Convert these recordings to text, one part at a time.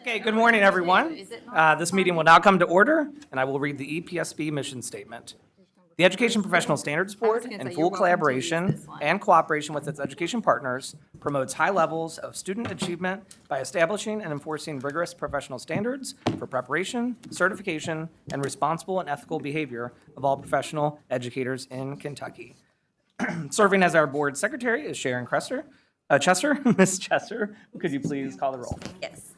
Okay, good morning, everyone. This meeting will now come to order, and I will read the EPSB mission statement. The Education Professional Standards Board, in full collaboration and cooperation with its education partners, promotes high levels of student achievement by establishing and enforcing rigorous professional standards for preparation, certification, and responsible and ethical behavior of all professional educators in Kentucky. Serving as our board secretary is Sharon Chester. Ms. Chester, could you please call the roll? Yes.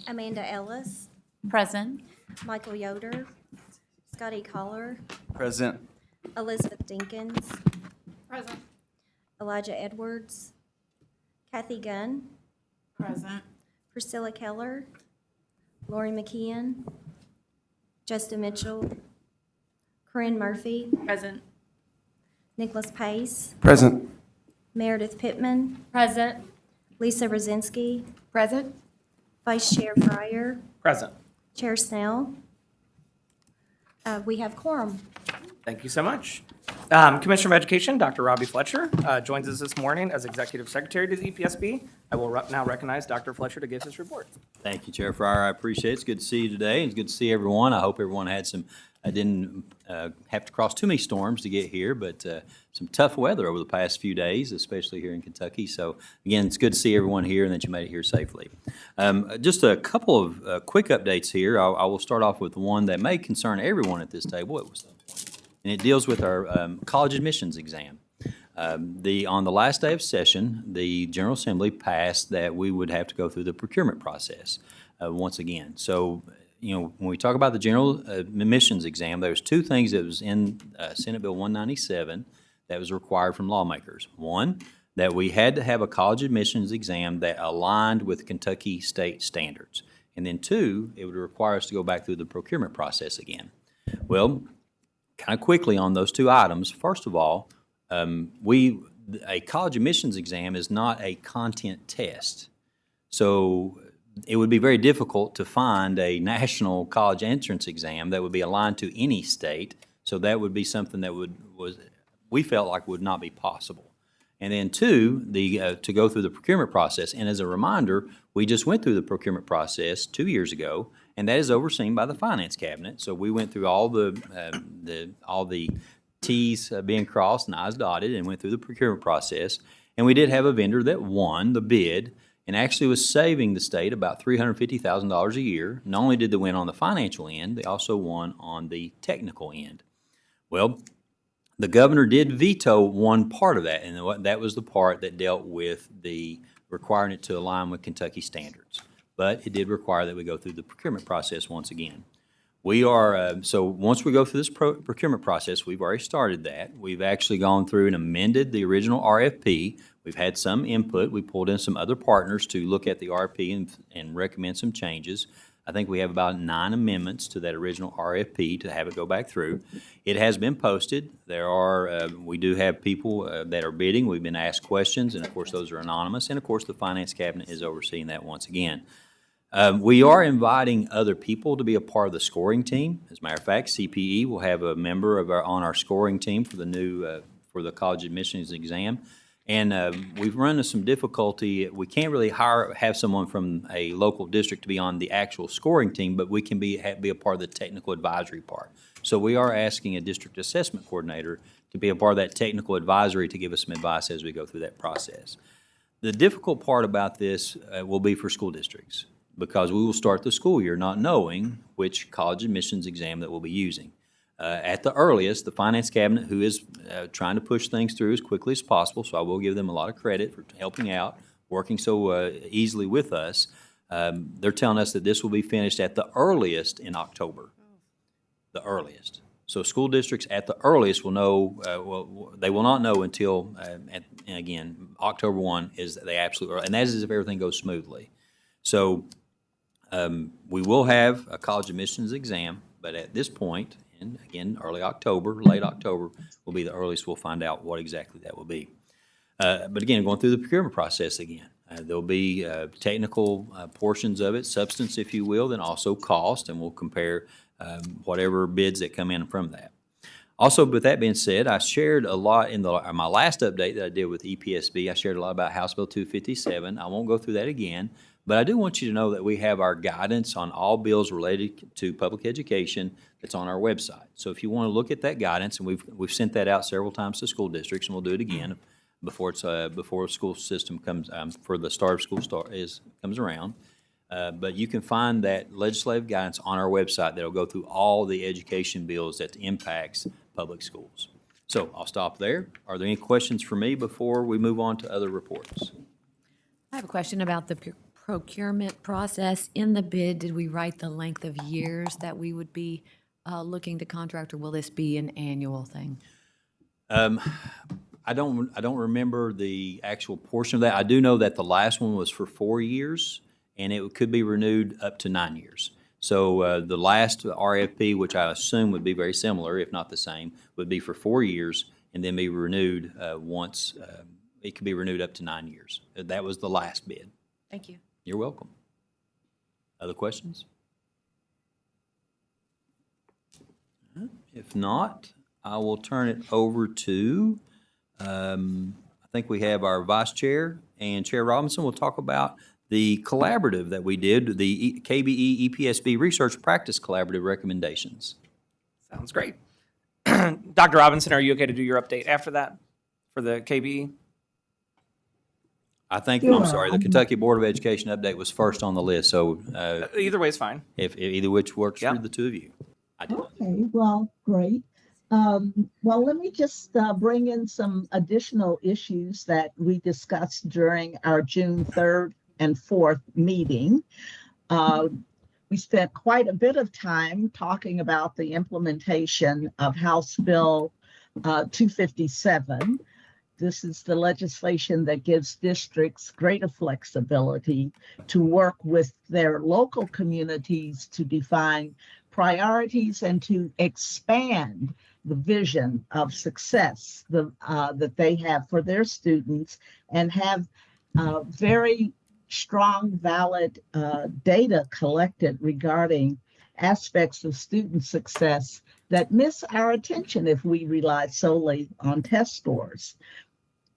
Amanda Ellis, Present. Michael Yoder, Scotty Collar, Present. Elizabeth Dinkins, Present. Elijah Edwards, Kathy Gunn, Present. Priscilla Keller, Lori McKeon, Justin Mitchell, Corinne Murphy, Present. Nicholas Pace, Present. Meredith Pittman, Present. Lisa Rosinski, Present. Vice Chair Fryer, Present. Chair Snell. We have quorum. Thank you so much. Commissioner of Education, Dr. Robbie Fletcher, joins us this morning as Executive Secretary to the EPSB. I will now recognize Dr. Fletcher to give his report. Thank you, Chair Fryer. I appreciate it. It's good to see you today. It's good to see everyone. I hope everyone had I didn't have to cross too many storms to get here, but some tough weather over the past few days, especially here in Kentucky. So again, it's good to see everyone here and that you made it here safely. Just a couple of quick updates here. I will start off with one that may concern everyone at this table. And it deals with our college admissions exam. On the last day of session, the General Assembly passed that we would have to go through the procurement process once again. So, you know, when we talk about the general admissions exam, there's two things that was in Senate Bill 197 that was required from lawmakers. One, that we had to have a college admissions exam that aligned with Kentucky state standards. And then two, it would require us to go back through the procurement process again. Well, kind of quickly on those two items, first of all, a college admissions exam is not a content test. So it would be very difficult to find a national college entrance exam that would be aligned to any state. So that would be something that we felt like would not be possible. And then two, to go through the procurement process. And as a reminder, we just went through the procurement process 2 years ago, and that is overseen by the Finance Cabinet. So we went through all the T's being crossed and I's dotted and went through the procurement process. And we did have a vendor that won the bid and actually was saving the state about $350,000 a year. Not only did they win on the financial end, they also won on the technical end. Well, the governor did veto one part of that, and that was the part that dealt with the requiring it to align with Kentucky standards. But it did require that we go through the procurement process once again. We are, so once we go through this procurement process, we've already started that. We've actually gone through and amended the original RFP. We've had some input. We pulled in some other partners to look at the RFP and recommend some changes. I think we have about 9 amendments to that original RFP to have it go back through. It has been posted. We do have people that are bidding. We've been asked questions, and of course those are anonymous. And of course the Finance Cabinet is overseeing that once again. We are inviting other people to be a part of the scoring team. As a matter of fact, CPE will have a member on our scoring team for the college admissions exam. And we've run into some difficulty. We can't really have someone from a local district to be on the actual scoring team, but we can be a part of the technical advisory part. So we are asking a district assessment coordinator to be a part of that technical advisory to give us some advice as we go through that process. The difficult part about this will be for school districts, because we will start the school year not knowing which college admissions exam that we'll be using. At the earliest, the Finance Cabinet, who is trying to push things through as quickly as possible, so I will give them a lot of credit for helping out, working so easily with us, they're telling us that this will be finished at the earliest in October. The earliest. So school districts at the earliest will know, they will not know until, again, October 1 is the absolute early, and that is if everything goes smoothly. So we will have a college admissions exam, but at this point, and again, early October, late October will be the earliest we'll find out what exactly that will be. But again, going through the procurement process again. There'll be technical portions of it, substance, if you will, then also cost, and we'll compare whatever bids that come in from that. Also, with that being said, I shared a lot in my last update that I did with EPSB. I shared a lot about House Bill 257. I won't go through that again, but I do want you to know that we have our guidance on all bills related to public education that's on our website. So if you want to look at that guidance, and we've sent that out several times to school districts, and we'll do it again before the school system comes for the start of school comes around. But you can find that legislative guidance on our website that'll go through all the education bills that impacts public schools. So I'll stop there. Are there any questions for me before we move on to other reports? I have a question about the procurement process. In the bid, did we write the length of years that we would be looking to contract, or will this be an annual thing? I don't remember the actual portion of that. I do know that the last one was for 4 years, and it could be renewed up to 9 years. So the last RFP, which I assume would be very similar, if not the same, would be for 4 years and then be renewed once. It could be renewed up to 9 years. That was the last bid. Thank you. You're welcome. Other questions? If not, I will turn it over to, I think we have our vice chair, and Chair Robinson will talk about the collaborative that we did, the KBE EPSB Research Practice Collaborative recommendations. Sounds great. Dr. Robinson, are you okay to do your update after that for the KBE? I think, I'm sorry, the Kentucky Board of Education update was first on the list, so Either way is fine. if either which works Yeah. for the two of you. I did. Okay, well, great. Well, let me just bring in some additional issues that we discussed during our June 3rd and 4th meeting. We spent quite a bit of time talking about the implementation of House Bill 257. This is the legislation that gives districts greater flexibility to work with their local communities to define priorities and to expand the vision of success that they have for their students, and have very strong, valid data collected regarding aspects of student success that miss our attention if we rely solely on test scores.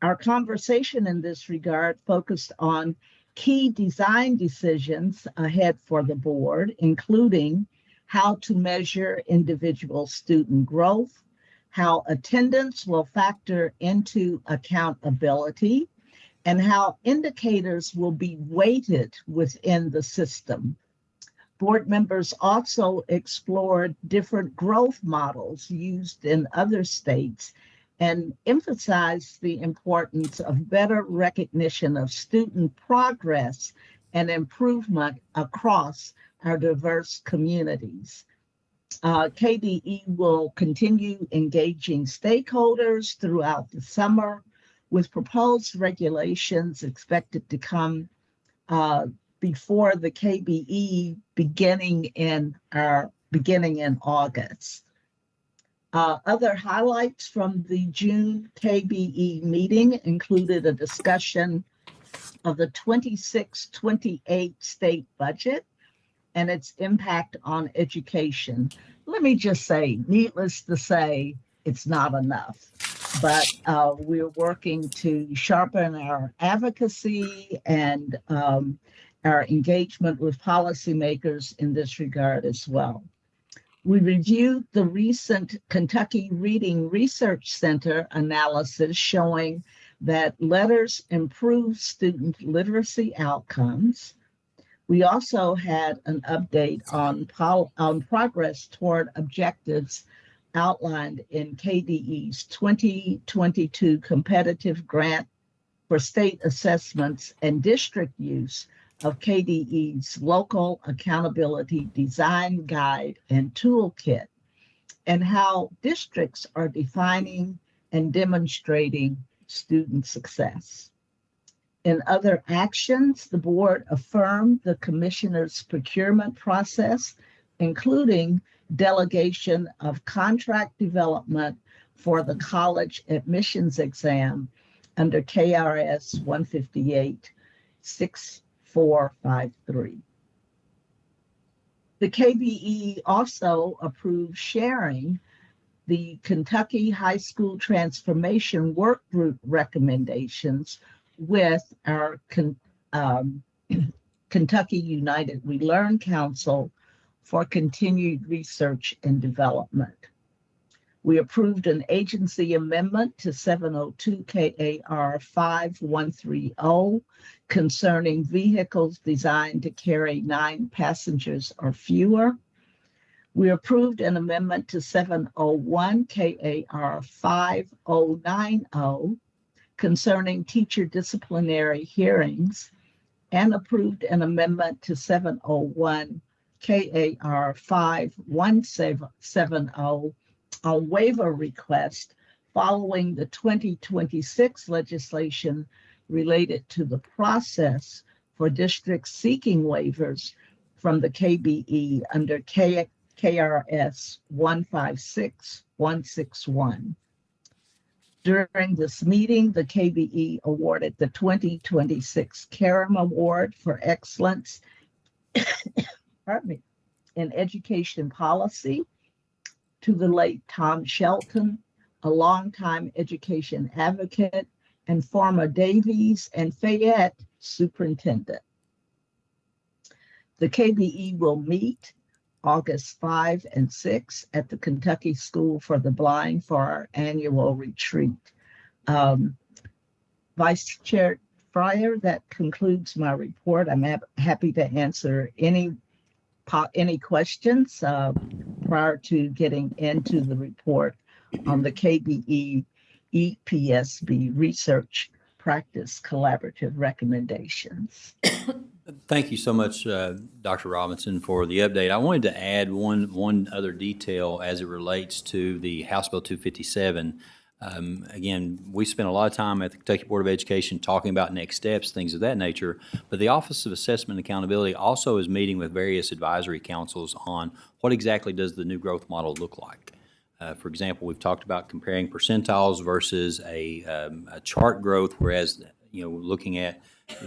Our conversation in this regard focused on key design decisions ahead for the board, including how to measure individual student growth, how attendance will factor into accountability, and how indicators will be weighted within the system. Board members also explored different growth models used in other states and emphasized the importance of better recognition of student progress and improvement across our diverse communities. KDE will continue engaging stakeholders throughout the summer, with proposed regulations expected to come before the KBE beginning in August. Other highlights from the June KBE meeting included a discussion of the 26-28 state budget and its impact on education. Let me just say, needless to say, it's not enough, but we're working to sharpen our advocacy and our engagement with policymakers in this regard as well. We reviewed the recent Kentucky Reading Research Center analysis showing that letters improve student literacy outcomes. We also had an update on progress toward objectives outlined in KDE's 2022 competitive grant for state assessments and district use of KDE's local accountability design guide and toolkit, and how districts are defining and demonstrating student success. In other actions, the board affirmed the commissioner's procurement process, including delegation of contract development for the college admissions exam under KRS 158-6453. The KBE also approved sharing the Kentucky High School Transformation Work Group recommendations with our Kentucky United We Learn Council for continued research and development. We approved an agency amendment to 702 KAR 5130 concerning vehicles designed to carry 9 passengers or fewer. We approved an amendment to 701 KAR 5090 concerning teacher disciplinary hearings, and approved an amendment to 701 KAR 5170 on waiver request following the 2026 legislation related to the process for districts seeking waivers from the KBE under KRS 156161. During this meeting, the KBE awarded the 2026 Karam Award for Excellence pardon me, in Education Policy to the late Tom Shelton, a longtime education advocate and former Davies and Fayette superintendent. The KBE will meet August 5 and 6 at the Kentucky School for the Blind for our annual retreat. Vice Chair Fryer, that concludes my report. I'm happy to answer any questions prior to getting into the report on the KBE EPSB Research Practice Collaborative recommendations. Thank you so much, Dr. Robinson, for the update. I wanted to add one other detail as it relates to the House Bill 257. Again, we spent a lot of time at the Kentucky Board of Education talking about next steps, things of that nature, but the Office of Assessment and Accountability also is meeting with various advisory councils on what exactly does the new growth model look like. For example, we've talked about comparing percentiles versus a chart growth, whereas, looking at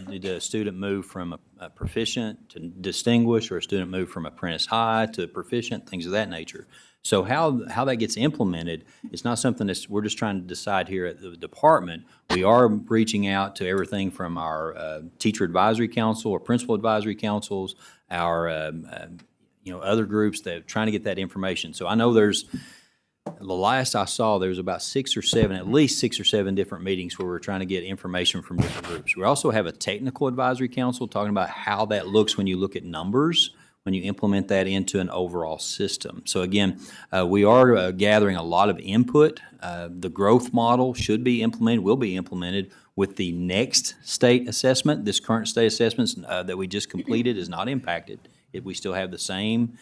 did a student move from a proficient to distinguished, or a student move from apprentice high to proficient, things of that nature. So how that gets implemented is not something that we're just trying to decide here at the department. We are reaching out to everything from our teacher advisory council or principal advisory councils, our other groups that are trying to get that information. So I know the last I saw, there was about at least six or seven different meetings where we're trying to get information from different groups. We also have a technical advisory council talking about how that looks when you look at numbers, when you implement that into an overall system. So again, we are gathering a lot of input. The growth model will be implemented with the next state assessment. This current state assessment that we just completed is not impacted. We still have the same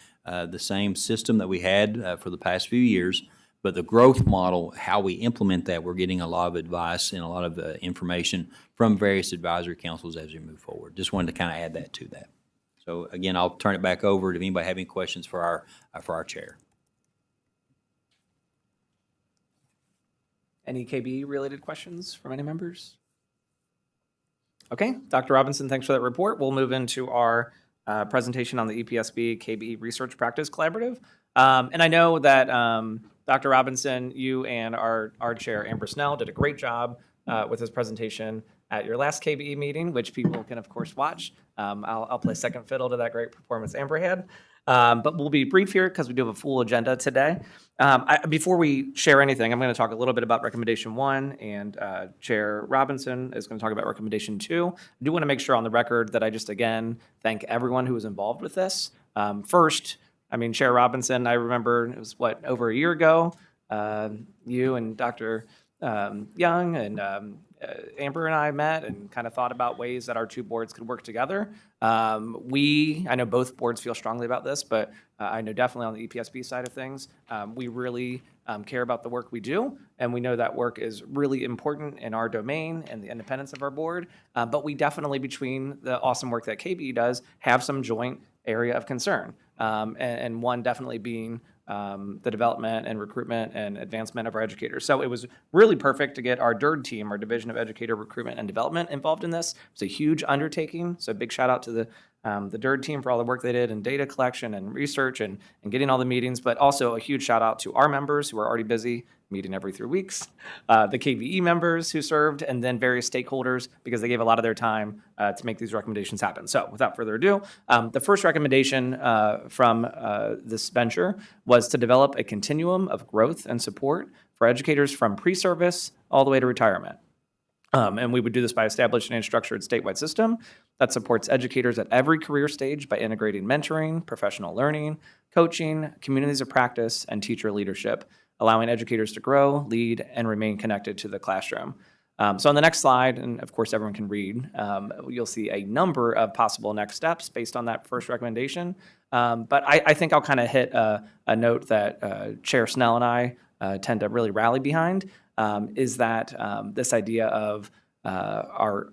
system that we had for the past few years. But the growth model, how we implement that, we're getting a lot of advice and a lot of information from various advisory councils as we move forward. Just wanted to kind of add that to that. So again, I'll turn it back over to anybody have any questions for our chair. Any KBE-related questions from any members? Okay, Dr. Robinson, thanks for that report. We'll move into our presentation on the EPSB KBE Research Practice Collaborative. And I know that Dr. Robinson, you and our chair, Amber Snell, did a great job with his presentation at your last KBE meeting, which people can, of course, watch. I'll play second fiddle to that great performance Amber had. But we'll be brief here because we do have a full agenda today. Before we share anything, I'm going to talk a little bit about Recommendation 1, and Chair Robinson is going to talk about Recommendation 2. I do want to make sure on the record that I just, again, thank everyone who was involved with this. First, Chair Robinson, I remember it was, over a year ago, you and Dr. Young and Amber and I met and kind of thought about ways that our two boards could work together. I know both boards feel strongly about this, but I know definitely on the EPSB side of things, we really care about the work we do, and we know that work is really important in our domain and the independence of our board, but we definitely, between the awesome work that KBE does, have some joint area of concern, and one definitely being the development and recruitment and advancement of our educators. So it was really perfect to get our DIRD team, our Division of Educator Recruitment and Development, involved in this. It's a huge undertaking, so big shout out to the DIRD team for all the work they did in data collection and research and getting all the meetings, but also a huge shout out to our members who are already busy, meeting every 3 weeks, the KVE members who served, and then various stakeholders because they gave a lot of their time to make these recommendations happen. So without further ado, the first recommendation from this venture was to develop a continuum of growth and support for educators from pre-service all the way to retirement. And we would do this by establishing a structured statewide system that supports educators at every career stage by integrating mentoring, professional learning, coaching, communities of practice, and teacher leadership, allowing educators to grow, lead, and remain connected to the classroom. So on the next slide, and of course everyone can read, you'll see a number of possible next steps based on that first recommendation. But I think I'll kind of hit a note that Chair Snell and I tend to really rally behind, is that this idea of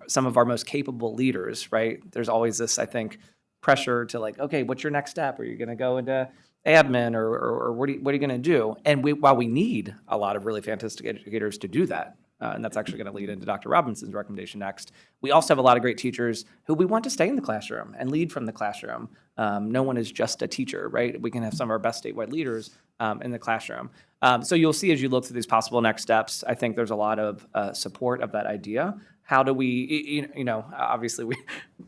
some of our most capable leaders, right? There's always this, I think, pressure to like, okay, what's your next step? Are you going to go into admin or what are you going to do? And while we need a lot of really fantastic educators to do that, and that's actually going to lead into Dr. Robinson's recommendation next, we also have a lot of great teachers who we want to stay in the classroom and lead from the classroom. No one is just a teacher, right? We can have some of our best statewide leaders in the classroom. So you'll see as you look through these possible next steps, I think there's a lot of support of that idea. How do we, obviously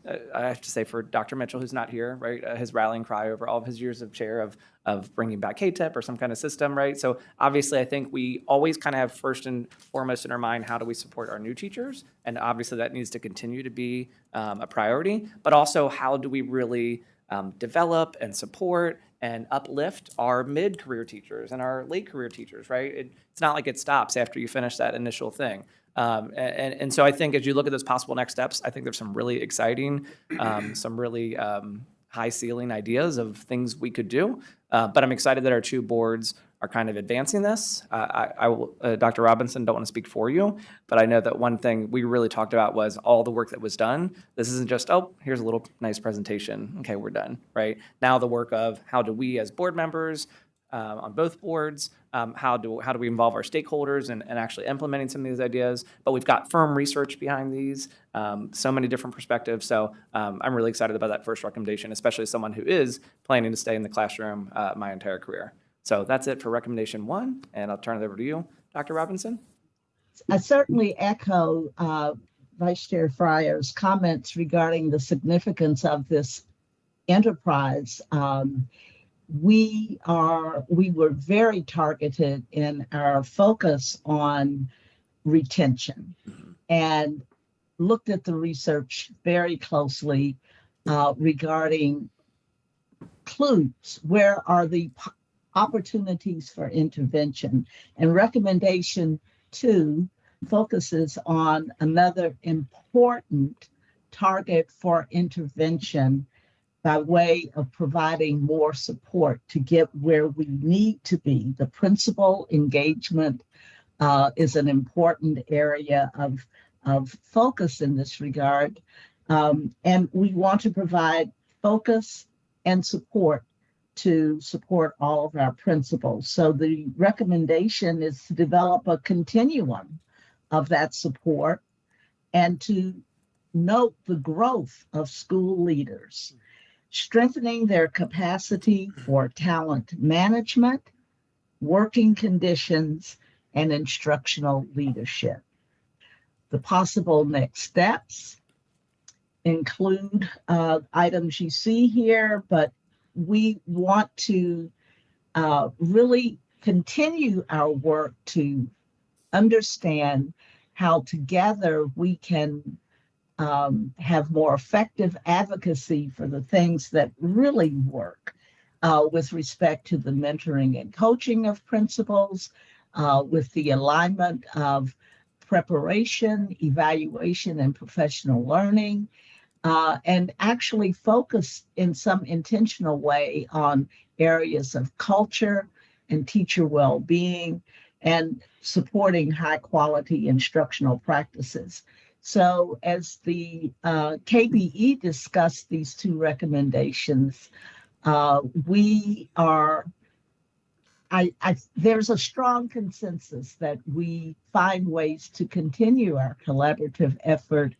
I have to say for Dr. Mitchell, who's not here, right, his rallying cry over all of his years of chair of bringing back KTIP or some kind of system, right? So obviously I think we always kind of have first and foremost in our mind, how do we support our new teachers? And obviously that needs to continue to be a priority, but also how do we really develop and support and uplift our mid-career teachers and our late career teachers, right? It's not like it stops after you finish that initial thing. And so I think as you look at those possible next steps, I think there's some really exciting, some really high ceiling ideas of things we could do. But I'm excited that our two boards are kind of advancing this. I will, Dr. Robinson, don't want to speak for you, but I know that one thing we really talked about was all the work that was done. This isn't just, oh, here's a little nice presentation. Okay, we're done, right? Now the work of how do we as board members on both boards, how do we involve our stakeholders and actually implementing some of these ideas? But we've got firm research behind these, so many different perspectives. So I'm really excited about that first recommendation, especially as someone who is planning to stay in the classroom my entire career. So that's it for recommendation 1, and I'll turn it over to you, Dr. Robinson. I certainly echo Vice Chair Fryer's comments regarding the significance of this enterprise. We were very targeted in our focus on retention and looked at the research very closely regarding clues. Where are the opportunities for intervention? And recommendation 2 focuses on another important target for intervention by way of providing more support to get where we need to be. The principal engagement is an important area of focus in this regard. And we want to provide focus and support to support all of our principals. So the recommendation is to develop a continuum of that support and to note the growth of school leaders, strengthening their capacity for talent management, working conditions, and instructional leadership. The possible next steps include items you see here, but we want to really continue our work to understand how together we can have more effective advocacy for the things that really work with respect to the mentoring and coaching of principals, with the alignment of preparation, evaluation, and professional learning, and actually focus in some intentional way on areas of culture and teacher well-being and supporting high-quality instructional practices. So as the KBE discussed these 2 recommendations, there's a strong consensus that we find ways to continue our collaborative effort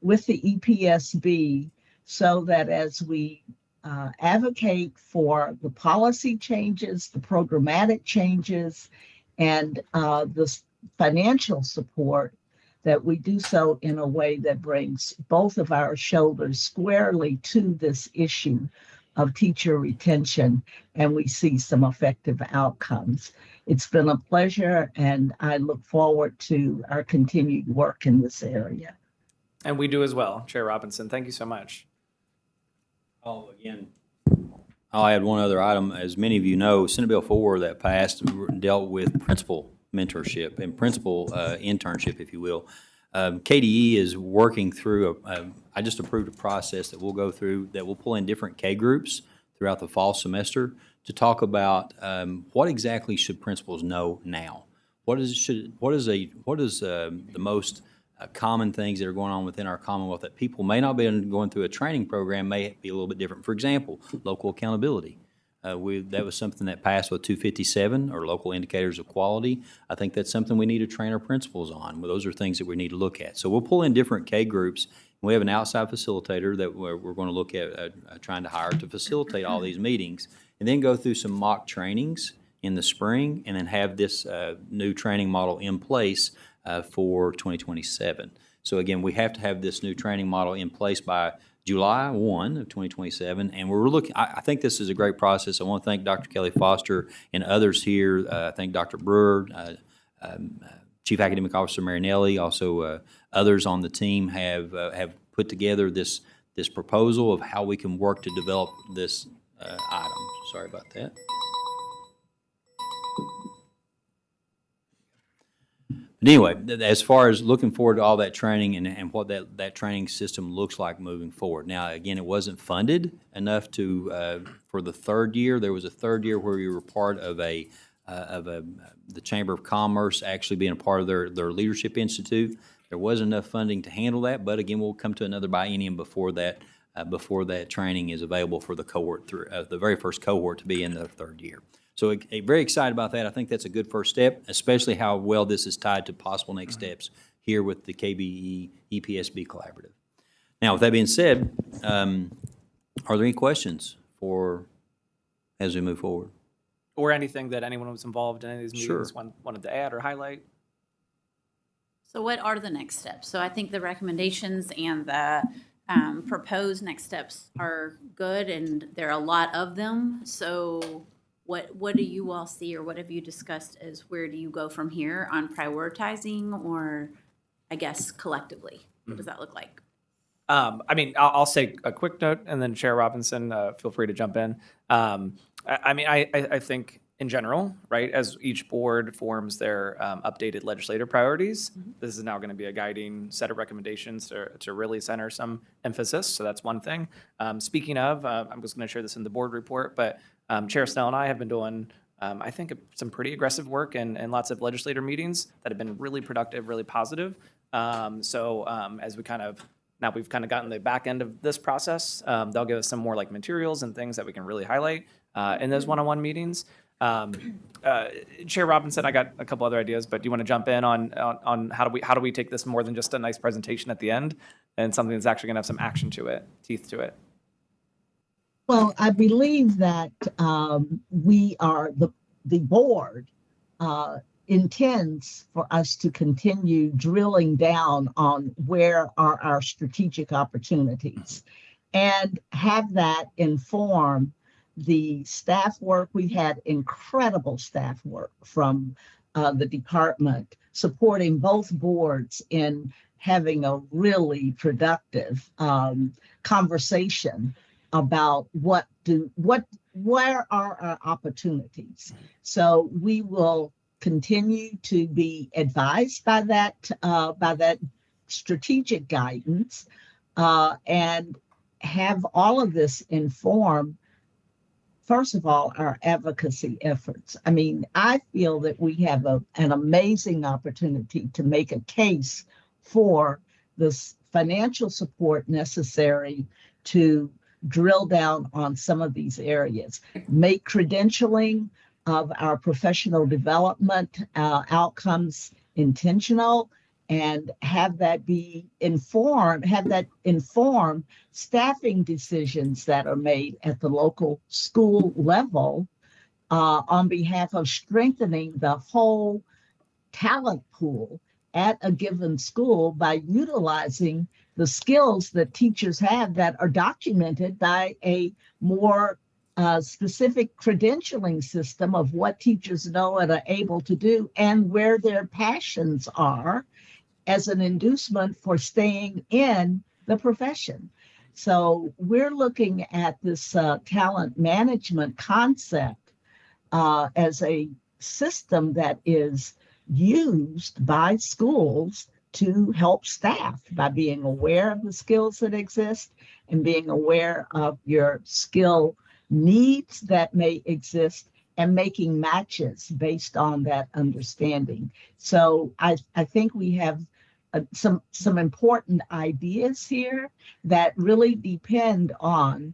with the EPSB so that as we advocate for the policy changes, the programmatic changes, and the financial support, that we do so in a way that brings both of our shoulders squarely to this issue of teacher retention, and we see some effective outcomes. It's been a pleasure, and I look forward to our continued work in this area. And we do as well, Chair Robinson. Thank you so much. Oh, again, I'll add one other item. As many of you know, Senate Bill 4 that passed dealt with principal mentorship and principal internship, if you will. KDE is working through, I just approved a process that we'll go through that will pull in different K groups throughout the fall semester to talk about what exactly should principals know now. What is the most common things that are going on within our Commonwealth that people may not be going through a training program may be a little bit different. For example, local accountability. That was something that passed with 257, or local indicators of quality. I think that's something we need to train our principals on. Well, those are things that we need to look at. So we'll pull in different K groups. We have an outside facilitator that we're going to look at trying to hire to facilitate all these meetings, and then go through some mock trainings in the spring, and then have this new training model in place for 2027. So again, we have to have this new training model in place by July 1 of 2027, and we're looking. I think this is a great process. I want to thank Dr. Kelly Foster and others here. I thank Dr. Brewer, Chief Academic Officer Marinelli, also others on the team have put together this proposal of how we can work to develop this item. Sorry about that. But anyway, as far as looking forward to all that training and what that training system looks like moving forward. Now, again, it wasn't funded enough to for the third year. There was a third year where we were part of the Chamber of Commerce actually being a part of their Leadership Institute. There wasn't enough funding to handle that, but again, we'll come to another biennium before that training is available for the cohort, the very first cohort to be in the third year. So very excited about that. I think that's a good first step, especially how well this is tied to possible next steps here with the KBE EPSB collaborative. Now, with that being said, are there any questions as we move forward? Or anything that anyone who was involved in any of these meetings Sure. wanted to add or highlight? So what are the next steps? So I think the recommendations and the proposed next steps are good, and there are a lot of them. So what do you all see, or what have you discussed as where do you go from here on prioritizing, or I guess collectively? What does that look like? I mean, I'll say a quick note, and then Chair Robinson, feel free to jump in. I think in general, right, as each board forms their updated legislative priorities, this is now going to be a guiding set of recommendations to really center some emphasis. So that's one thing. Speaking of, I'm just going to share this in the board report, but Chair Snell and I have been doing, I think, some pretty aggressive work and lots of legislator meetings that have been really productive, really positive. As we've kind of gotten the back end of this process, they'll give us some more like materials and things that we can really highlight in those one-on-one meetings. Chair Robinson, I got a couple other ideas, but do you want to jump in on how do we take this more than just a nice presentation at the end and something that's actually going to have some action to it, teeth to it? Well, I believe that we are the board intends for us to continue drilling down on where are our strategic opportunities and have that inform the staff work. We had incredible staff work from the department supporting both boards in having a really productive conversation about where are our opportunities. So we will continue to be advised by that strategic guidance and have all of this inform, first of all, our advocacy efforts. I mean, I feel that we have an amazing opportunity to make a case for this financial support necessary to drill down on some of these areas, make credentialing of our professional development outcomes intentional, and have that inform staffing decisions that are made at the local school level on behalf of strengthening the whole talent pool at a given school by utilizing the skills that teachers have that are documented by a more specific credentialing system of what teachers know and are able to do and where their passions are as an inducement for staying in the profession. So we're looking at this talent management concept as a system that is used by schools to help staff by being aware of the skills that exist and being aware of your skill needs that may exist and making matches based on that understanding. So I think we have some important ideas here that really depend on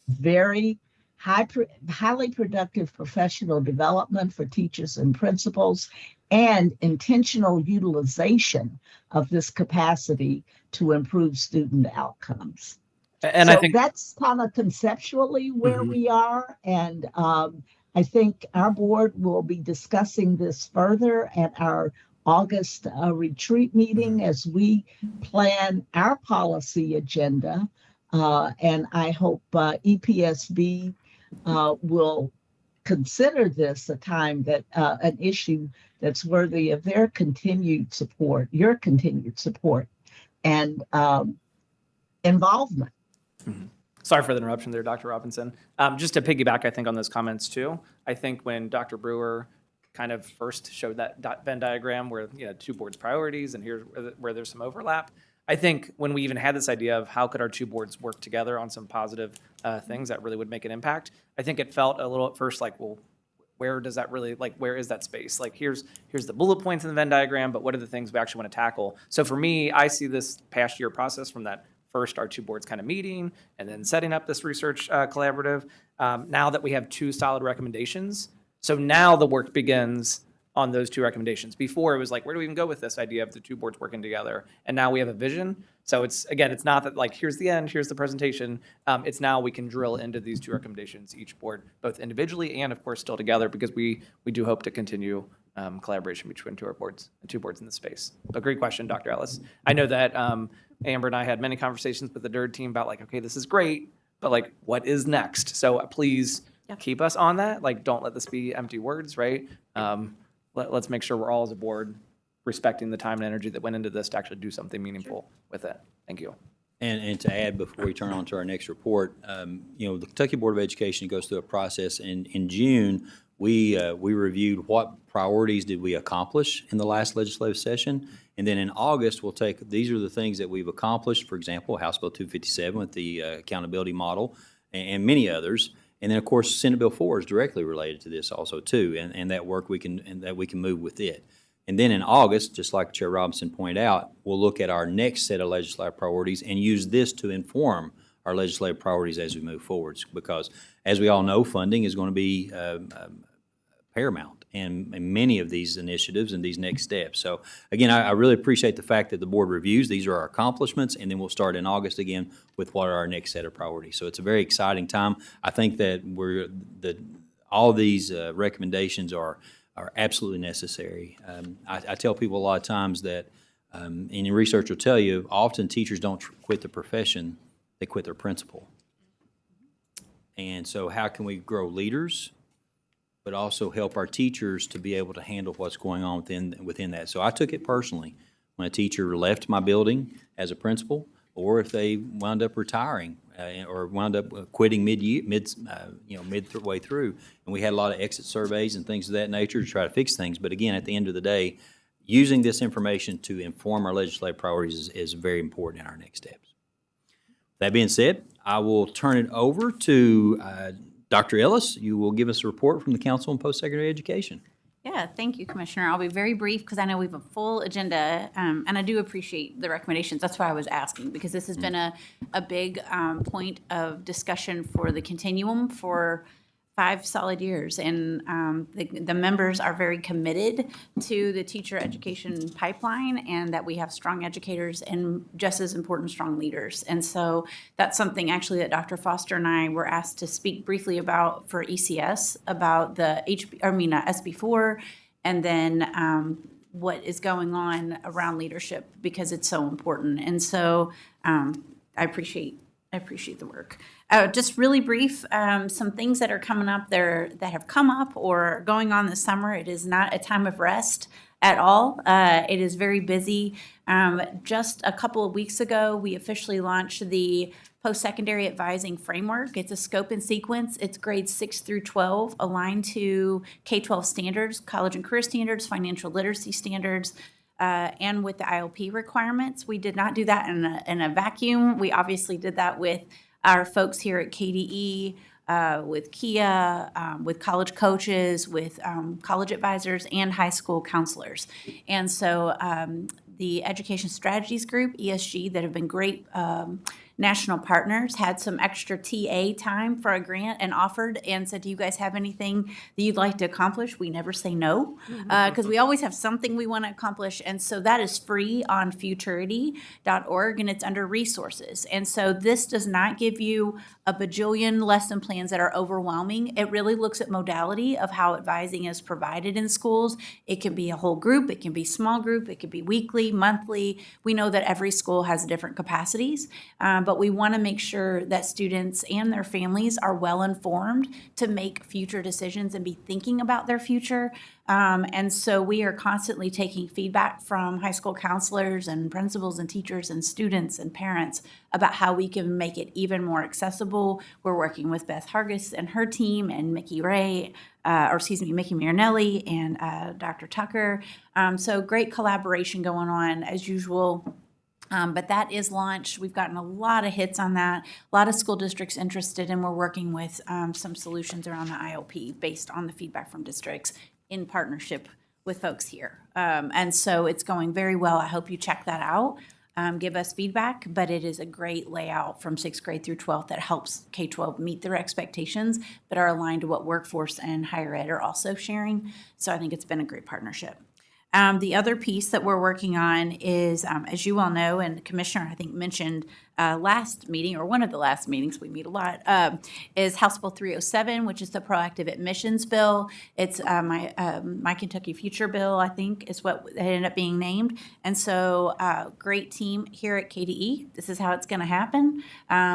very highly productive professional development for teachers and principals and intentional utilization of this capacity to improve student outcomes. And so I think that's kind of conceptually where we are. And I think our board will be discussing this further at our August retreat meeting as we plan our policy agenda. And I hope EPSB will consider this a time that an issue that's worthy of their continued support, your continued support and involvement. Sorry for the interruption there, Dr. Robinson. Just to piggyback, I think, on those comments too, I think when Dr. Brewer kind of first showed that Venn diagram where, two boards' priorities and here's where there's some overlap, I think when we even had this idea of how could our two boards work together on some positive things that really would make an impact, I think it felt a little at first like, well, where does that really, where is that space? Here's the bullet points in the Venn diagram, but what are the things we actually want to tackle? So for me, I see this past year process from that first our two boards kind of meeting and then setting up this research collaborative. Now that we have two solid recommendations, so now the work begins on those two recommendations. Before it was like, where do we even go with this idea of the two boards working together? And now we have a vision. So it's not that here's the end, here's the presentation. It's now we can drill into these two recommendations, each board, both individually and of course still together, because we do hope to continue collaboration between two boards in the space. But great question, Dr. Ellis. I know that Amber and I had many conversations with the DIRD team about okay, this is great, but what is next? So please keep us on that. Don't let this be empty words, right? Let's make sure we're all as a board respecting the time and energy that went into this to actually do something meaningful with it. Thank you. And to add before we turn on to our next report, the Kentucky Board of Education goes through a process. In June, we reviewed what priorities did we accomplish in the last legislative session. And then in August, we'll take, these are the things that we've accomplished, for example, House Bill 257 with the accountability model and many others. And then, of course, Senate Bill 4 is directly related to this also, too, and that work we can move with it. And then in August, just like Chair Robinson pointed out, we'll look at our next set of legislative priorities and use this to inform our legislative priorities as we move forwards. Because, as we all know, funding is going to be paramount in many of these initiatives and these next steps. So, again, I really appreciate the fact that the board reviews. These are our accomplishments, and then we'll start in August again with what are our next set of priorities. So it's a very exciting time. I think that all these recommendations are absolutely necessary. I tell people a lot of times that, and research will tell you, often teachers don't quit the profession, they quit their principal. And so how can we grow leaders, but also help our teachers to be able to handle what's going on within that? So I took it personally when a teacher left my building as a principal, or if they wound up retiring or wound up quitting midway through. And we had a lot of exit surveys and things of that nature to try to fix things. But again, at the end of the day, using this information to inform our legislative priorities is very important in our next steps. That being said, I will turn it over to Dr. Ellis. You will give us a report from the Council on Post-Secondary Education. Yeah, thank you, Commissioner. I'll be very brief because I know we have a full agenda, and I do appreciate the recommendations. That's why I was asking, because this has been a big point of discussion for the continuum for 5 solid years, and the members are very committed to the teacher education pipeline, and that we have strong educators and, just as important, strong leaders. And so that's something actually that Dr. Foster and I were asked to speak briefly about for ECS, about the SB4, and then what is going on around leadership, because it's so important. And so I appreciate the work. Just really brief, some things that are coming up there that have come up or going on this summer. It is not a time of rest at all. It is very busy. Just a couple of weeks ago, we officially launched the Post-Secondary Advising Framework. It's a scope and sequence. It's grades 6 through 12, aligned to K-12 standards, college and career standards, financial literacy standards, and with the IOP requirements. We did not do that in a vacuum. We obviously did that with our folks here at KDE, with Kia, with college coaches, with college advisors, and high school counselors. And so the Education Strategies Group, ESG, that have been great national partners, had some extra TA time for a grant and offered and said, do you guys have anything that you'd like to accomplish? We never say no, because we always have something we want to accomplish. And so that is free on futurity.org, and it's under resources. And so this does not give you a bajillion lesson plans that are overwhelming. It really looks at modality of how advising is provided in schools. It can be a whole group, it can be small group, it could be weekly, monthly. We know that every school has different capacities, but we want to make sure that students and their families are well informed to make future decisions and be thinking about their future. And so we are constantly taking feedback from high school counselors and principals and teachers and students and parents about how we can make it even more accessible. We're working with Beth Hargis and her team, and Mickey Marinelli and Dr. Tucker. So great collaboration going on as usual. But that is launched. We've gotten a lot of hits on that, a lot of school districts interested, and we're working with some solutions around the IOP based on the feedback from districts in partnership with folks here. And so it's going very well. I hope you check that out. Give us feedback, but it is a great layout from 6th grade through 12th that helps K-12 meet their expectations, but are aligned to what workforce and higher ed are also sharing. So I think it's been a great partnership. The other piece that we're working on is, as you all know, and the Commissioner, I think, mentioned last meeting, or one of the last meetings, we meet a lot, is House Bill 307, which is the proactive admissions bill. It's my Kentucky Future bill, I think, is what it ended up being named. And so great team here at KDE. This is how it's going to happen.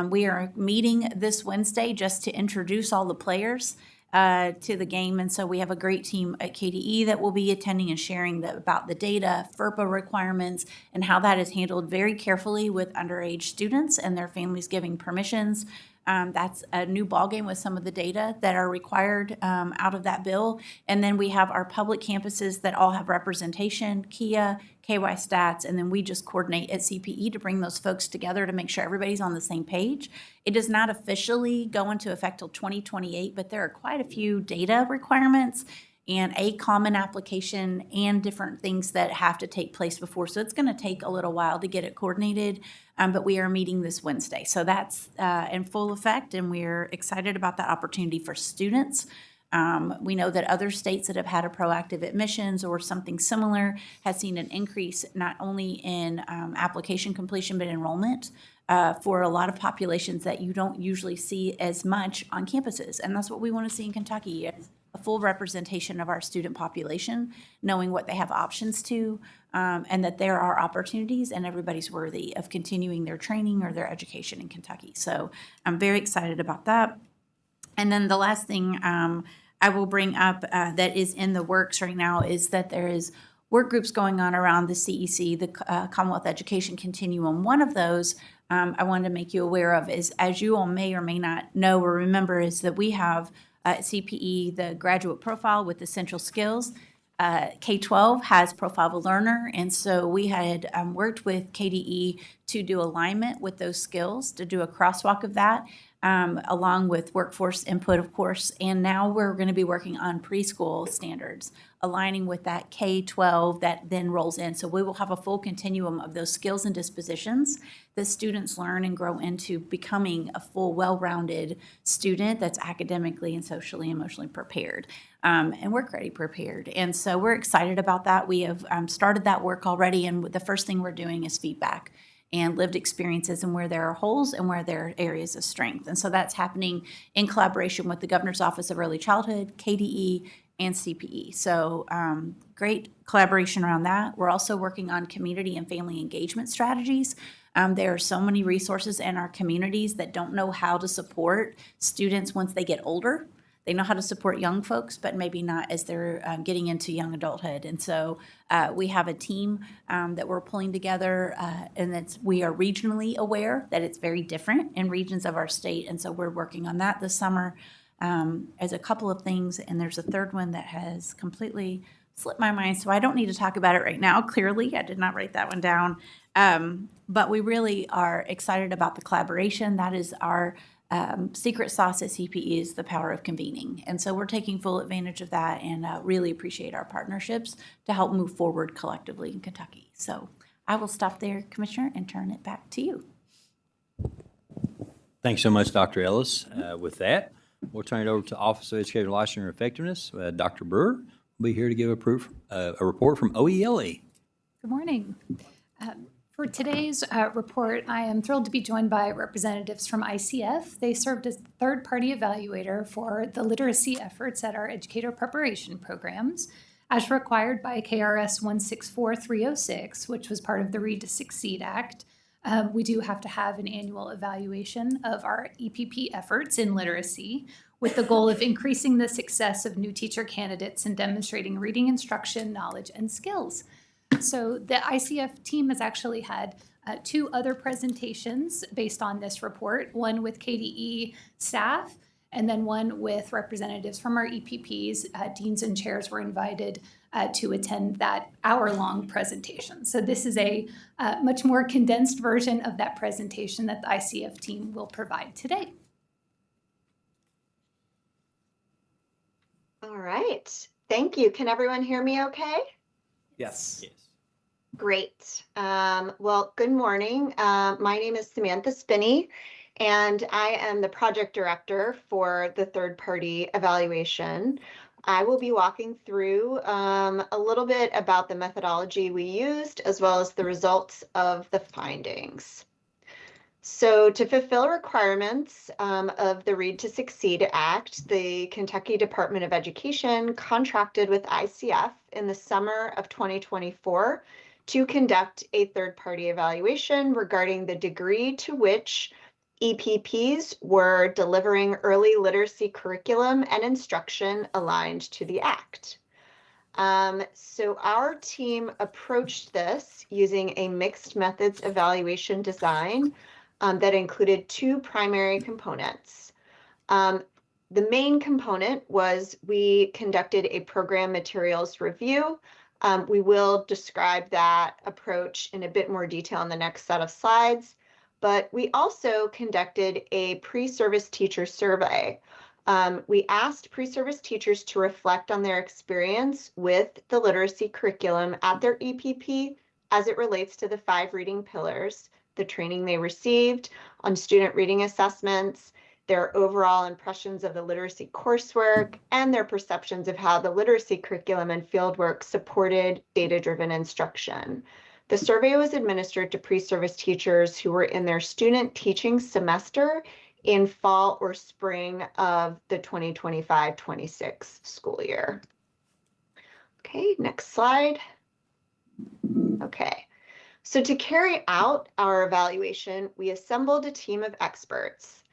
We are meeting this Wednesday just to introduce all the players to the game. And so we have a great team at KDE that will be attending and sharing about the data, FERPA requirements, and how that is handled very carefully with underage students and their families giving permissions. That's a new ballgame with some of the data that are required out of that bill. And then we have our public campuses that all have representation, Kia, KY Stats, and then we just coordinate at CPE to bring those folks together to make sure everybody's on the same page. It does not officially go into effect till 2028, but there are quite a few data requirements and a common application and different things that have to take place before. So it's going to take a little while to get it coordinated, but we are meeting this Wednesday. So that's in full effect, and we're excited about that opportunity for students. We know that other states that have had a proactive admissions or something similar has seen an increase not only in application completion, but enrollment for a lot of populations that you don't usually see as much on campuses. And that's what we want to see in Kentucky, is a full representation of our student population, knowing what they have options to, and that there are opportunities and everybody's worthy of continuing their training or their education in Kentucky. So I'm very excited about that. And then the last thing I will bring up that is in the works right now is that there is work groups going on around the CEC, the Commonwealth Education Continuum. One of those I wanted to make you aware of is, as you all may or may not know or remember, is that we have at CPE the graduate profile with essential skills. K-12 has Profile of a Learner, and so we had worked with KDE to do alignment with those skills, to do a crosswalk of that, along with workforce input, of course. And now we're going to be working on preschool standards, aligning with that K-12 that then rolls in. So we will have a full continuum of those skills and dispositions that students learn and grow into becoming a full, well-rounded student that's academically and socially and emotionally prepared. And we're already prepared. And so we're excited about that. We have started that work already, and the first thing we're doing is feedback and lived experiences and where there are holes and where there are areas of strength. And so that's happening in collaboration with the Governor's Office of Early Childhood, KDE, and CPE. So great collaboration around that. We're also working on community and family engagement strategies. There are so many resources in our communities that don't know how to support students once they get older. They know how to support young folks, but maybe not as they're getting into young adulthood. And so we have a team that we're pulling together, and we are regionally aware that it's very different in regions of our state. And so we're working on that this summer as a couple of things. And there's a third one that has completely slipped my mind, so I don't need to talk about it right now. Clearly, I did not write that one down. But we really are excited about the collaboration. That is our secret sauce at CPE, is the power of convening. And so we're taking full advantage of that, and really appreciate our partnerships to help move forward collectively in Kentucky. So I will stop there, Commissioner, and turn it back to you. Thanks so much, Dr. Ellis. With that, we'll turn it over to Office of Educational Licensure and Effectiveness. Dr. Brewer will be here to give a report from OELE. Good morning. For today's report, I am thrilled to be joined by representatives from ICF. They served as third-party evaluator for the literacy efforts at our educator preparation programs, as required by KRS 164306, which was part of the Read to Succeed Act. We do have to have an annual evaluation of our EPP efforts in literacy, with the goal of increasing the success of new teacher candidates and demonstrating reading instruction, knowledge, and skills. So the ICF team has actually had two other presentations based on this report, one with KDE staff and then one with representatives from our EPPs. Deans and chairs were invited to attend that hour-long presentation. So this is a much more condensed version of that presentation that the ICF team will provide today. All right. Thank you. Can everyone hear me okay? Yes. Yes. Great. Well, good morning. My name is Samantha Spinney, and I am the project director for the third-party evaluation. I will be walking through a little bit about the methodology we used, as well as the results of the findings. So to fulfill requirements of the Read to Succeed Act, the Kentucky Department of Education contracted with ICF in the summer of 2024 to conduct a third-party evaluation regarding the degree to which EPPs were delivering early literacy curriculum and instruction aligned to the Act. So our team approached this using a mixed methods evaluation design that included two primary components. The main component was we conducted a program materials review. We will describe that approach in a bit more detail in the next set of slides, but we also conducted a pre-service teacher survey. We asked pre-service teachers to reflect on their experience with the literacy curriculum at their EPP as it relates to the 5 reading pillars, the training they received on student reading assessments, their overall impressions of the literacy coursework, and their perceptions of how the literacy curriculum and fieldwork supported data-driven instruction. The survey was administered to pre-service teachers who were in their student teaching semester in fall or spring of the 2025-26 school year. Okay, next slide. Okay. So to carry out our evaluation, we assembled a team of experts.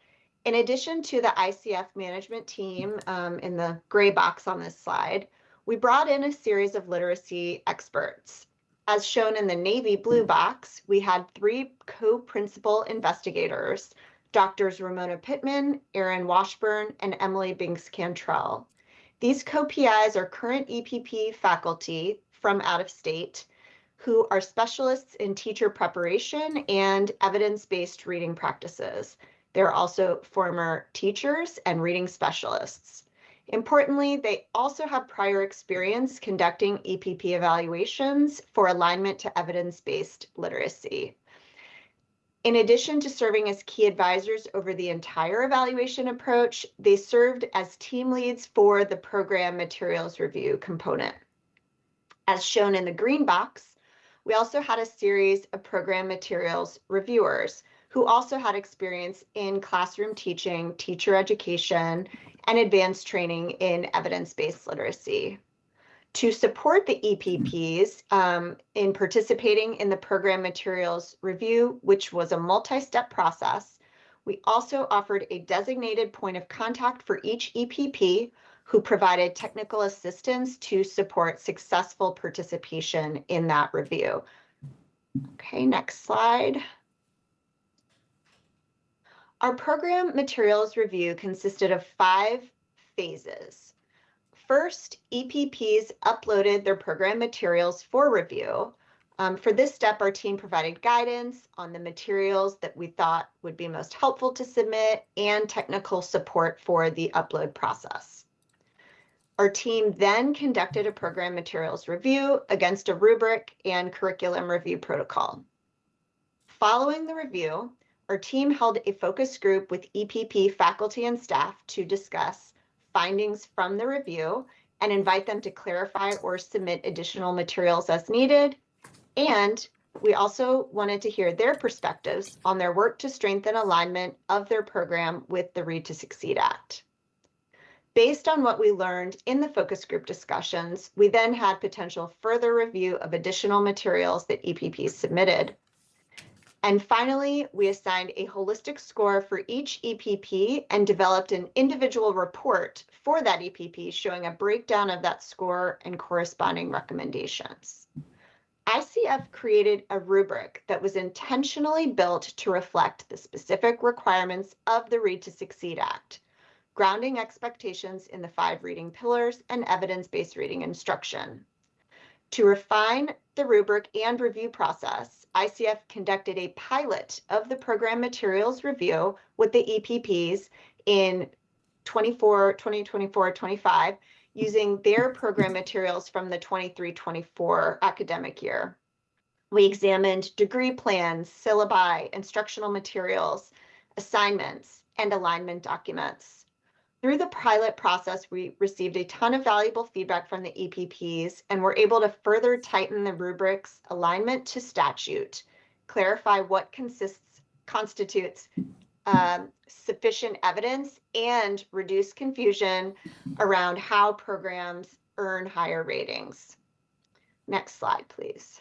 In addition to the ICF management team in the gray box on this slide, we brought in a series of literacy experts. As shown in the navy blue box, we had 3 co-principal investigators, Drs. Ramona Pittman, Erin Washburn, and Emily Binks-Cantrell. These co-PIs are current EPP faculty from out of state who are specialists in teacher preparation and evidence-based reading practices. They're also former teachers and reading specialists. Importantly, they also have prior experience conducting EPP evaluations for alignment to evidence-based literacy. In addition to serving as key advisors over the entire evaluation approach, they served as team leads for the program materials review component. As shown in the green box, we also had a series of program materials reviewers who also had experience in classroom teaching, teacher education, and advanced training in evidence-based literacy. To support the EPPs in participating in the program materials review, which was a multi-step process, we also offered a designated point of contact for each EPP who provided technical assistance to support successful participation in that review. Okay, next slide. Our program materials review consisted of 5 phases. First, EPPs uploaded their program materials for review. For this step, our team provided guidance on the materials that we thought would be most helpful to submit and technical support for the upload process. Our team then conducted a program materials review against a rubric and curriculum review protocol. Following the review, our team held a focus group with EPP faculty and staff to discuss findings from the review and invite them to clarify or submit additional materials as needed. And we also wanted to hear their perspectives on their work to strengthen alignment of their program with the Read to Succeed Act. Based on what we learned in the focus group discussions, we then had potential further review of additional materials that EPPs submitted. And finally, we assigned a holistic score for each EPP and developed an individual report for that EPP showing a breakdown of that score and corresponding recommendations. ICF created a rubric that was intentionally built to reflect the specific requirements of the Read to Succeed Act, grounding expectations in the 5 reading pillars and evidence-based reading instruction. To refine the rubric and review process, ICF conducted a pilot of the program materials review with the EPPs in 2024-25 using their program materials from the 23-24 academic year. We examined degree plans, syllabi, instructional materials, assignments, and alignment documents. Through the pilot process, we received a ton of valuable feedback from the EPPs and were able to further tighten the rubric's alignment to statute, clarify what constitutes sufficient evidence, and reduce confusion around how programs earn higher ratings. Next slide, please.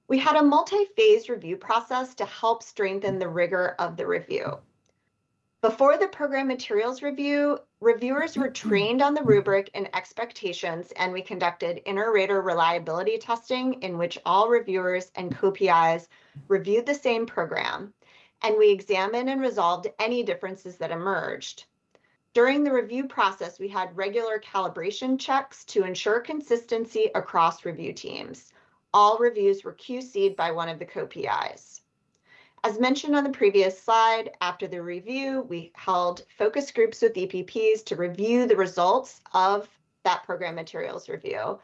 We had a multi-phase review process to help strengthen the rigor of the review. Before the program materials review, reviewers were trained on the rubric and expectations, and we conducted inter-rater reliability testing in which all reviewers and co-PIs reviewed the same program, and we examined and resolved any differences that emerged. During the review process, we had regular calibration checks to ensure consistency across review teams. All reviews were QC'd by one of the co-PIs. As mentioned on the previous slide, after the review, we held focus groups with EPPs to review the results of that program materials review,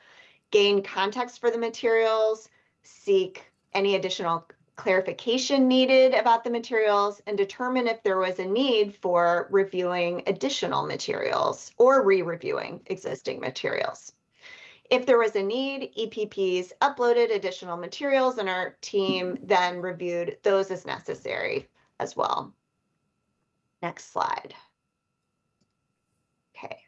gain context for the materials, seek any additional clarification needed about the materials, and determine if there was a need for reviewing additional materials or re-reviewing existing materials. If there was a need, EPPs uploaded additional materials and our team then reviewed those as necessary as well. Next slide. Okay,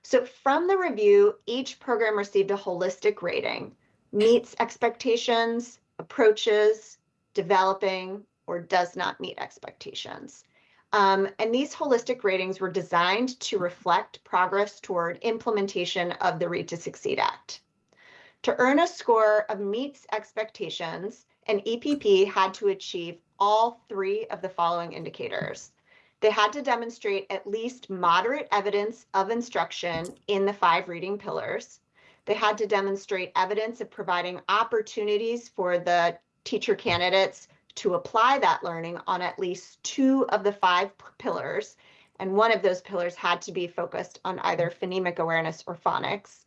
so from the review, each program received a holistic rating, meets expectations, approaches, developing, or does not meet expectations. And these holistic ratings were designed to reflect progress toward implementation of the Read to Succeed Act. To earn a score of meets expectations, an EPP had to achieve all 3 of the following indicators. They had to demonstrate at least moderate evidence of instruction in the 5 reading pillars. They had to demonstrate evidence of providing opportunities for the teacher candidates to apply that learning on at least 2 of the 5 pillars. And one of those pillars had to be focused on either phonemic awareness or phonics.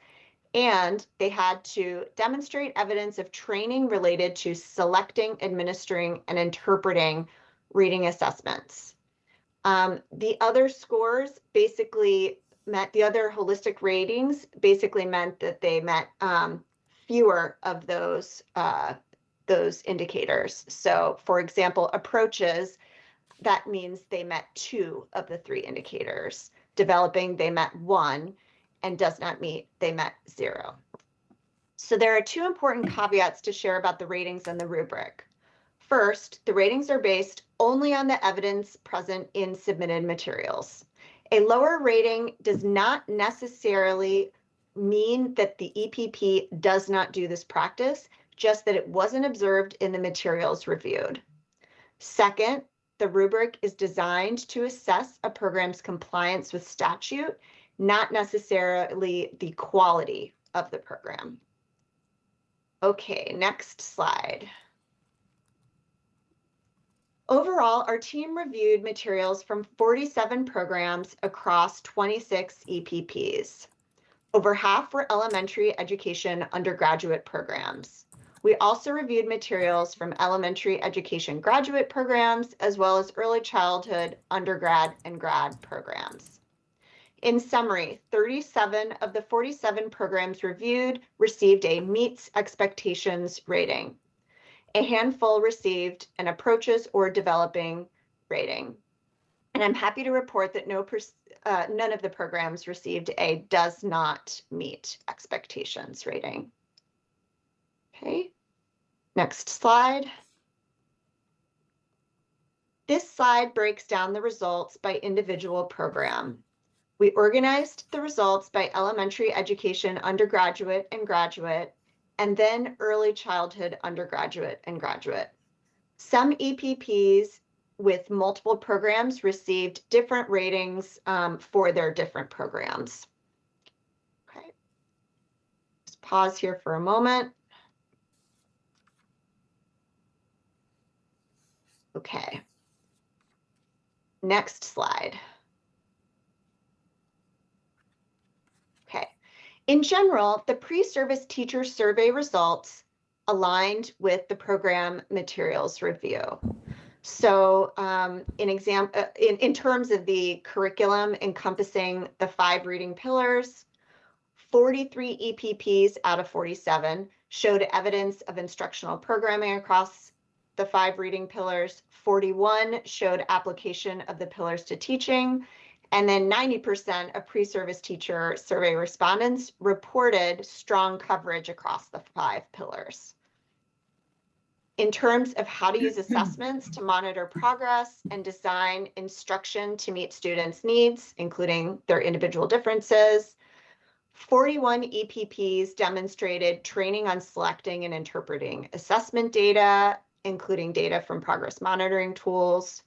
And they had to demonstrate evidence of training related to selecting, administering, and interpreting reading assessments. The other scores basically meant, the other holistic ratings basically meant that they met fewer of those indicators. So for example, approaches, that means they met 2 of the 3 indicators. Developing, they met 1, and does not meet, they met 0. So there are 2 important caveats to share about the ratings and the rubric. First, the ratings are based only on the evidence present in submitted materials. A lower rating does not necessarily mean that the EPP does not do this practice, just that it wasn't observed in the materials reviewed. Second, the rubric is designed to assess a program's compliance with statute, not necessarily the quality of the program. Okay, next slide. Overall, our team reviewed materials from 47 programs across 26 EPPs. Over half were elementary education undergraduate programs. We also reviewed materials from elementary education graduate programs, as well as early childhood, undergrad, and grad programs. In summary, 37 of the 47 programs reviewed received a meets expectations rating. A handful received an approaches or developing rating. And I'm happy to report that none of the programs received a does not meet expectations rating. Okay, next slide. This slide breaks down the results by individual program. We organized the results by elementary education undergraduate and graduate, and then early childhood undergraduate and graduate. Some EPPs with multiple programs received different ratings for their different programs. Okay, just pause here for a moment. Okay, next slide. Okay, in general, the pre-service teacher survey results aligned with the program materials review. So in terms of the curriculum encompassing the 5 reading pillars, 43 EPPs out of 47 showed evidence of instructional programming across the 5 reading pillars. 41 showed application of the pillars to teaching, and then 90% of pre-service teacher survey respondents reported strong coverage across the 5 pillars. In terms of how to use assessments to monitor progress and design instruction to meet students' needs, including their individual differences, 41 EPPs demonstrated training on selecting and interpreting assessment data, including data from progress monitoring tools.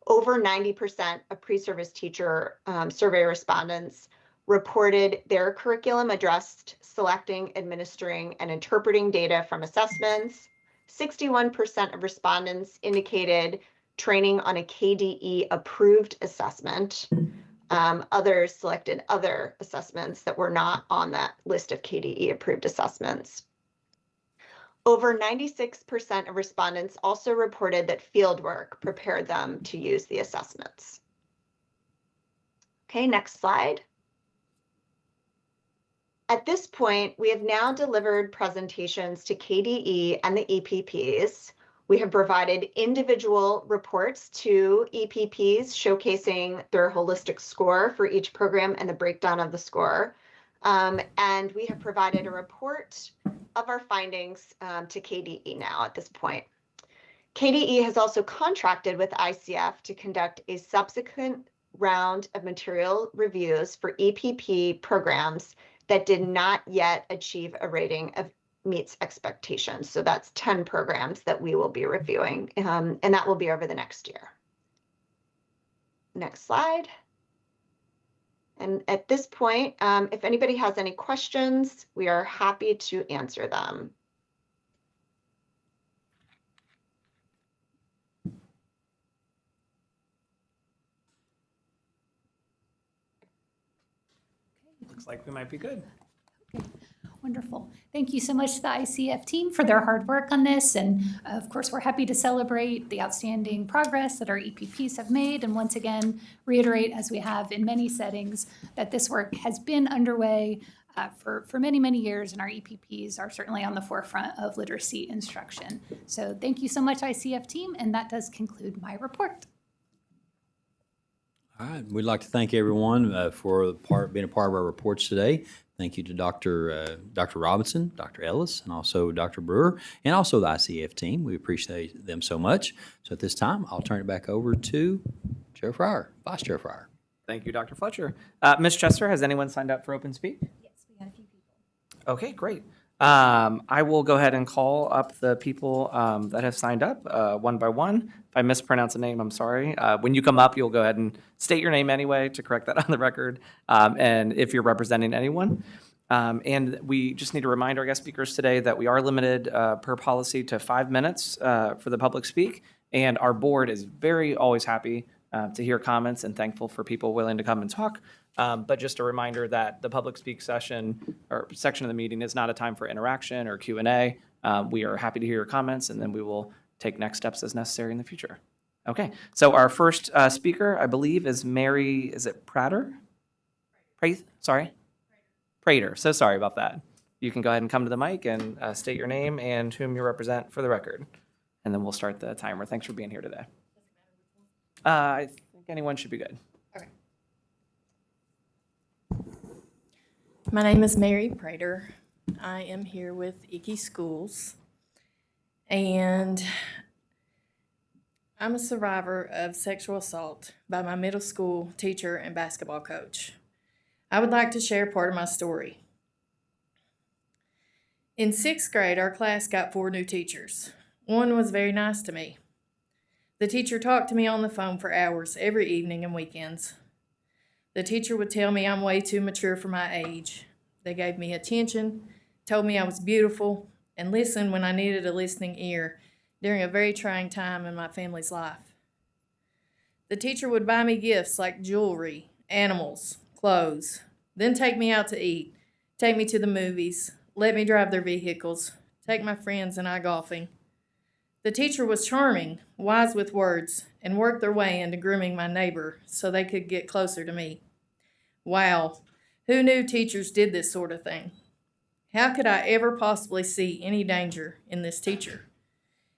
Over 90% of pre-service teacher survey respondents reported their curriculum addressed selecting, administering, and interpreting data from assessments. 61% of respondents indicated training on a KDE approved assessment. Others selected other assessments that were not on that list of KDE approved assessments. Over 96% of respondents also reported that fieldwork prepared them to use the assessments. Okay, next slide. At this point, we have now delivered presentations to KDE and the EPPs. We have provided individual reports to EPPs showcasing their holistic score for each program and the breakdown of the score. And we have provided a report of our findings to KDE now at this point. KDE has also contracted with ICF to conduct a subsequent round of material reviews for EPP programs that did not yet achieve a rating of meets expectations. So that's 10 programs that we will be reviewing, and that will be over the next year. Next slide. And at this point, if anybody has any questions, we are happy to answer them. Looks like we might be good. Wonderful. Thank you so much to the ICF team for their hard work on this. And of course, we're happy to celebrate the outstanding progress that our EPPs have made. And once again, reiterate, as we have in many settings, that this work has been underway for many, many years, and our EPPs are certainly on the forefront of literacy instruction. So thank you so much, ICF team, and that does conclude my report. All right, we'd like to thank everyone for being a part of our reports today. Thank you to Dr. Robinson, Dr. Ellis, and also Dr. Brewer, and also the ICF team. We appreciate them so much. So at this time, I'll turn it back over to Chair Fryer, Vice Chair Fryer. Thank you, Dr. Fletcher. Ms. Chester, has anyone signed up for Open Speak? Yes, we got a few people. Okay, great. I will go ahead and call up the people that have signed up one by one. If I mispronounce a name, I'm sorry. When you come up, you'll go ahead and state your name anyway to correct that on the record, and if you're representing anyone. And we just need to remind our guest speakers today that we are limited per policy to 5 minutes for the public speak, and our board is always happy to hear comments and thankful for people willing to come and talk. But just a reminder that the public speak session or section of the meeting is not a time for interaction or Q&A. We are happy to hear your comments, and then we will take next steps as necessary in the future. Okay, so our first speaker, I believe, is Mary, is it Prater? Sorry? Prater, so sorry about that. You can go ahead and come to the mic and state your name and whom you represent for the record. And then we'll start the timer. Thanks for being here today. I think anyone should be good. My name is Mary Prater. I am here with Icky Schools, and I'm a survivor of sexual assault by my middle school teacher and basketball coach. I would like to share part of my story. In 6th grade, our class got 4 new teachers. One was very nice to me. The teacher talked to me on the phone for hours every evening and weekends. The teacher would tell me I'm way too mature for my age. They gave me attention, told me I was beautiful, and listened when I needed a listening ear during a very trying time in my family's life. The teacher would buy me gifts like jewelry, animals, clothes, then take me out to eat, take me to the movies, let me drive their vehicles, take my friends and I golfing. The teacher was charming, wise with words, and worked their way into grooming my neighbor so they could get closer to me. Wow, who knew teachers did this sort of thing? How could I ever possibly see any danger in this teacher?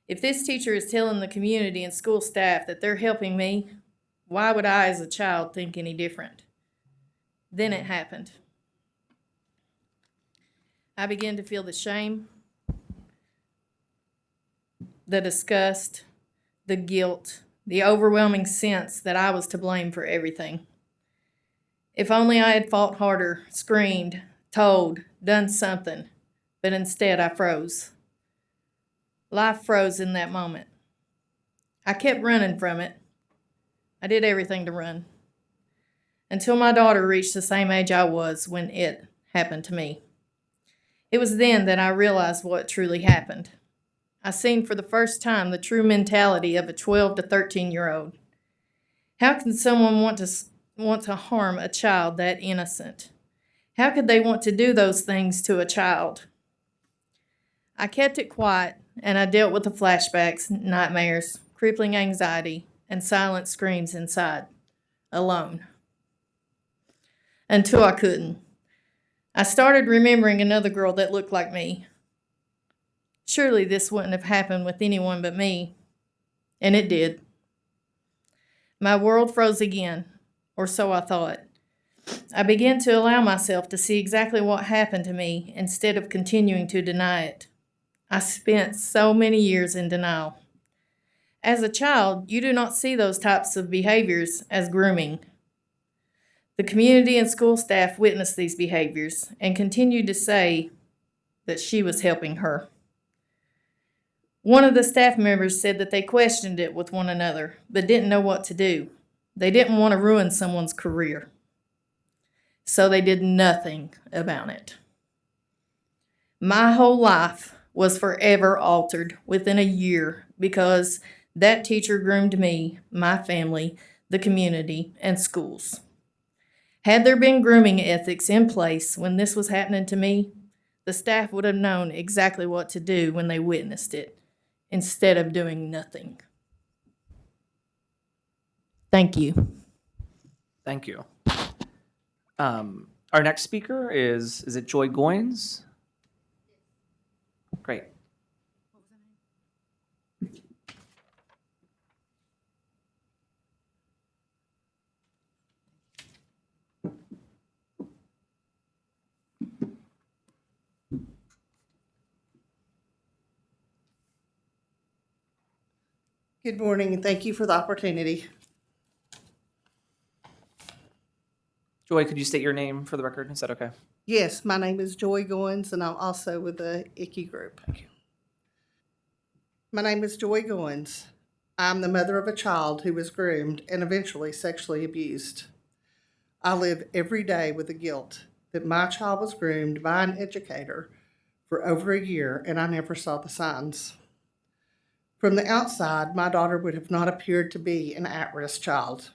If this teacher is telling the community and school staff that they're helping me, why would I as a child think any different? Then it happened. I began to feel the shame, the disgust, the guilt, the overwhelming sense that I was to blame for everything. If only I had fought harder, screamed, told, done something, but instead I froze. Life froze in that moment. I kept running from it. I did everything to run. Until my daughter reached the same age I was when it happened to me. It was then that I realized what truly happened. I seen for the first time the true mentality of a 12 to 13-year-old. How can someone want to harm a child that innocent? How could they want to do those things to a child? I kept it quiet, and I dealt with the flashbacks, nightmares, crippling anxiety, and silent screams inside, alone. Until I couldn't. I started remembering another girl that looked like me. Surely this wouldn't have happened with anyone but me. And it did. My world froze again, or so I thought. I began to allow myself to see exactly what happened to me instead of continuing to deny it. I spent so many years in denial. As a child, you do not see those types of behaviors as grooming. The community and school staff witnessed these behaviors and continued to say that she was helping her. One of the staff members said that they questioned it with one another, but didn't know what to do. They didn't want to ruin someone's career. so they did nothing about it. My whole life was forever altered within a year because that teacher groomed me, my family, the community, and schools. Had there been grooming ethics in place when this was happening to me, the staff would have known exactly what to do when they witnessed it, instead of doing nothing. Thank you. Thank you. Our next speaker is it Joy Goins? Great. Good morning, and thank you for the opportunity. Joy, could you state your name for the record? Is that okay? Yes, my name is Joy Goins, and I'm also with the ICKY group. Thank you. My name is Joy Goins. I'm the mother of a child who was groomed and eventually sexually abused. I live every day with the guilt that my child was groomed by an educator for over a year, and I never saw the signs. From the outside, my daughter would have not appeared to be an at-risk child.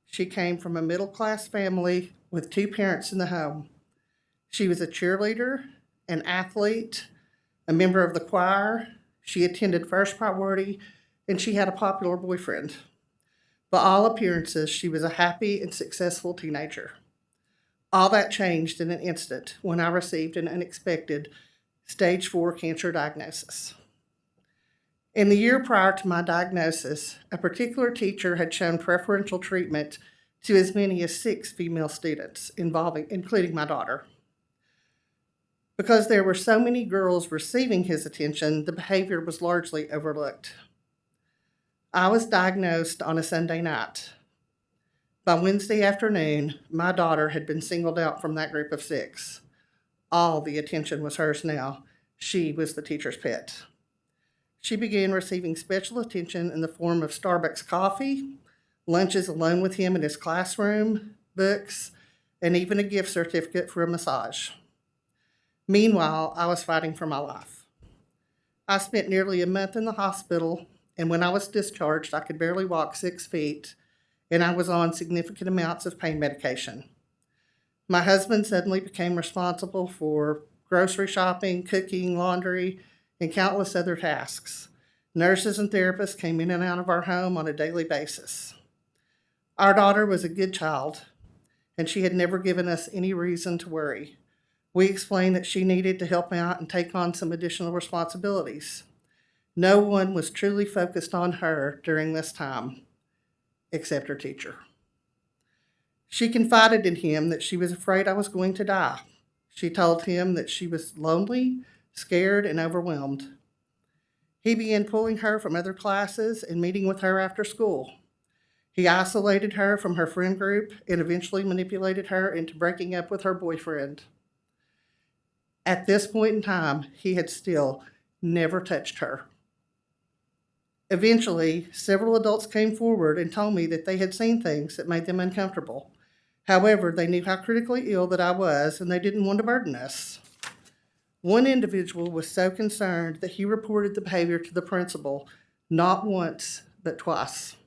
She came from a middle-class family with 2 parents in the home. She was a cheerleader, an athlete, a member of the choir. She attended First Priority, and she had a popular boyfriend. By all appearances, she was a happy and successful teenager. All that changed in an instant when I received an unexpected stage 4 cancer diagnosis. In the year prior to my diagnosis, a particular teacher had shown preferential treatment to as many as 6 female students, including my daughter. Because there were so many girls receiving his attention, the behavior was largely overlooked. I was diagnosed on a Sunday night. By Wednesday afternoon, my daughter had been singled out from that group of 6. All the attention was hers now. She was the teacher's pet. She began receiving special attention in the form of Starbucks coffee, lunches alone with him in his classroom, books, and even a gift certificate for a massage. Meanwhile, I was fighting for my life. I spent nearly a month in the hospital, and when I was discharged, I could barely walk 6 feet, and I was on significant amounts of pain medication. My husband suddenly became responsible for grocery shopping, cooking, laundry, and countless other tasks. Nurses and therapists came in and out of our home on a daily basis. Our daughter was a good child, and she had never given us any reason to worry. We explained that she needed to help out and take on some additional responsibilities. No one was truly focused on her during this time, except her teacher. She confided in him that she was afraid I was going to die. She told him that she was lonely, scared, and overwhelmed. He began pulling her from other classes and meeting with her after school. He isolated her from her friend group and eventually manipulated her into breaking up with her boyfriend. At this point in time, he had still never touched her. Eventually, several adults came forward and told me that they had seen things that made them uncomfortable. However, they knew how critically ill that I was, and they didn't want to burden us. One individual was so concerned that he reported the behavior to the principal, not once, but twice.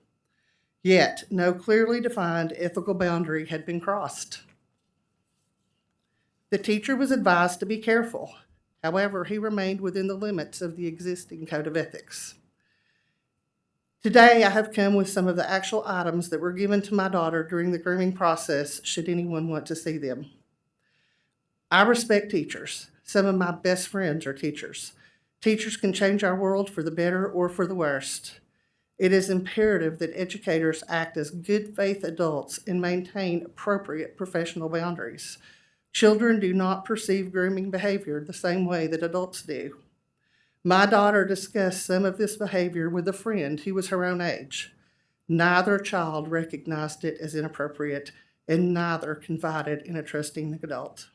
Yet, no clearly defined ethical boundary had been crossed. The teacher was advised to be careful. However, he remained within the limits of the existing code of ethics. Today, I have come with some of the actual items that were given to my daughter during the grooming process, should anyone want to see them. I respect teachers. Some of my best friends are teachers. Teachers can change our world for the better or for the worst. It is imperative that educators act as good faith adults and maintain appropriate professional boundaries. Children do not perceive grooming behavior the same way that adults do. My daughter discussed some of this behavior with a friend who was her own age. Neither child recognized it as inappropriate, and neither confided in a trusting adult.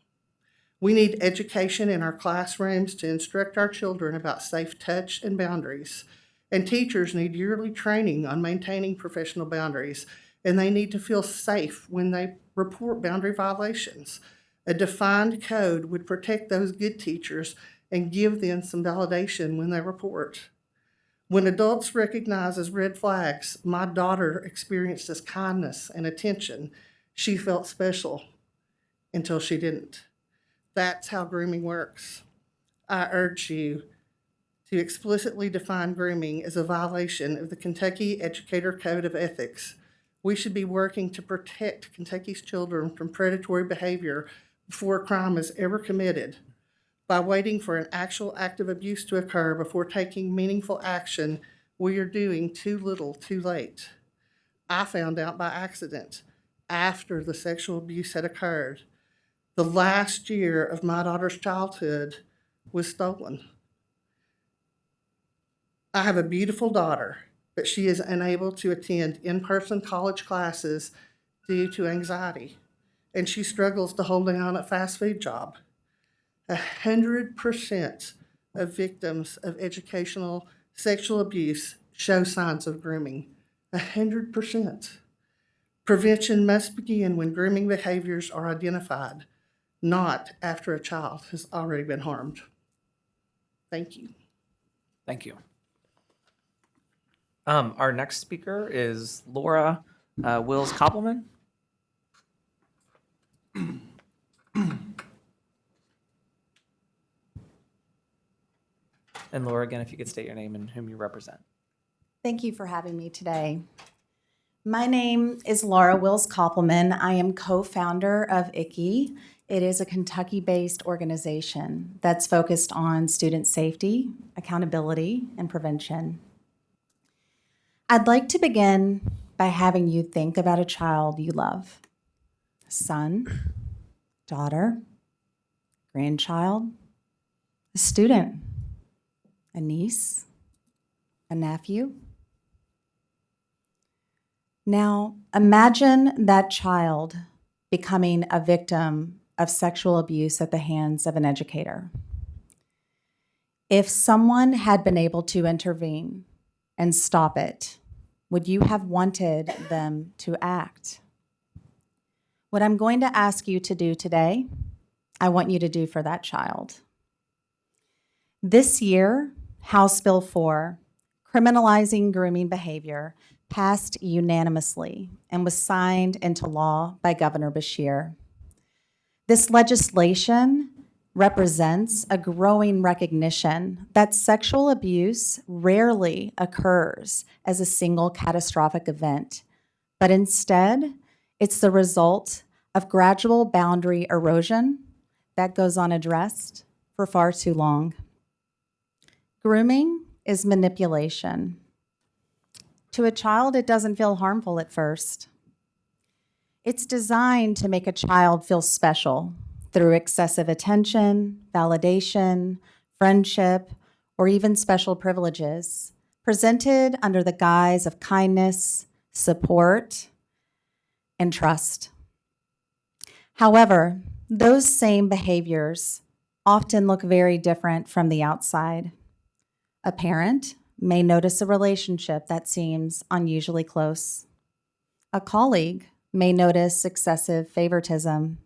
We need education in our classrooms to instruct our children about safe touch and boundaries. And teachers need yearly training on maintaining professional boundaries, and they need to feel safe when they report boundary violations. A defined code would protect those good teachers and give them some validation when they report. When adults recognize as red flags, my daughter experienced as kindness and attention. She felt special until she didn't. That's how grooming works. I urge you to explicitly define grooming as a violation of the Kentucky Educator Code of Ethics. We should be working to protect Kentucky's children from predatory behavior before a crime is ever committed. By waiting for an actual act of abuse to occur before taking meaningful action, we are doing too little too late. I found out by accident after the sexual abuse had occurred. The last year of my daughter's childhood was stolen. I have a beautiful daughter, but she is unable to attend in-person college classes due to anxiety, and she struggles to hold down a fast food job. 100% of victims of educational sexual abuse show signs of grooming. 100%. Prevention must begin when grooming behaviors are identified, not after a child has already been harmed. Thank you. Thank you. Our next speaker is Laura Wills-Koppelman. And Laura, again, if you could state your name and whom you represent. Thank you for having me today. My name is Laura Wills-Koppelman. I am co-founder of ICKY. It is a Kentucky-based organization that's focused on student safety, accountability, and prevention. I'd like to begin by having you think about a child you love: a son, daughter, grandchild, a student, a niece, a nephew. Now, imagine that child becoming a victim of sexual abuse at the hands of an educator. If someone had been able to intervene and stop it, would you have wanted them to act? What I'm going to ask you to do today, I want you to do for that child. This year, House Bill 4, criminalizing grooming behavior, passed unanimously and was signed into law by Governor Beshear. This legislation represents a growing recognition that sexual abuse rarely occurs as a single catastrophic event, but instead, it's the result of gradual boundary erosion that goes unaddressed for far too long. Grooming is manipulation. To a child, it doesn't feel harmful at first. It's designed to make a child feel special through excessive attention, validation, friendship, or even special privileges, presented under the guise of kindness, support, and trust. However, those same behaviors often look very different from the outside. A parent may notice a relationship that seems unusually close. A colleague may notice excessive favoritism.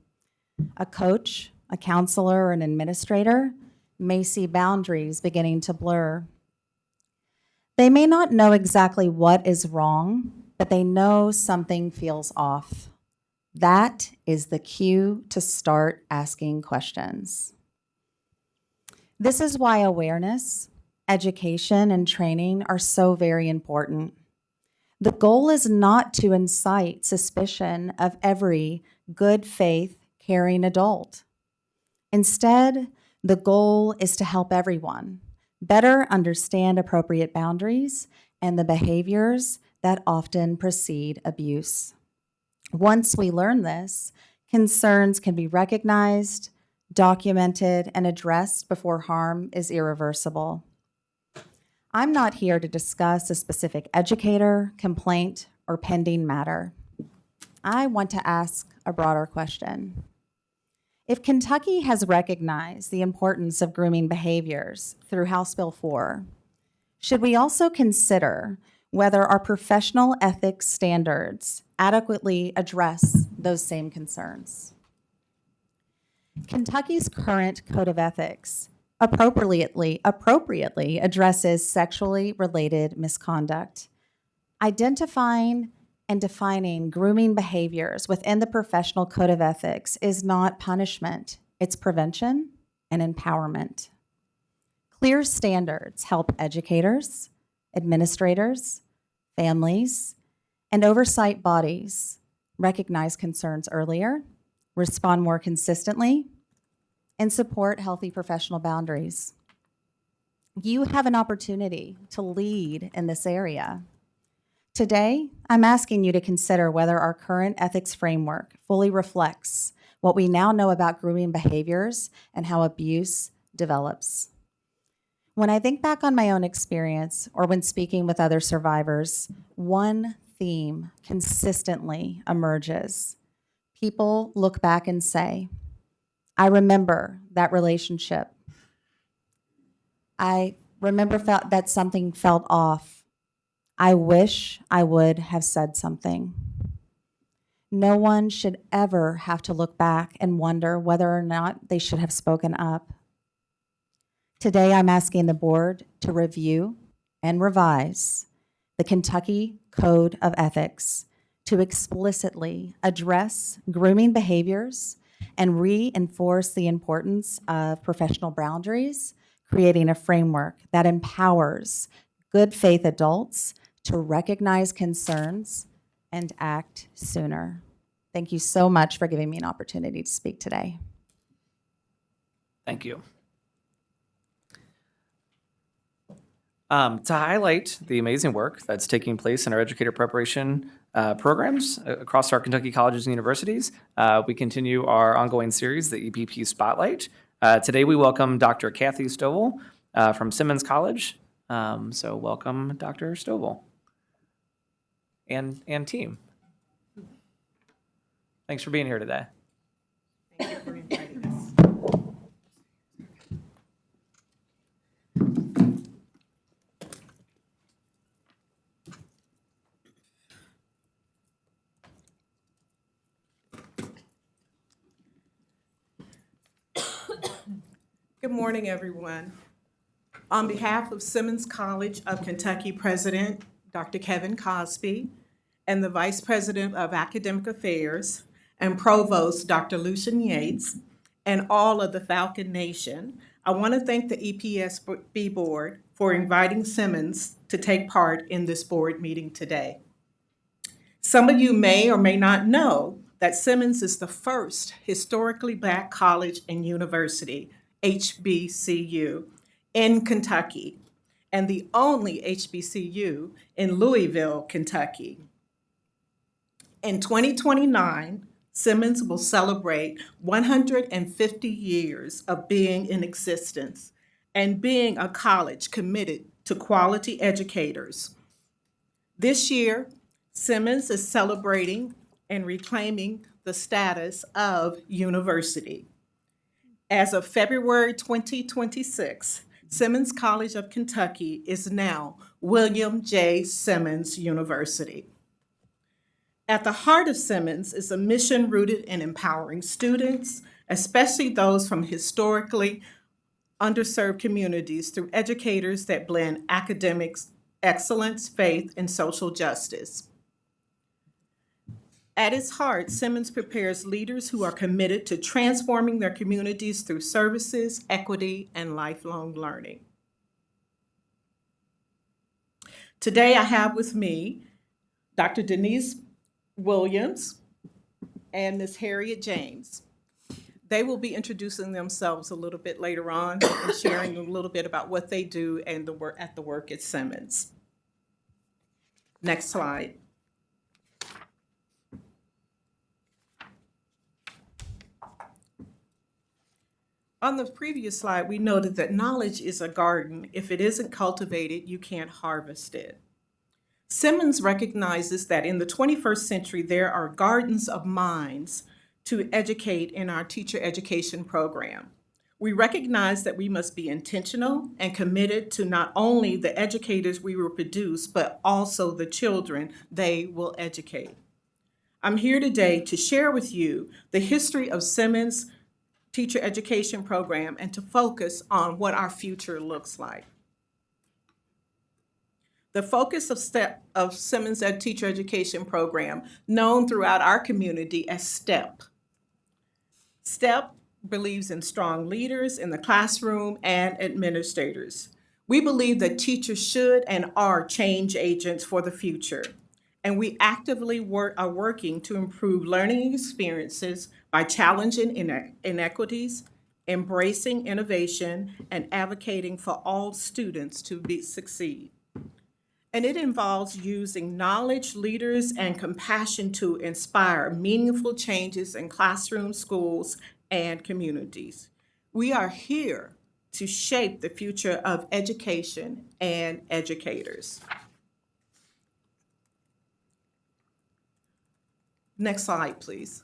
A coach, a counselor, or an administrator may see boundaries beginning to blur. They may not know exactly what is wrong, but they know something feels off. That is the cue to start asking questions. This is why awareness, education, and training are so very important. The goal is not to incite suspicion of every good faith, caring adult. Instead, the goal is to help everyone better understand appropriate boundaries and the behaviors that often precede abuse. Once we learn this, concerns can be recognized, documented, and addressed before harm is irreversible. I'm not here to discuss a specific educator, complaint, or pending matter. I want to ask a broader question. If Kentucky has recognized the importance of grooming behaviors through House Bill 4, should we also consider whether our professional ethics standards adequately address those same concerns. Kentucky's current Code of Ethics appropriately addresses sexually related misconduct. Identifying and defining grooming behaviors within the professional Code of Ethics is not punishment, it's prevention and empowerment. Clear standards help educators, administrators, families, and oversight bodies recognize concerns earlier, respond more consistently, and support healthy professional boundaries. You have an opportunity to lead in this area. Today, I'm asking you to consider whether our current ethics framework fully reflects what we now know about grooming behaviors and how abuse develops. When I think back on my own experience or when speaking with other survivors, one theme consistently emerges. People look back and say, I remember that relationship. I remember that something felt off. I wish I would have said something. No one should ever have to look back and wonder whether or not they should have spoken up. Today, I'm asking the board to review and revise the Kentucky Code of Ethics to explicitly address grooming behaviors and reinforce the importance of professional boundaries, creating a framework that empowers good faith adults to recognize concerns and act sooner. Thank you so much for giving me an opportunity to speak today. Thank you. To highlight the amazing work that's taking place in our educator preparation programs across our Kentucky colleges and universities, we continue our ongoing series, the EPP Spotlight. Today we welcome Dr. Kathy Stovall from Simmons College. So welcome, Dr. Stovall and team. Thanks for being here today. Thank you for inviting us. Good morning, everyone. On behalf of Simmons College of Kentucky President, Dr. Kevin Cosby, and the Vice President of Academic Affairs and Provost, Dr. Lucian Yates, and all of the Falcon Nation, I want to thank the EPSB Board for inviting Simmons to take part in this board meeting today. Some of you may or may not know that Simmons is the first historically Black college and university, HBCU, in Kentucky, and the only HBCU in Louisville, Kentucky. In 2029, Simmons will celebrate 150 years of being in existence and being a college committed to quality educators. This year, Simmons is celebrating and reclaiming the status of university. As of February 2026, Simmons College of Kentucky is now William J. Simmons University. At the heart of Simmons is a mission rooted in empowering students, especially those from historically underserved communities, through educators that blend academics, excellence, faith, and social justice. At its heart, Simmons prepares leaders who are committed to transforming their communities through services, equity, and lifelong learning. Today, I have with me Dr. Denise Williams and Ms. Harriet James. They will be introducing themselves a little bit later on and sharing a little bit about what they do and the work at Simmons. Next slide. On the previous slide, we noted that knowledge is a garden. If it isn't cultivated, you can't harvest it. Simmons recognizes that in the 21st century, there are gardens of minds to educate in our teacher education program. We recognize that we must be intentional and committed to not only the educators we will produce, but also the children they will educate. I'm here today to share with you the history of Simmons Teacher Education Program and to focus on what our future looks like. The focus of Simmons Teacher Education Program, known throughout our community as STEP. STEP believes in strong leaders in the classroom and administrators. We believe that teachers should and are change agents for the future, and we actively are working to improve learning experiences by challenging inequities, embracing innovation, and advocating for all students to succeed. And it involves using knowledge, leaders, and compassion to inspire meaningful changes in classrooms, schools, and communities. We are here to shape the future of education and educators. Next slide, please.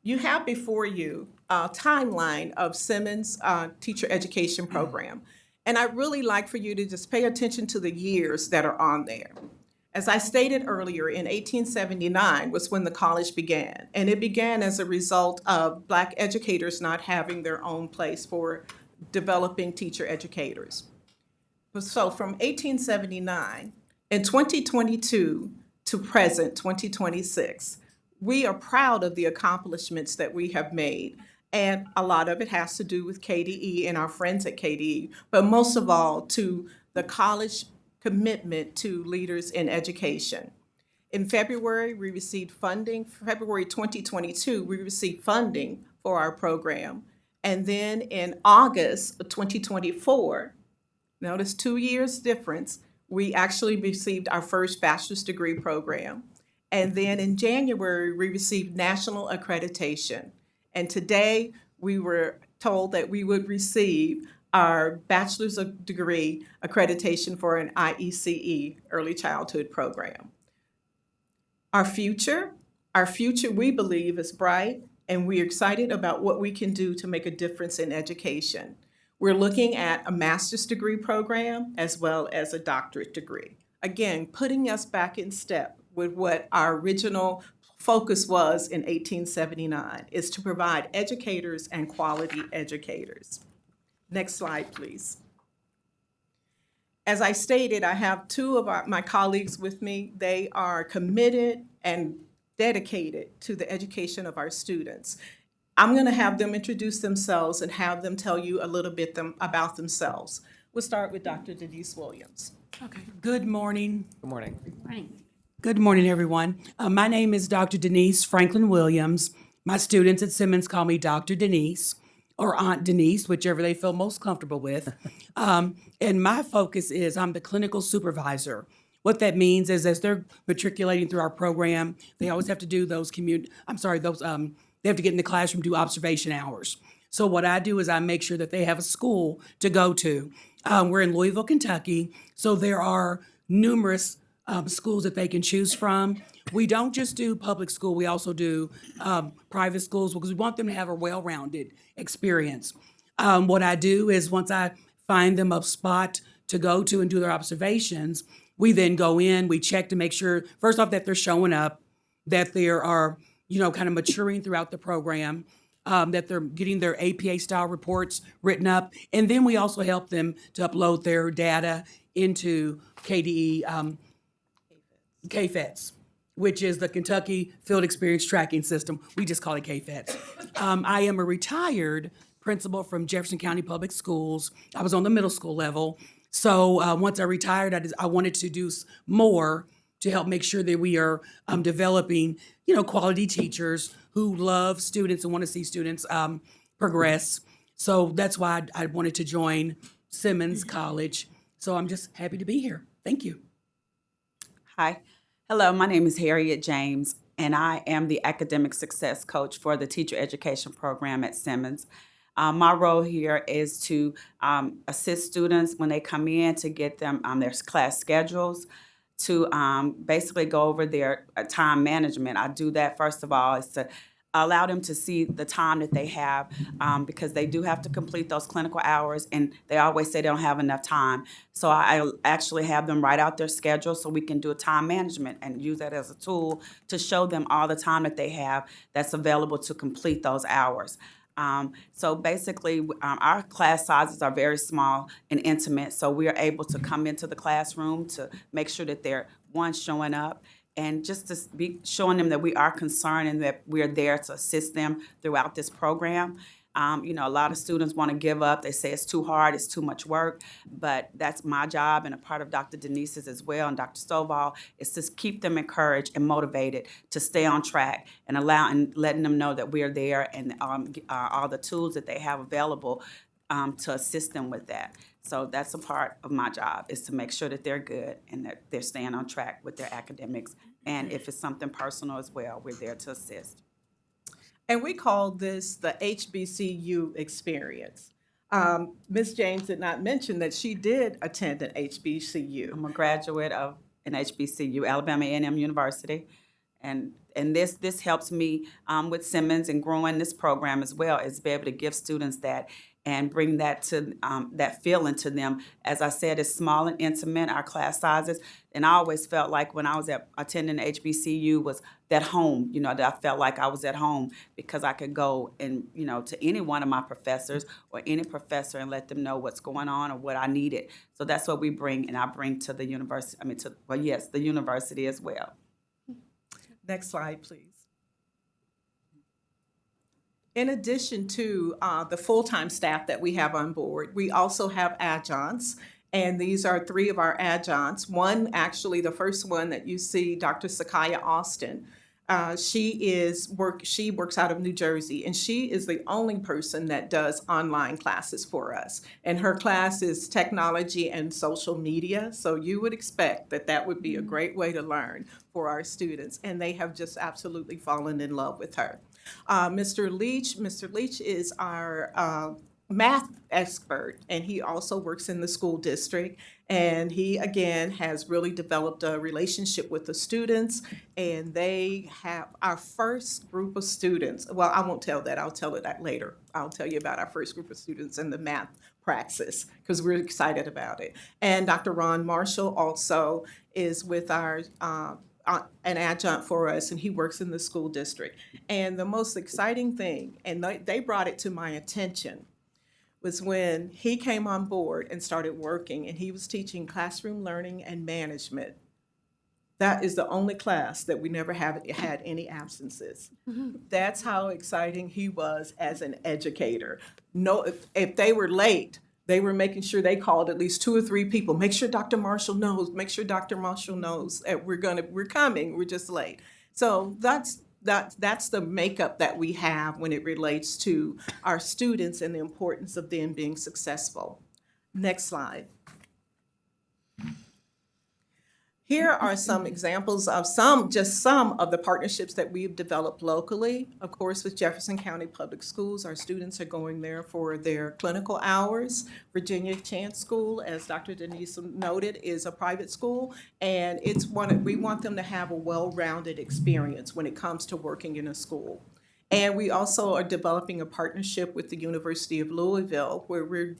You have before you a timeline of Simmons Teacher Education Program. And I'd really like for you to just pay attention to the years that are on there. As I stated earlier, in 1879 was when the college began, and it began as a result of Black educators not having their own place for developing teacher educators. So from 1879 in 2022 to present, 2026, we are proud of the accomplishments that we have made. And a lot of it has to do with KDE and our friends at KDE, but most of all to the college commitment to leaders in education. In February, we received funding. February 2022, we received funding for our program. And then in August of 2024, notice 2 years difference, we actually received our first bachelor's degree program. And then in January, we received national accreditation. And today, we were told that we would receive our bachelor's degree accreditation for an IECE, Early Childhood Program. Our future, we believe, is bright, and we're excited about what we can do to make a difference in education. We're looking at a master's degree program as well as a doctorate degree. Again, putting us back in step with what our original focus was in 1879, is to provide educators and quality educators. Next slide, please. As I stated, I have two of my colleagues with me. They are committed and dedicated to the education of our students. I'm going to have them introduce themselves and have them tell you a little bit about themselves. We'll start with Dr. Denise Williams. Okay. Good morning. Good morning. Right. Good morning, everyone. My name is Dr. Denise Franklin Williams. My students at Simmons call me Dr. Denise or Aunt Denise, whichever they feel most comfortable with. And my focus is I'm the clinical supervisor. What that means is as they're matriculating through our program, they always have to do those they have to get in the classroom, do observation hours. So what I do is I make sure that they have a school to go to. We're in Louisville, Kentucky, so there are numerous schools that they can choose from. We don't just do public school, we also do private schools because we want them to have a well-rounded experience. What I do is once I find them a spot to go to and do their observations, we then go in, we check to make sure, first off, that they're showing up, that they are, kind of maturing throughout the program, that they're getting their APA-style reports written up, and then we also help them to upload their data into KDE, KFETS, which is the Kentucky Field Experience Tracking System. We just call it KFETS. I am a retired principal from Jefferson County Public Schools. I was on the middle school level. So once I retired, I wanted to do more to help make sure that we are developing, quality teachers who love students and want to see students progress. So that's why I wanted to join Simmons College. So I'm just happy to be here. Thank you. Hi. Hello, my name is Harriet James, and I am the academic success coach for the teacher education program at Simmons. My role here is to assist students when they come in to get them their class schedules, to basically go over their time management. I do that, first of all, is to allow them to see the time that they have, because they do have to complete those clinical hours, and they always say they don't have enough time. So I actually have them write out their schedule so we can do a time management and use that as a tool to show them all the time that they have that's available to complete those hours. So basically, our class sizes are very small and intimate, so we are able to come into the classroom to make sure that they're, one, showing up, and just to be showing them that we are concerned and that we're there to assist them throughout this program. You know, a lot of students want to give up. They say it's too hard, it's too much work, but that's my job, and a part of Dr. Denise's as well, and Dr. Stovall, is to keep them encouraged and motivated to stay on track and letting them know that we are there, and all the tools that they have available to assist them with that. So that's a part of my job, is to make sure that they're good and that they're staying on track with their academics. And if it's something personal as well, we're there to assist. And we call this the HBCU experience. Ms. James did not mention that she did attend an HBCU. I'm a graduate of an HBCU, Alabama A&M University. And this helps me with Simmons and growing this program as well, is be able to give students that and bring that to that feeling to them. As I said, it's small and intimate, our class sizes. And I always felt like when I was attending HBCU was that home, you know, that I felt like I was at home because I could go and, you know, to any one of my professors or any professor and let them know what's going on or what I needed. So that's what we bring, and I bring to the university, the university as well. Next slide, please. In addition to the full-time staff that we have on board, we also have adjuncts, and these are 3 of our adjuncts. One, actually, the first one that you see, Dr. Sakaya Austin. She works out of New Jersey, and she is the only person that does online classes for us. And her class is technology and social media, so you would expect that that would be a great way to learn for our students, and they have just absolutely fallen in love with her. Mr. Leach is our math expert, and he also works in the school district. And he, again, has really developed a relationship with the students, and they have our first group of students. Well, I won't tell that. I'll tell it that later. I'll tell you about our first group of students in the math praxis because we're excited about it. And Dr. Ron Marshall also is with our an adjunct for us, and he works in the school district. And the most exciting thing, and they brought it to my attention, was when he came on board and started working, and he was teaching classroom learning and management. That is the only class that we never had any absences. That's how exciting he was as an educator. No, if they were late, they were making sure they called at least 2 or 3 people. Make sure Dr. Marshall knows. Make sure Dr. Marshall knows that we're coming. We're just late. So that's the makeup that we have when it relates to our students and the importance of them being successful. Next slide. Here are some examples of some of the partnerships that we've developed locally. Of course, with Jefferson County Public Schools, our students are going there for their clinical hours. Virginia Chance School, as Dr. Denise noted, is a private school, and we want them to have a well-rounded experience when it comes to working in a school. And we also are developing a partnership with the University of Louisville, where we're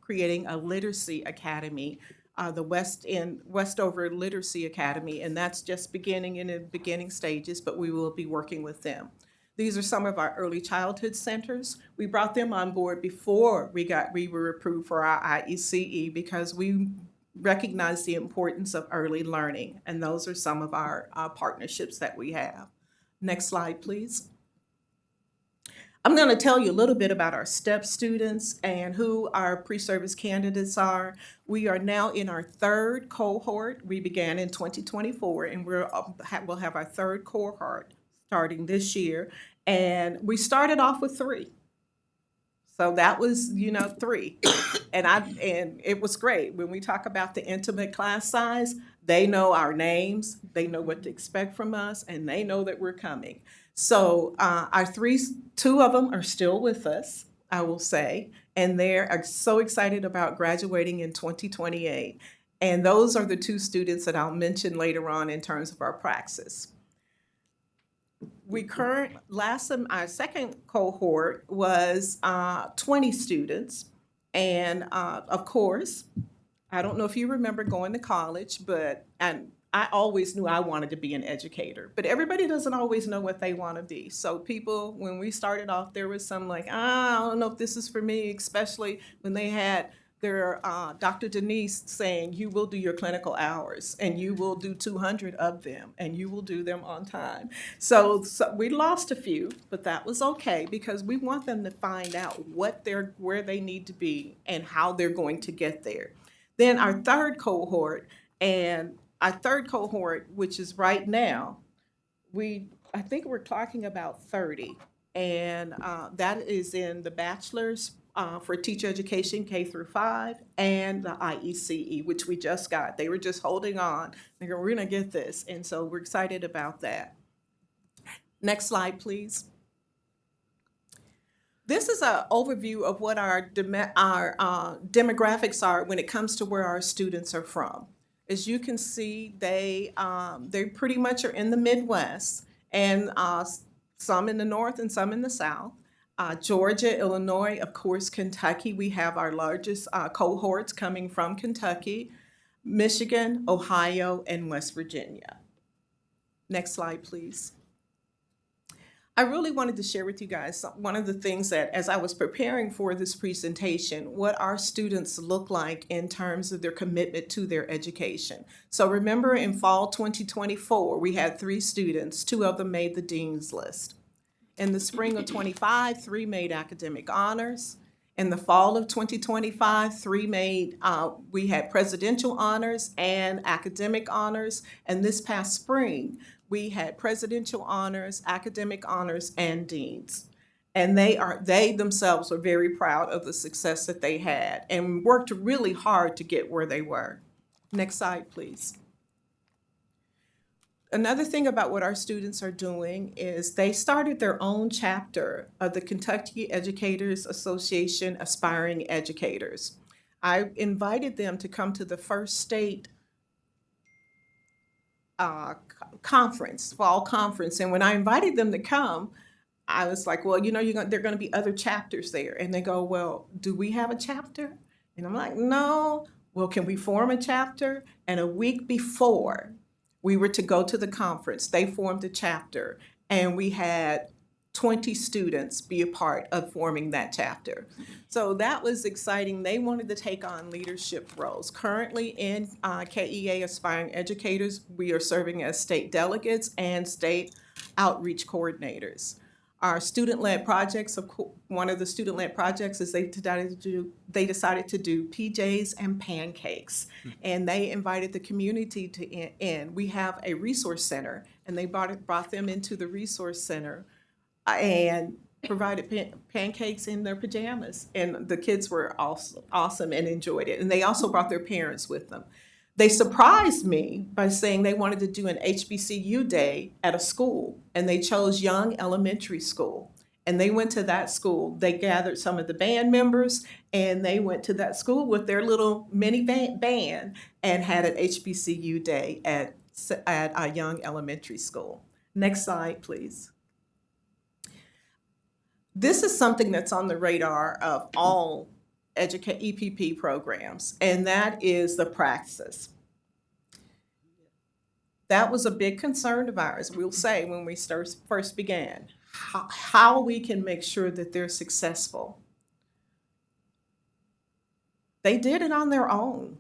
creating a literacy academy, the Westover Literacy Academy, and that's just beginning in the beginning stages, but we will be working with them. These are some of our early childhood centers. We brought them on board before we were approved for our IECE because we recognize the importance of early learning, and those are some of our partnerships that we have. Next slide, please. I'm going to tell you a little bit about our STEP students and who our pre-service candidates are. We are now in our 3rd cohort. We began in 2024, and we'll have our 3rd cohort starting this year. And we started off with 3. So that was, 3. And it was great. When we talk about the intimate class size, they know our names, they know what to expect from us, and they know that we're coming. So our 2 of them are still with us, I will say, and they're so excited about graduating in 2028. And those are the 2 students that I'll mention later on in terms of our praxis. our second cohort was 20 students. And of course, I don't know if you remember going to college, and I always knew I wanted to be an educator, but everybody doesn't always know what they want to be. So people, when we started off, there was some like, I don't know if this is for me, especially when they had their Dr. Denise saying, you will do your clinical hours and you will do 200 of them and you will do them on time. So we lost a few, but that was okay because we want them to find out where they need to be and how they're going to get there. Then our third cohort, which is right now, I think we're talking about 30, and that is in the bachelor's for teacher education K through 5 and the IECE, which we just got. They were just holding on. They go, we're going to get this, and so we're excited about that. Next slide, please. This is an overview of what our demographics are when it comes to where our students are from. As you can see, they pretty much are in the Midwest, and some in the North and some in the South. Georgia, Illinois, of course, Kentucky. We have our largest cohorts coming from Kentucky, Michigan, Ohio, and West Virginia. Next slide, please. I really wanted to share with you guys one of the things that, as I was preparing for this presentation, what our students look like in terms of their commitment to their education. So remember in fall 2024, we had 3 students, 2 of them made the dean's list. In the spring of 25, 3 made academic honors. In the fall of 2025, 3 we had presidential honors and academic honors. And this past spring, we had presidential honors, academic honors, and deans. And they themselves are very proud of the success that they had and worked really hard to get where they were. Next slide, please. Another thing about what our students are doing is they started their own chapter of the Kentucky Educators Association Aspiring Educators. I invited them to come to the first state fall conference. And when I invited them to come, I was like, well, there are going to be other chapters there. And they go, well, do we have a chapter? And I'm like, no. Well, can we form a chapter? And a week before we were to go to the conference, they formed a chapter. And we had 20 students be a part of forming that chapter. So that was exciting. They wanted to take on leadership roles. Currently in KEA Aspiring Educators, we are serving as state delegates and state outreach coordinators. Our student-led projects, one of the student-led projects is they decided to do PJs and pancakes, and they invited the community to in. We have a resource center, and they brought them into the resource center and provided pancakes in their pajamas, and the kids were awesome and enjoyed it. And they also brought their parents with them. They surprised me by saying they wanted to do an HBCU day at a school, and they chose Young Elementary School. And they went to that school. They gathered some of the band members, and they went to that school with their little mini band and had an HBCU day at a Young Elementary School. Next slide, please. This is something that's on the radar of all EPP programs, and that is the praxis. That was a big concern of ours, we'll say, when we first began, how we can make sure that they're successful. They did it on their own.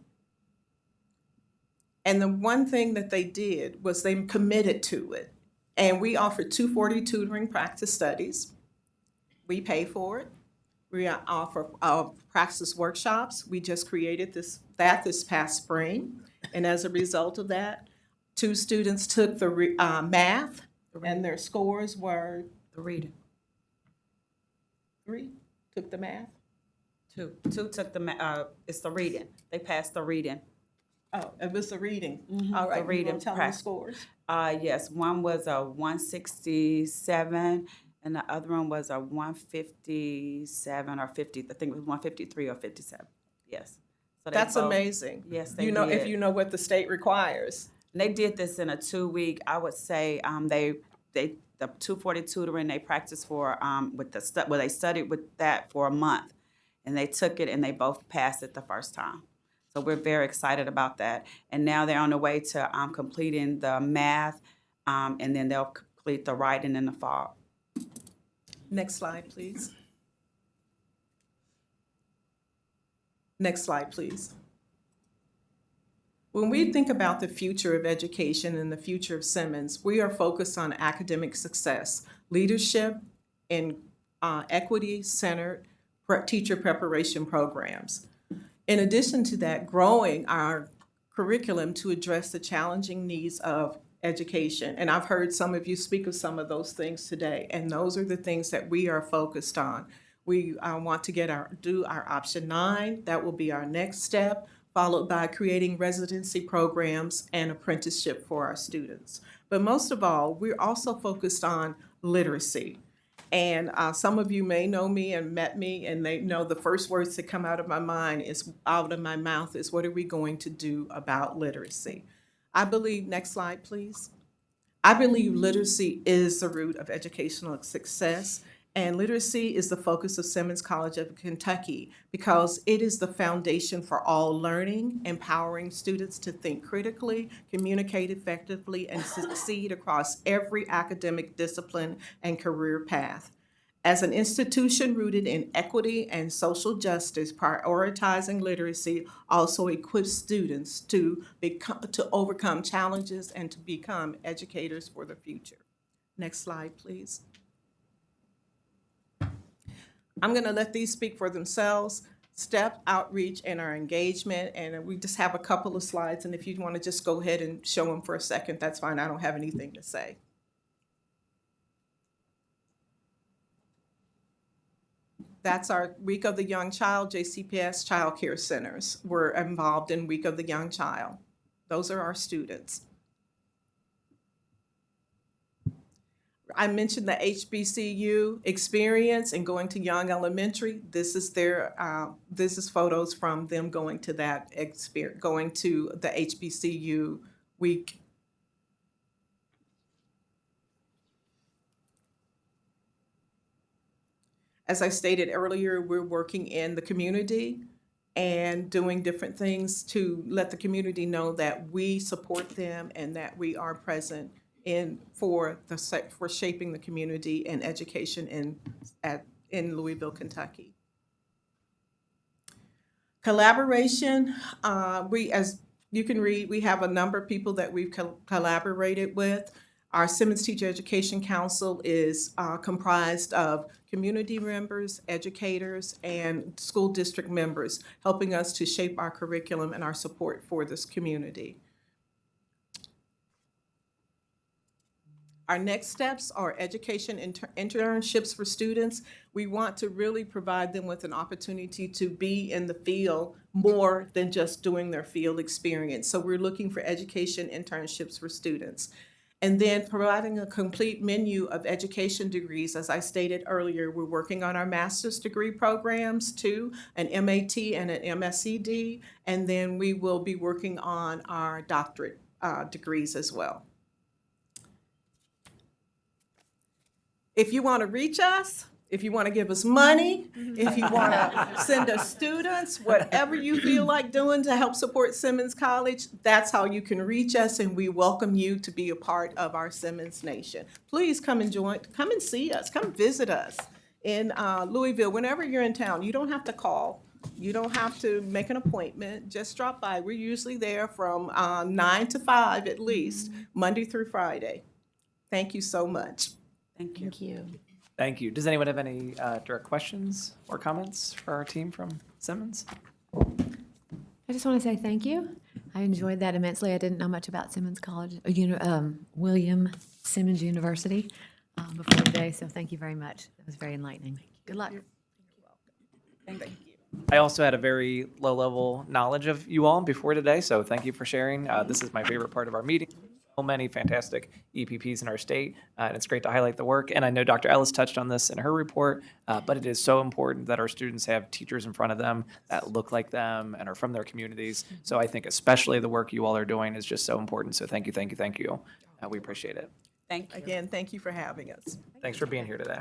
And the one thing that they did was they committed to it. And we offered 240 tutoring practice studies. We pay for it. We offer practice workshops. We just created this past spring. And as a result of that, 2 students took the math, and their scores were? The reading. 3 took the math? 2 took the math. It's the reading. They passed the reading. Oh, it was the reading. Mm-hmm. All right, the reading. You want to tell me the scores? Yes, one was a 167. And the other one was a 157 or 50. I think it was 153 or 57. Yes. So that's amazing. Yes, they did. If you know what the state requires. And they did this in a 2-week. I would say they the 240 tutoring, they practiced for, they studied with that for a month. And they took it and they both passed it the first time. So we're very excited about that. And now they're on the way to completing the math, and then they'll complete the writing in the fall. Next slide, please. Next slide, please. When we think about the future of education and the future of Simmons, we are focused on academic success, leadership, and equity-centered teacher preparation programs. In addition to that, growing our curriculum to address the challenging needs of education. And I've heard some of you speak of some of those things today, and those are the things that we are focused on. We want to do our option 9. That will be our next step, followed by creating residency programs and apprenticeship for our students. But most of all, we're also focused on literacy. And some of you may know me and met me, and they know the first words that come out of my mouth is, what are we going to do about literacy? I believe, next slide, please. I believe literacy is the root of educational success. And literacy is the focus of Simmons College of Kentucky because it is the foundation for all learning, empowering students to think critically, communicate effectively, and succeed across every academic discipline and career path. As an institution rooted in equity and social justice, prioritizing literacy also equips students to overcome challenges and to become educators for the future. Next slide, please. I'm going to let these speak for themselves. STEP, outreach, and our engagement. And we just have a couple of slides. And if you want to just go ahead and show them for a second, that's fine. I don't have anything to say. That's our Week of the Young Child. JCPS Child Care Centers were involved in Week of the Young Child. Those are our students. I mentioned the HBCU experience and going to Young Elementary. This is photos from them going to that experience, going to the HBCU week. As I stated earlier, we're working in the community and doing different things to let the community know that we support them and that we are present for shaping the community and education in Louisville, Kentucky. Collaboration, as you can read, we have a number of people that we've collaborated with. Our Simmons Teacher Education Council is comprised of community members, educators, and school district members, helping us to shape our curriculum and our support for this community. Our next steps are education internships for students. We want to really provide them with an opportunity to be in the field more than just doing their field experience. So we're looking for education internships for students. And then providing a complete menu of education degrees. As I stated earlier, we're working on our master's degree programs too, an MAT and an MSCD, and then we will be working on our doctorate degrees as well. If you want to reach us, if you want to give us money, if you want to send us students, whatever you feel like doing to help support Simmons College, that's how you can reach us, and we welcome you to be a part of our Simmons Nation. Please come and come and see us, come visit us in Louisville. Whenever you're in town, you don't have to call. You don't have to make an appointment, just drop by. We're usually there from 9 to 5 at least, Monday through Friday. Thank you so much. Thank you. Thank you. Thank you. Does anyone have any direct questions or comments for our team from Simmons? I just want to say thank you. I enjoyed that immensely. I didn't know much about Simmons College, William Simmons University before today, so thank you very much. That was very enlightening. Good luck. Thank you. I also had a very low-level knowledge of you all before today, so thank you for sharing. This is my favorite part of our meeting. So many fantastic EPPs in our state, and it's great to highlight the work. And I know Dr. Ellis touched on this in her report, but it is so important that our students have teachers in front of them that look like them and are from their communities. So I think especially the work you all are doing is just so important. So thank you, thank you, thank you. We appreciate it. Thank you. Again, thank you for having us. Thanks for being here today.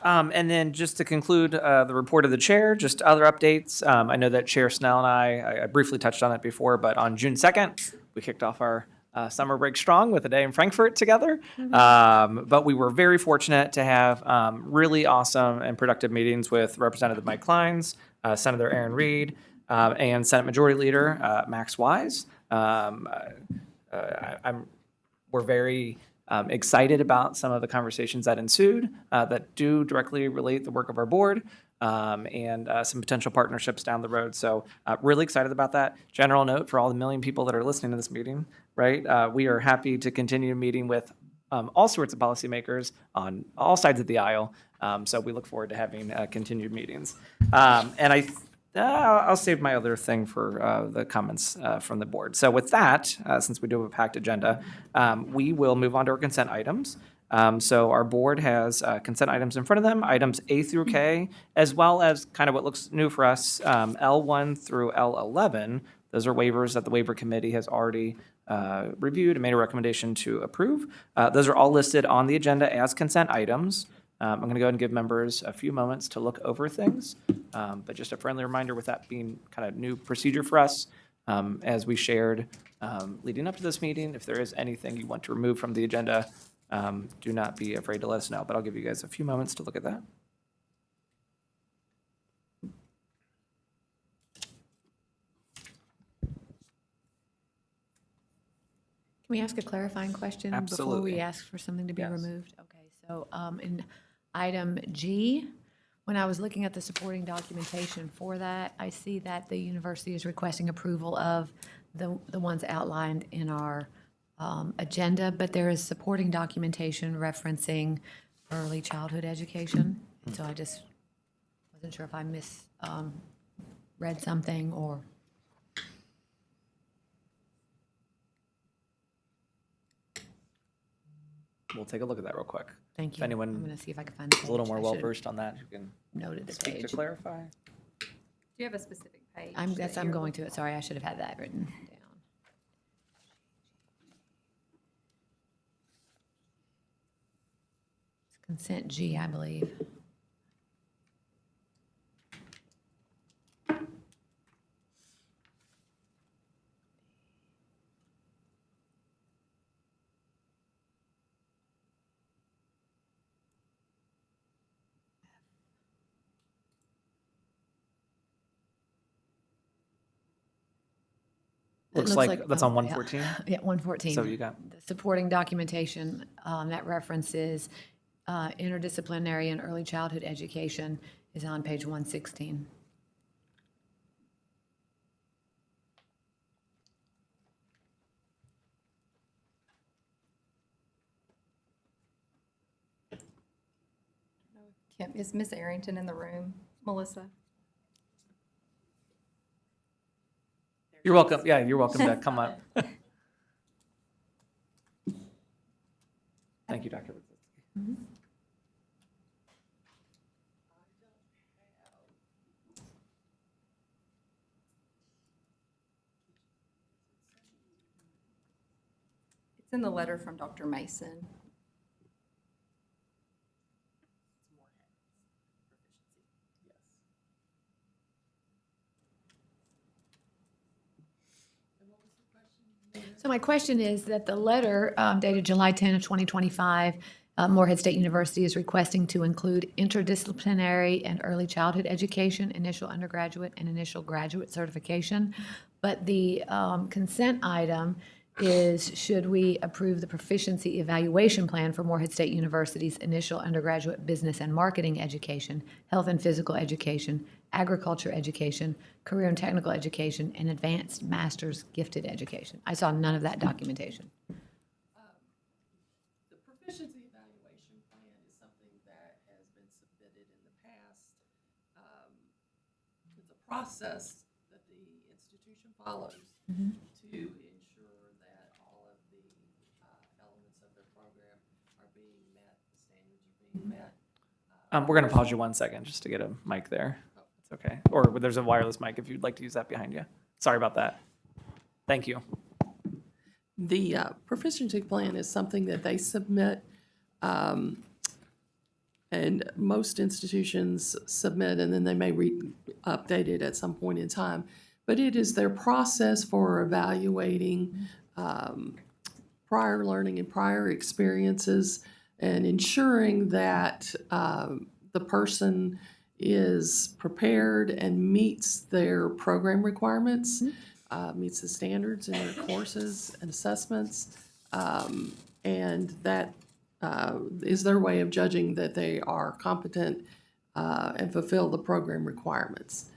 And then just to conclude the report of the chair, just other updates. I know that Chair Snell and I briefly touched on it before, but on June 2nd, we kicked off our summer break strong with a day in Frankfurt together. But we were very fortunate to have really awesome and productive meetings with Representative Mike Kleins, Senator Aaron Reed, and Senate Majority Leader Max Wise. We're very excited about some of the conversations that ensued that do directly relate the work of our board and some potential partnerships down the road. So really excited about that. General note for all the million people that are listening to this meeting, right? We are happy to continue meeting with all sorts of policymakers on all sides of the aisle. So we look forward to having continued meetings. And I'll save my other thing for the comments from the board. So with that, since we do have a packed agenda, we will move on to our consent items. So our board has consent items in front of them, items A through K, as well as kind of what looks new for us, L1 through L11. Those are waivers that the waiver committee has already reviewed and made a recommendation to approve. Those are all listed on the agenda as consent items. I'm going to go ahead and give members a few moments to look over things. But just a friendly reminder with that being kind of new procedure for us, as we shared leading up to this meeting, if there is anything you want to remove from the agenda, do not be afraid to let us know. But I'll give you guys a few moments to look at that. Can we ask a clarifying question before Absolutely. we ask for something to be Yes. removed? Okay, so in item G, when I was looking at the supporting documentation for that, I see that the university is requesting approval of the ones outlined in our agenda, but there is supporting documentation referencing early childhood education. And so I just wasn't sure if I read something or. We'll take a look at that real quick. Thank If you. anyone I'm going to see if I can find the is a little page. more I should've well-versed on that, you can noted the speak to page. clarify. Do you have a specific page? I'm going to it. Sorry, I should have had that written down. It's consent G, I believe. It Looks like that's on yeah. 114? Yeah, 114. So you got- The supporting documentation that references interdisciplinary and early childhood education is on page 116. Kim, is Miss Arrington in the room? Melissa? You're welcome. Yeah, you're welcome to come up. Thank you, Dr. It's in the letter from Dr. Mason. So my question is that the letter dated July 10 of 2025, Morehead State University is requesting to include interdisciplinary and early childhood education, initial undergraduate and initial graduate certification. But the consent item is, should we approve the proficiency evaluation plan for Morehead State University's initial undergraduate business and marketing education, health and physical education, agriculture education, career and technical education, and advanced master's gifted education? I saw none of that documentation. The proficiency evaluation plan is something that has been submitted in the past. It's a process that the institution follows to ensure that all of the elements of their program are being met, the standards are being met. We're going to pause you 1 second just to get a mic there. It's okay. Or there's a wireless mic if you'd like to use that behind you. Sorry about that. Thank you. The proficiency plan is something that they submit, and most institutions submit, and then they may update it at some point in time. But it is their process for evaluating prior learning and prior experiences and ensuring that the person is prepared and meets their program requirements, meets the standards in their courses and assessments, and that is their way of judging that they are competent and fulfill the program requirements.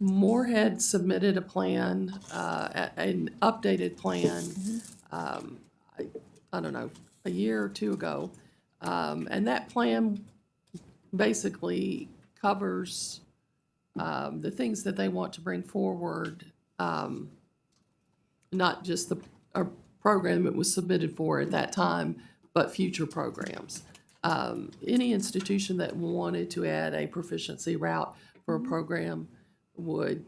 Moorhead submitted a plan, an updated plan, I don't know, a year or two ago. And that plan basically covers the things that they want to bring forward, not just a program it was submitted for at that time, but future programs. Any institution that wanted to add a proficiency route for a program would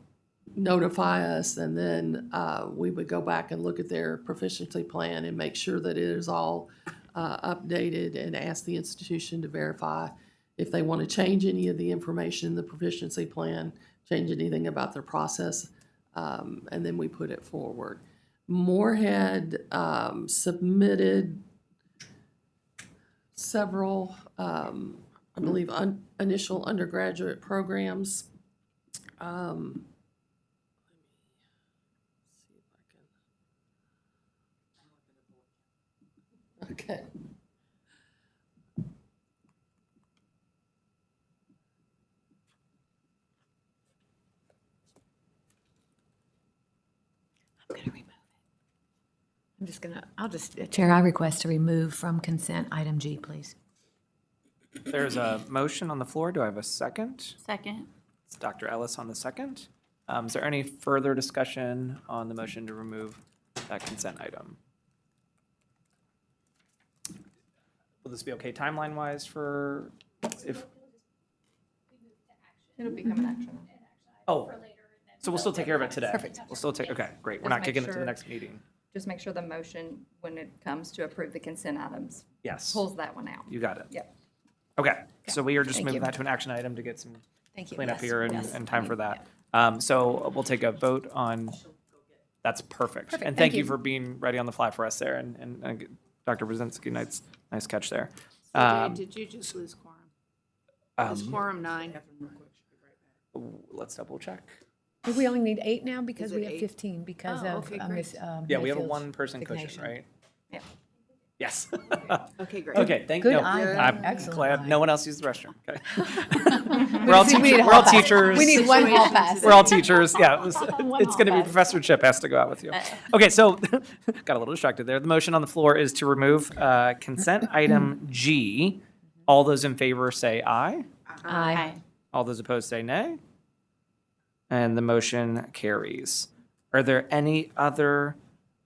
notify us, and then we would go back and look at their proficiency plan and make sure that it is all updated, and ask the institution to verify if they want to change any of the information in the proficiency plan, change anything about their process, and then we put it forward. Moorhead submitted several, I believe, initial undergraduate programs. Okay. Chair, I request to remove from consent item G, please. There's a motion on the floor. Do I have a second? Second. It's Dr. Ellis on the second. Is there any further discussion on the motion to remove that consent item? Will this be okay timeline-wise for, if, It'll become an action. oh, so we'll still take care of it today? Perfect. We'll still take, okay, great. We're Just not make kicking it to the sure- next meeting. Just make sure the motion, when it comes to approve the consent items, Yes, pulls that one out. you got it. Yep. Okay, so we are just Thank moving you. that to an action item to get some Thank you. cleanup Yes, here yes. and time for that. So we'll take a vote on, that's perfect. Perfect, And thank thank you you. for being ready on the fly for us there, and Dr. Brzezinski, nice catch there. CJ, did you just lose quorum? Is Um, quorum 9? Let's double check. We only need 8 now because Is it we have 8? 15 because Oh, of okay, great. Miss Yeah, we have a Mayfield's one-person cushion, resignation. right? Yeah. Yes. Okay, great. Okay, thank Good you. eye, then. I'm Excellent glad eye. no one else used the restroom. Okay. We We're all just need teachers. a We're all hall pass. teachers. We need one hall pass. We're all teachers. Yeah, it's One going to be hall pass. Professor Chip has to go out with you. Okay, so got a little distracted there. The motion on the floor is to remove consent item G. All those in favor say aye. Aye. All those opposed say nay. And the motion carries. Are there any other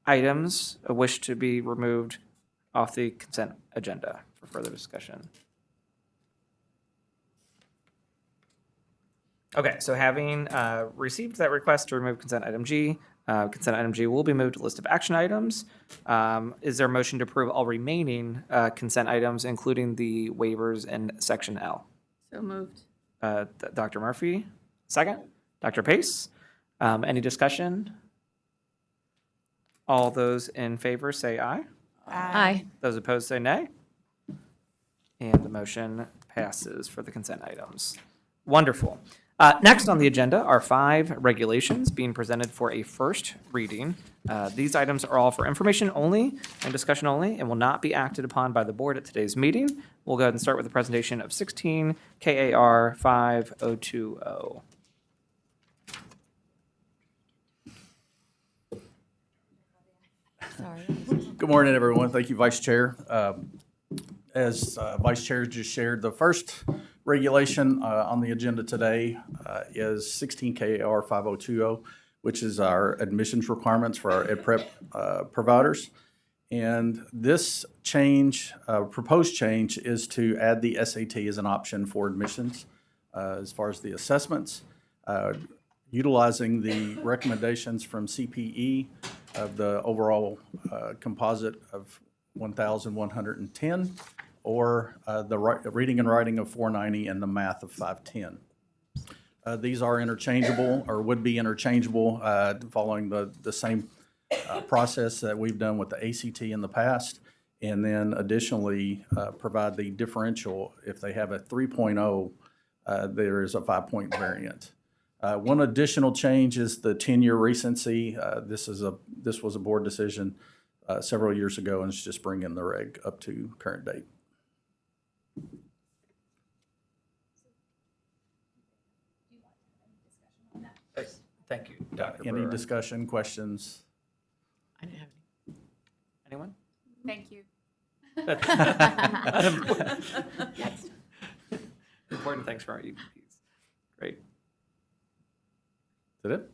items wish to be removed off the consent agenda for further discussion? Okay, so having received that request to remove consent item G will be moved to list of action items. Is there a motion to approve all remaining consent items, including the waivers in section L? So moved. Dr. Murphy, second. Dr. Pace, any discussion? All those in favor say aye. Aye. Those opposed say nay. And the motion passes for the consent items. Wonderful. Next on the agenda are 5 regulations being presented for a first reading. These items are all for information only and discussion only and will not be acted upon by the board at today's meeting. We'll go ahead and start with the presentation of 16 KAR 5020. Good morning, everyone. Thank you, Vice Chair. As Vice Chair just shared, the first regulation on the agenda today is 16 KAR 5020, which is our admissions requirements for our ed prep providers. And this change, proposed change, is to add the SAT as an option for admissions as far as the assessments. utilizing the recommendations from CPE of the overall composite of 1,110, or the reading and writing of 490 and the math of 510. These are interchangeable, or would be interchangeable, following the same process that we've done with the ACT in the past. And then additionally, provide the differential. If they have a 3.0, there is a 5-point variant. One additional change is the 10-year recency. This was a board decision several years ago, and it's just bringing the reg up to current date. Thank you, Dr. Any Brewer. discussion, questions? I didn't have Anyone? Thank you. Important thanks for our EPs. Great. Is that it?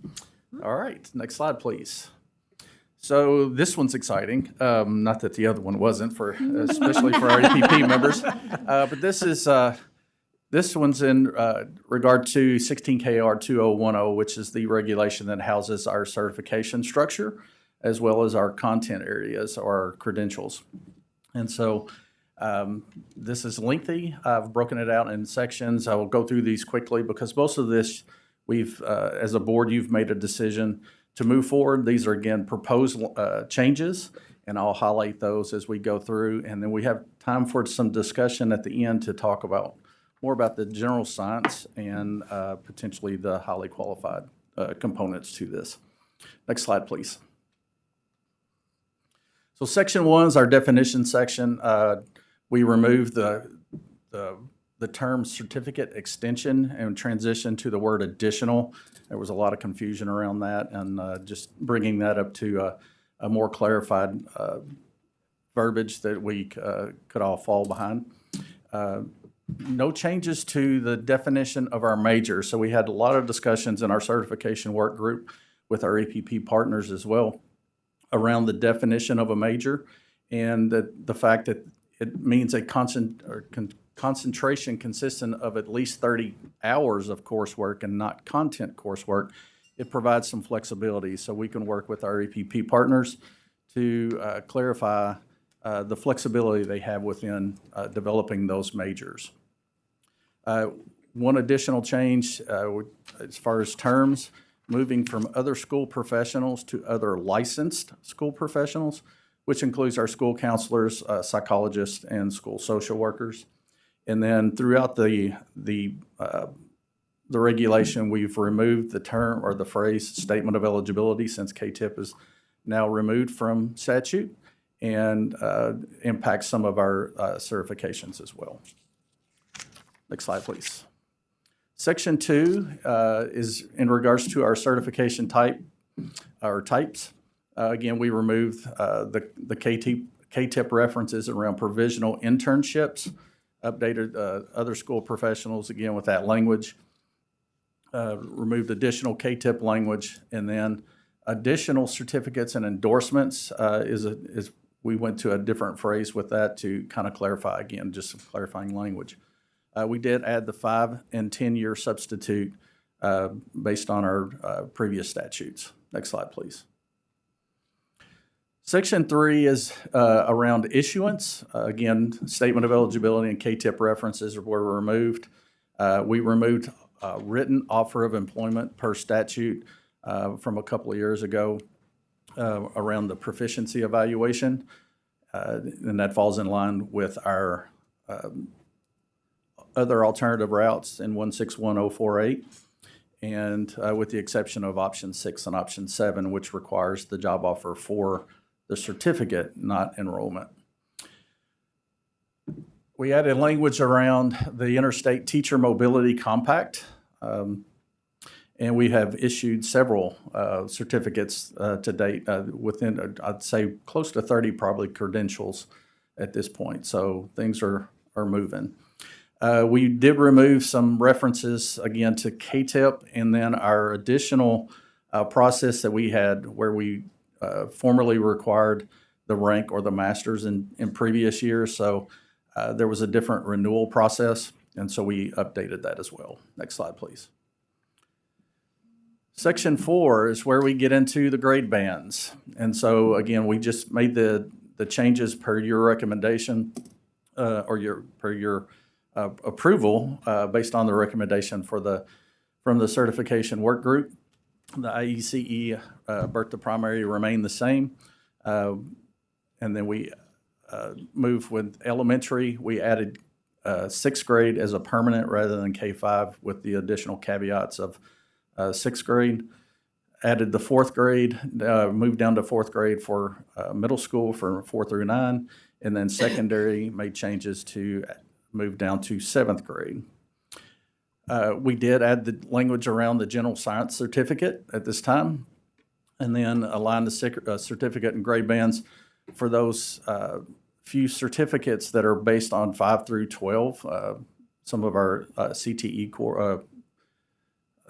All right, next slide, please. So this one's exciting. Not that the other one wasn't, especially for our EPP members. But this one's in regard to 16 KR 2010, which is the regulation that houses our certification structure, as well as our content areas or our credentials. And so this is lengthy. I've broken it out in sections. I will go through these quickly because most of this, as a board, you've made a decision to move forward. These are, again, proposed changes, and I'll highlight those as we go through. And then we have time for some discussion at the end to talk about more about the general science and potentially the highly qualified components to this. Next slide, please. So section 1 is our definition section. We removed the term certificate extension and transition to the word additional. There was a lot of confusion around that, and just bringing that up to a more clarified verbiage that we could all fall behind. No changes to the definition of our major. So we had a lot of discussions in our certification work group with our EPP partners as well around the definition of a major, and the fact that it means a concentration consistent of at least 30 hours of coursework and not content coursework. It provides some flexibility so we can work with our EPP partners to clarify the flexibility they have within developing those majors. One additional change as far as terms, moving from other school professionals to other licensed school professionals, which includes our school counselors, psychologists, and school social workers. And then throughout the regulation, we've removed the term or the phrase statement of eligibility, since KTIP is now removed from statute and impacts some of our certifications as well. Next slide, please. Section 2 is in regards to our certification type or types. Again, we removed the KTIP references around provisional internships, updated other school professionals, again, with that language, removed additional KTIP language, and then additional certificates and endorsements is we went to a different phrase with that to kind of clarify, again, just some clarifying language. We did add the 5- and 10-year substitute based on our previous statutes. Next slide, please. Section 3 is around issuance. Again, statement of eligibility and KTIP references were removed. We removed written offer of employment per statute from a couple of years ago around the proficiency evaluation, and that falls in line with our other alternative routes in 161048, and with the exception of option 6 and option 7, which requires the job offer for the certificate, not enrollment. We added language around the Interstate Teacher Mobility Compact, and we have issued several certificates to date within, I'd say, close to 30 probably credentials at this point. So things are moving. We did remove some references, again, to KTIP, and then our additional process that we had where we formerly required the rank or the master's in previous years. So there was a different renewal process, and so we updated that as well. Next slide, please. Section 4 is where we get into the grade bands. And so again, we just made the changes per your recommendation, or per your approval, based on the recommendation from the certification work group. The IECE Bertha primary remained the same. And then we moved with elementary. We added sixth grade as a permanent rather than K-5 with the additional caveats of sixth grade. Added the fourth grade, moved down to fourth grade for middle school for 4 through 9. And then secondary made changes to move down to seventh grade. We did add the language around the general science certificate at this time, and then align the certificate and grade bands for those few certificates that are based on 5 through 12. Some of our CTE core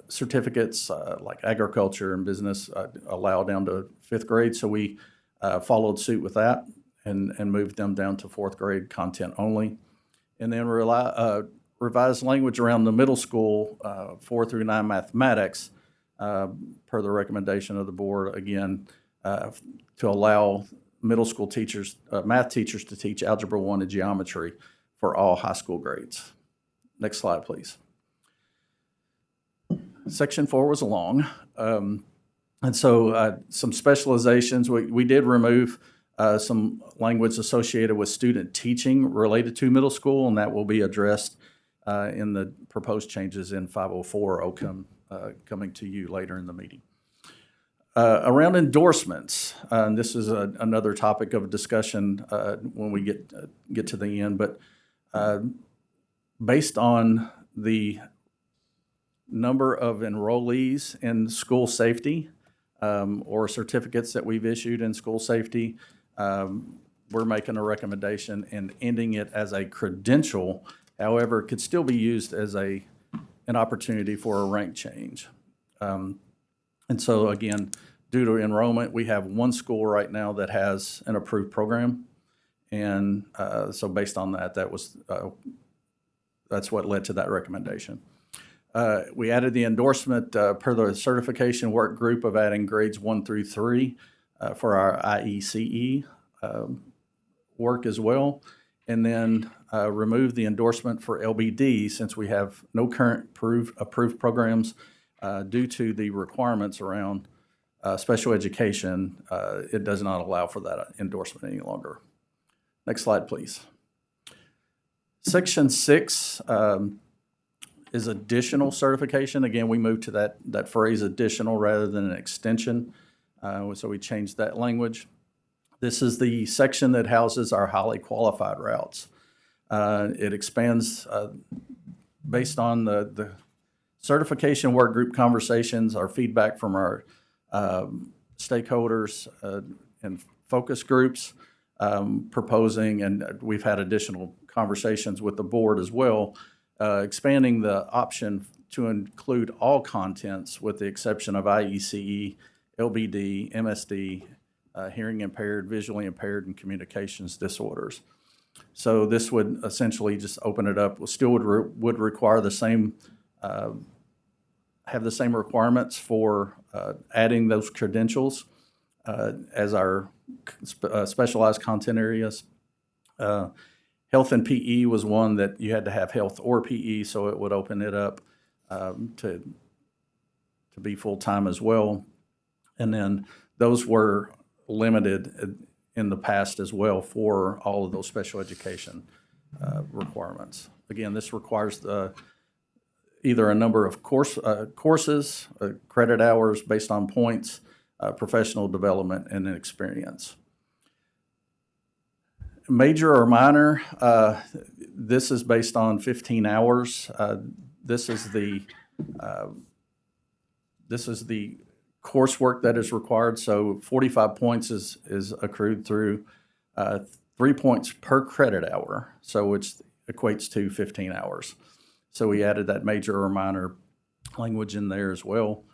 certificates, like agriculture and business, allow down to fifth grade. So we followed suit with that and moved them down to fourth grade content only. And then revised language around the middle school 4 through 9 mathematics, per the recommendation of the board, again, to allow middle school teachers, math teachers, to teach Algebra 1 and geometry for all high school grades. Next slide, please. Section 4 was long. And so some specializations, we did remove some language associated with student teaching related to middle school, and that will be addressed in the proposed changes in 504 coming to you later in the meeting. Around endorsements, and this is another topic of discussion when we get to the end, but based on the number of enrollees in school safety or certificates that we've issued in school safety, we're making a recommendation and ending it as a credential. However, it could still be used as an opportunity for a rank change. And so again, due to enrollment, we have one school right now that has an approved program. And so based on that, that's what led to that recommendation. We added the endorsement per the certification work group of adding grades 1 through 3 for our IECE work as well. And then remove the endorsement for LBD since we have no current approved programs due to the requirements around special education. It does not allow for that endorsement any longer. Next slide, please. Section 6 is additional certification. Again, we moved to that phrase additional rather than an extension. So we changed that language. This is the section that houses our highly qualified routes. It expands based on the certification work group conversations, our feedback from our stakeholders and focus groups proposing, and we've had additional conversations with the board as well, expanding the option to include all contents with the exception of IECE, LBD, MSD, hearing impaired, visually impaired, and communications disorders. So this would essentially just open it up. Still would require the same, have the same requirements for adding those credentials as our specialized content areas. Health and PE was one that you had to have health or PE, so it would open it up to be full-time as well. And then those were limited in the past as well for all of those special education requirements. Again, this requires either a number of courses, credit hours based on points, professional development, and experience. Major or minor, this is based on 15 hours. This is the coursework that is required. So 45 points is accrued through 3 points per credit hour, so which equates to 15 hours. So we added that major or minor language in there as well.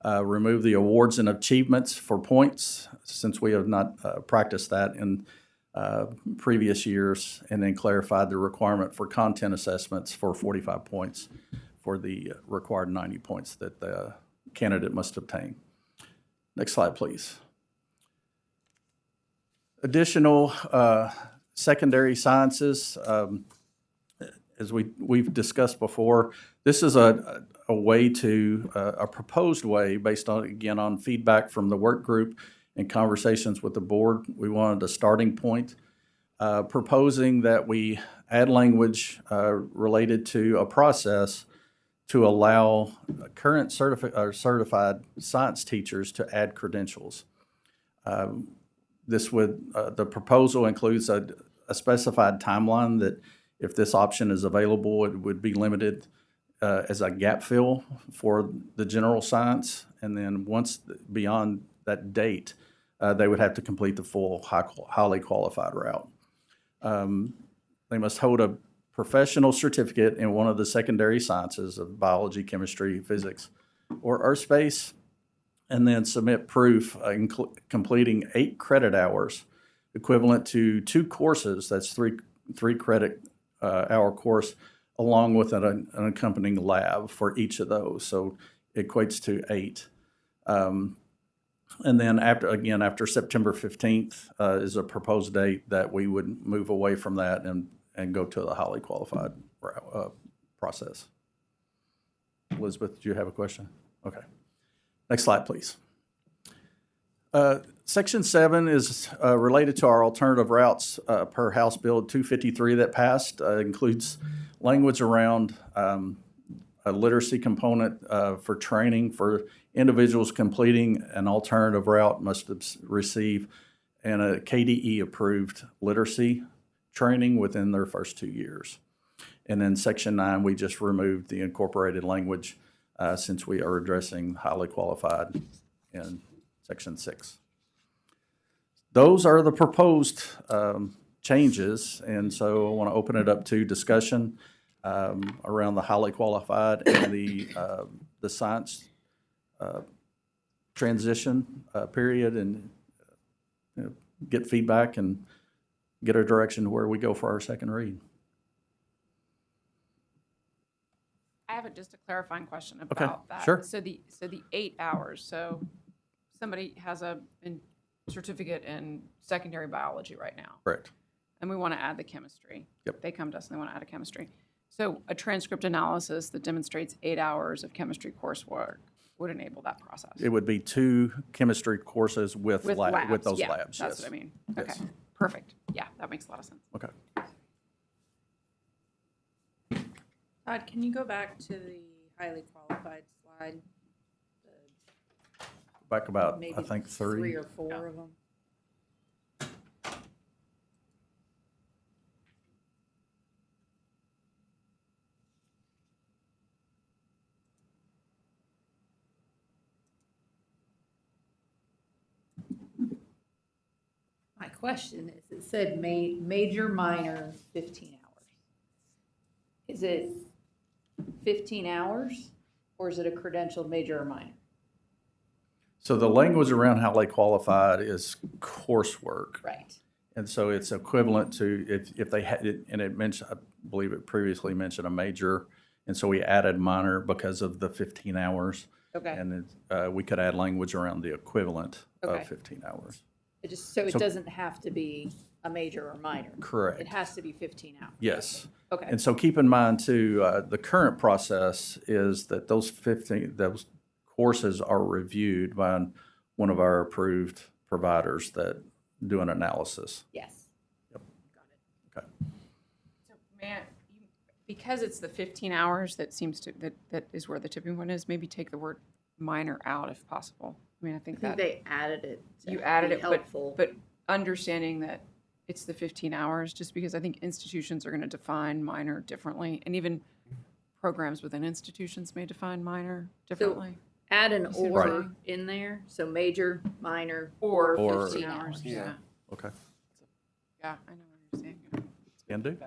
Remove the awards and achievements for points since we have not practiced that in previous years, and then clarified the requirement for content assessments for 45 points for the required 90 points that candidate must obtain. Next slide, please. Additional secondary sciences, as we've discussed before, this is a way to, a proposed way based on, again, on feedback from the work group and conversations with the board. We wanted a starting point, proposing that we add language related to a process to allow current certified science teachers to add credentials. This would, the proposal includes a specified timeline that if this option is available, it would be limited as a gap fill for the general science. And then once beyond that date, they would have to complete the full highly qualified route. They must hold a professional certificate in one of the secondary sciences of biology, chemistry, physics, or earth space, and then submit proof completing 8 credit hours, equivalent to 2 courses. That's three credit hour course, along with an accompanying lab for each of those. So it equates to 8. And then after September 15th is a proposed date that we would move away from that and go to the highly qualified process. Elizabeth, do you have a question? Okay. Next slide, please. Section 7 is related to our alternative routes per House Bill 253 that passed. Includes language around a literacy component for training for individuals completing an alternative route must receive and a KDE-approved literacy training within their first 2 years. And then Section 9, we just removed the incorporated language since we are addressing highly qualified in Section 6. Those are the proposed changes, and so I want to open it up to discussion around the highly qualified and the science transition period, and get feedback and get a direction to where we go for our second read. I have just a clarifying question about that. Sure. So the 8 hours, so somebody has a certificate in secondary biology right now. Correct. And we want to add the chemistry. Yep. They come to us and they want to add a chemistry. So a transcript analysis that demonstrates 8 hours of chemistry coursework would enable that process. It would be 2 chemistry courses with those labs. That's Yes. what I mean. Yes. Okay, perfect. Yeah, that makes a lot of sense. Okay. Todd, can you go back to the highly qualified slide? Back about, Maybe I think, 3 or 4 of them. My question is, it said major, minor, 15 hours. Is it 15 hours, or is it a credentialed major or minor? So the language around highly qualified is coursework. Right. And so it's equivalent to if they had it, and it mentioned, I believe it previously mentioned a major, and so we added minor because of the 15 hours. Okay. And we could add language around the equivalent Okay. of 15 hours. It doesn't have to be a major or minor. Correct. It has to be 15 hours. Yes. Okay. And so keep in mind too, the current process is that those courses are reviewed by one of our approved providers that do an analysis. Yes. Yep. Got it. Okay. So because it's the 15 hours that seems to, that is where the tipping point is, maybe take the word minor out if possible. I mean, I think that. they added it. You added be it, helpful. but understanding that it's the 15 hours, just because I think institutions are going to define minor differently, and even programs within institutions may define minor differently. Add an see what I'm or saying? in there, so major, minor, Or Or- 15 15 hours. hours, yeah. Okay. Yeah, I know what you're saying. Can do.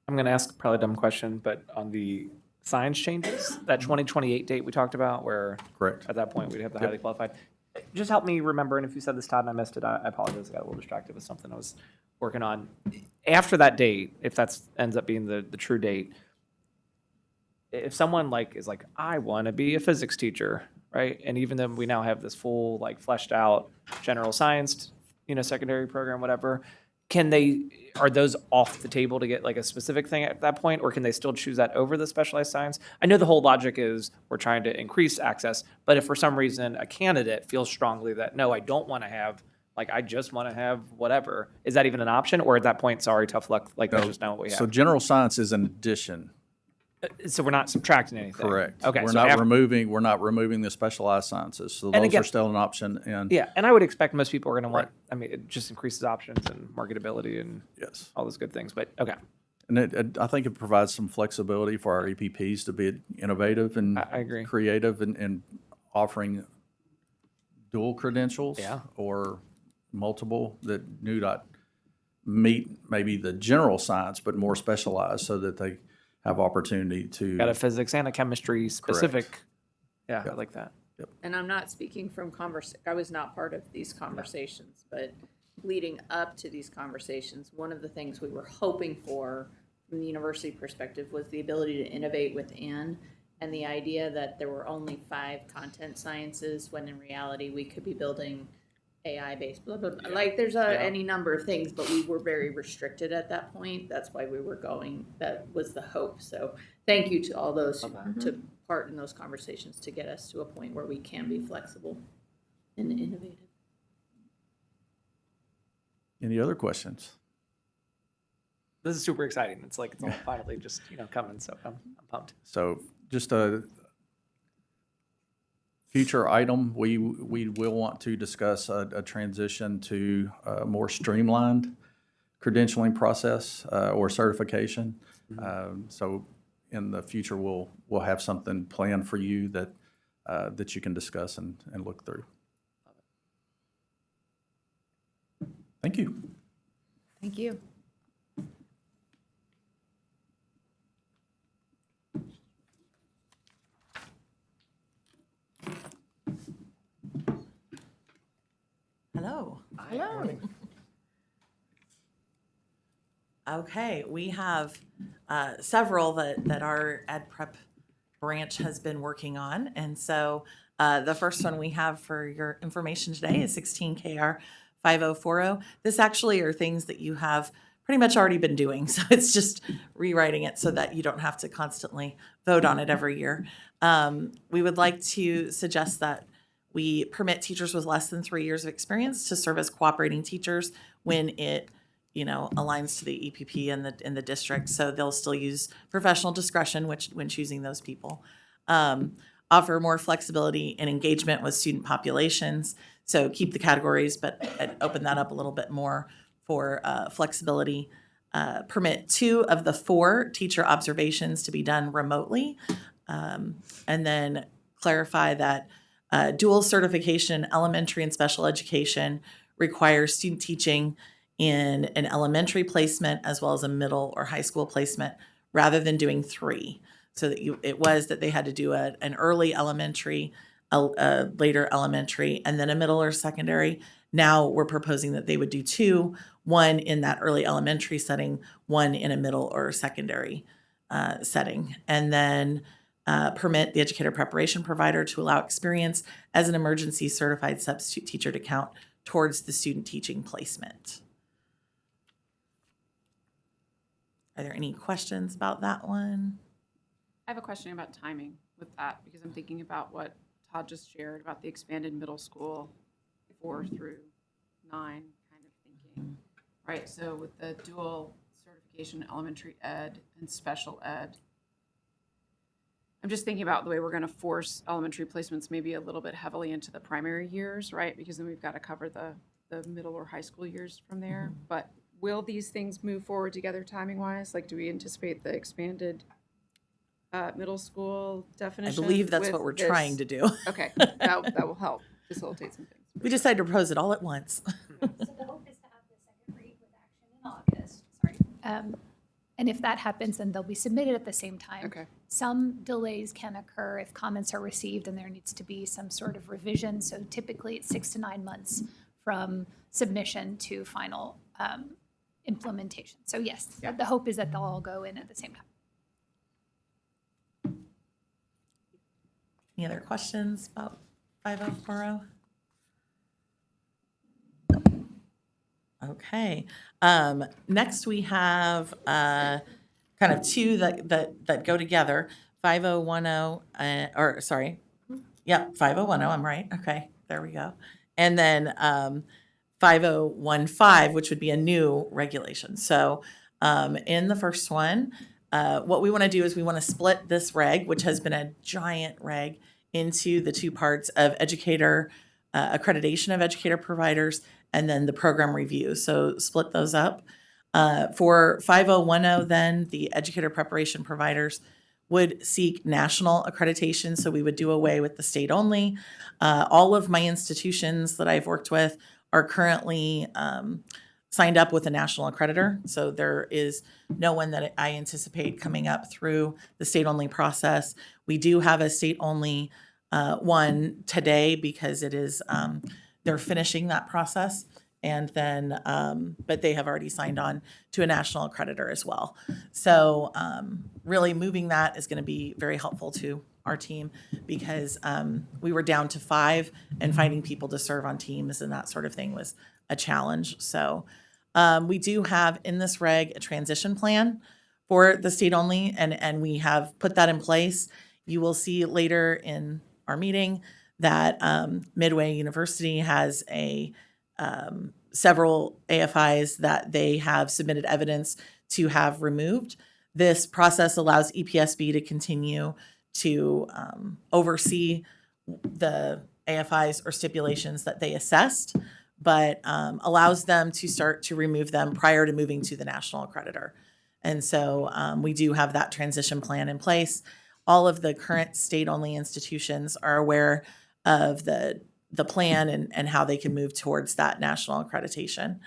I'm going to ask probably a dumb question, but on the science changes, that 2028 date we talked about, where Correct. at that point we'd have the Yep. highly qualified. Just help me remember, and if you said this, Todd, and I missed it, I apologize. I got a little distracted with something I was working on. After that date, if that's ends up being the true date, if someone like is like, I want to be a physics teacher, right? And even then we now have this full like fleshed out general science, secondary program, whatever. Are those off the table to get like a specific thing at that point, or can they still choose that over the specialized science? I know the whole logic is we're trying to increase access, but if for some reason a candidate feels strongly that, no, I don't want to have, like, I just want to have whatever, is that even an option? Or at that point, sorry, tough luck, like that's just not what we have? So general science is an addition. So we're not subtracting anything? Correct. Okay. We're so not after- removing the specialized sciences. So those again- are still an option. And Yeah, and I would expect most people are going to want, I mean, it just increases options and marketability and yes, all those good things, but okay. And I think it provides some flexibility for our EPPs to be innovative and I agree. creative and offering dual credentials or multiple that do not meet maybe the general science, but more specialized so that they have opportunity to. Got a physics and a chemistry specific. Yeah, I like that. And I'm not speaking from I was not part of these conversations, but leading up to these conversations, one of the things we were hoping for from the university perspective was the ability to innovate within, and the idea that there were only 5 content sciences, when in reality we could be building AI-based, blah, blah, blah. Like, there's any number of things, but we were very restricted at that point. That's why we were going, that was the hope. So thank you to all those who took part in those conversations to get us to a point where we can be flexible and innovative. Any other questions? This is super exciting. It's like it's all finally just coming, so I'm pumped. So just a future item, we will want to discuss a transition to a more streamlined credentialing process or certification. So in the future, we'll have something planned for you that you can discuss and look through. Thank you. Thank you. Hello. Hello. Okay, we have several that our Ed Prep branch has been working on. And so the first one we have for your information today is 16 KR 5040. This actually are things that you have pretty much already been doing. So it's just rewriting it so that you don't have to constantly vote on it every year. We would like to suggest that we permit teachers with less than 3 years of experience to serve as cooperating teachers when it, aligns to the EPP in the district. So they'll still use professional discretion when choosing those people. Offer more flexibility and engagement with student populations. So keep the categories, but open that up a little bit more for flexibility. Permit 2 of the 4 teacher observations to be done remotely. And then clarify that dual certification, elementary and special education, requires student teaching in an elementary placement as well as a middle or high school placement, rather than doing 3. So that it was that they had to do an early elementary, a later elementary, and then a middle or secondary. Now we're proposing that they would do 2, 1 in that early elementary setting, 1 in a middle or secondary setting. And then permit the educator preparation provider to allow experience as an emergency certified substitute teacher to count towards the student teaching placement. Are there any questions about that one? I have a question about timing with that, because I'm thinking about what Todd just shared about the expanded middle school 4 through 9 kind of thinking, right? So with the dual certification, elementary ed and special ed, I'm just thinking about the way we're going to force elementary placements maybe a little bit heavily into the primary years, right? Because then we've got to cover the middle or high school years from there. But will these things move forward together timing-wise? Like, do we anticipate the expanded middle school definition? I believe that's with what we're this? trying to do. Okay, that will help facilitate some things. We decided to propose it all at once. So the hope is to have the second read with action in August. Sorry. And if that happens, then they'll be submitted at the same time. Okay. Some delays can occur if comments are received and there needs to be some sort of revision. So typically it's 6 to 9 months from submission to final implementation. So yes, the hope is that they'll all go in at the same time. Any other questions about 5040? Okay. Next we have kind of two that go together. 5010, or sorry, yep, 5010, I'm right. Okay, there we go. And then 5015, which would be a new regulation. So in the first one, what we want to do is we want to split this reg, which has been a giant reg, into the two parts of educator accreditation of educator providers and then the program review. So split those up. For 5010, then the educator preparation providers would seek national accreditation. So we would do away with the state only. All of my institutions that I've worked with are currently signed up with a national accreditor. So there is no one that I anticipate coming up through the state only process. We do have a state only one today because it is, they're finishing that process. And then, but they have already signed on to a national accreditor as well. So really moving that is going to be very helpful to our team because we were down to 5 and finding people to serve on teams and that sort of thing was a challenge. So we do have in this reg a transition plan for the state only, and we have put that in place. You will see later in our meeting that Midway University has a several AFIs that they have submitted evidence to have removed. This process allows EPSB to continue to oversee the AFIs or stipulations that they assessed, but allows them to start to remove them prior to moving to the national accreditor. And so we do have that transition plan in place. All of the current state-only institutions are aware of the plan and how they can move towards that national accreditation.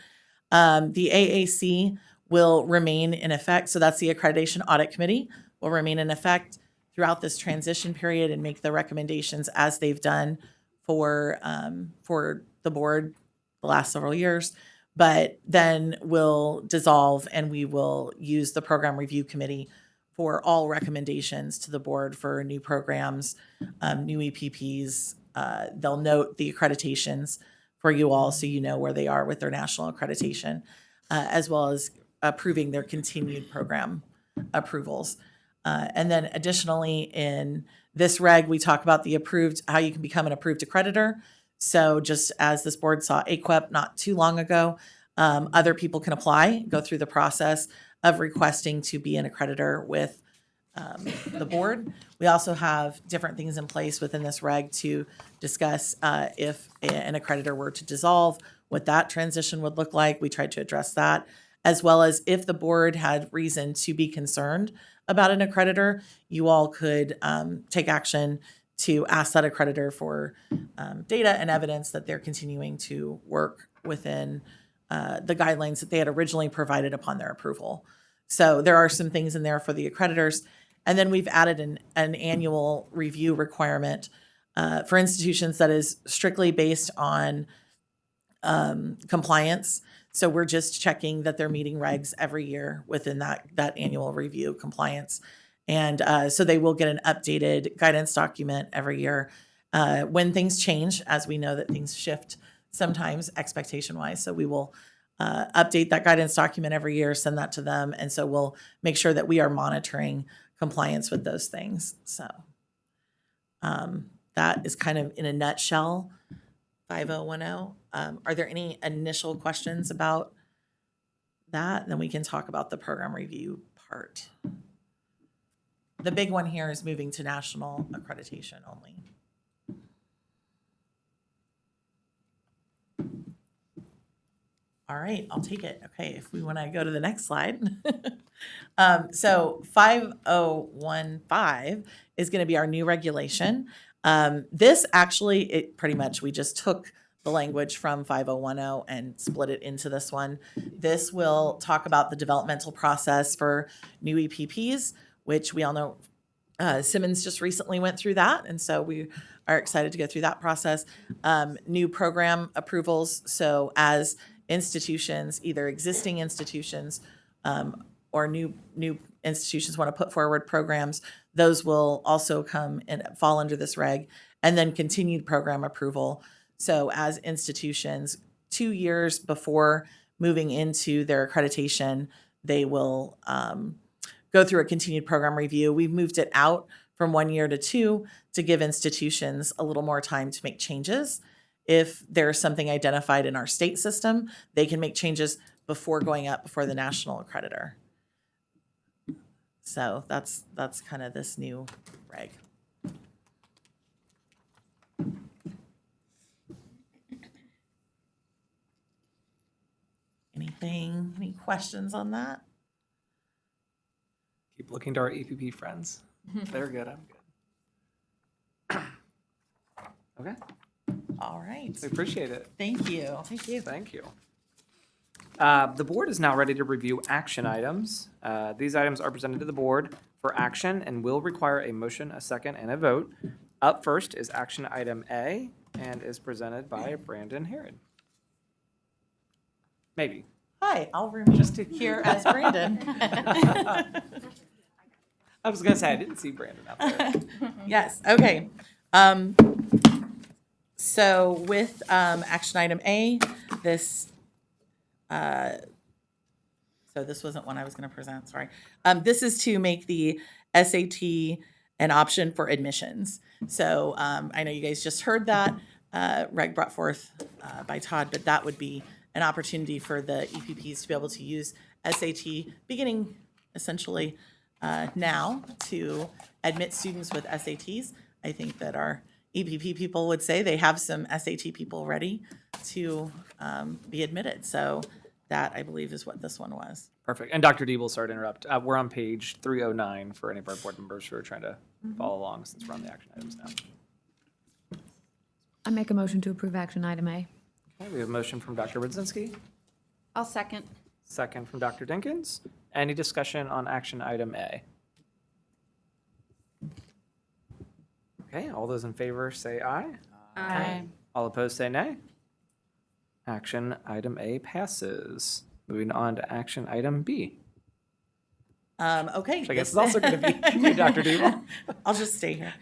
The AAC will remain in effect. So that's the Accreditation Audit Committee will remain in effect throughout this transition period and make the recommendations as they've done for the board the last several years, but then will dissolve and we will use the Program Review Committee for all recommendations to the board for new programs, new EPPs. They'll note the accreditations for you all so you know where they are with their national accreditation, as well as approving their continued program approvals. And then additionally in this reg, we talk about the approved, how you can become an approved accreditor. So just as this board saw AQEP not too long ago, other people can apply, go through the process of requesting to be an accreditor with the board. We also have different things in place within this reg to discuss if an accreditor were to dissolve, what that transition would look like. We tried to address that, as well as if the board had reason to be concerned about an accreditor, you all could take action to ask that accreditor for data and evidence that they're continuing to work within the guidelines that they had originally provided upon their approval. So there are some things in there for the accreditors. And then we've added an annual review requirement for institutions that is strictly based on compliance. So we're just checking that they're meeting regs every year within that annual review compliance. And so they will get an updated guidance document every year. When things change, as we know that things shift sometimes expectation-wise. So we will update that guidance document every year, send that to them. And so we'll make sure that we are monitoring compliance with those things. So that is kind of in a nutshell, 5010. Are there any initial questions about that? Then we can talk about the program review part. The big one here is moving to national accreditation only. All right, I'll take it. Okay, if we want to go to the next slide. So 5015 is going to be our new regulation. This actually, it pretty much, we just took the language from 5010 and split it into this one. This will talk about the developmental process for new EPPs, which we all know Simmons just recently went through that. And so we are excited to go through that process. New program approvals. So as institutions, either existing institutions or new institutions want to put forward programs, those will also come and fall under this reg, and then continued program approval. So as institutions, 2 years before moving into their accreditation, they will go through a continued program review. We've moved it out from 1 year to 2 to give institutions a little more time to make changes. If there's something identified in our state system, they can make changes before going up before the national accreditor. So that's kind of this new reg. Any questions on that? Keep looking to our EPP friends. They're good, I'm good. Okay, All right. we appreciate it. Thank you. Thank you. Thank you. The board is now ready to review action items. These items are presented to the board for action and will require a motion, a second, and a vote. Up first is action item A and is presented by Brandon Herod. Maybe. Hi, I'll remain just here as Brandon. I was gonna say, I didn't see Brandon out there. Yes, okay. So with action item A, this, so this wasn't one I was going to present, sorry. This is to make the SAT an option for admissions. So I know you guys just heard that reg brought forth by Todd, but that would be an opportunity for the EPPs to be able to use SAT beginning essentially now to admit students with SATs. I think that our EPP people would say they have some SAT people ready to be admitted. So that, I believe, is what this one was. Perfect. And Dr. Deeble, sorry to interrupt. We're on page 309 for any of our board members who are trying to follow along since we're on the action items now. I make a motion to approve action item A. Okay, we have a motion from Dr. Rudzinski, I'll second. second from Dr. Dinkins. Any discussion on action item A? Okay, all those in favor say aye. Aye. All opposed say nay. Action item A passes. Moving on to action item B. Okay. Which I guess is also going to be you, Dr. Deeble. I'll just stay here.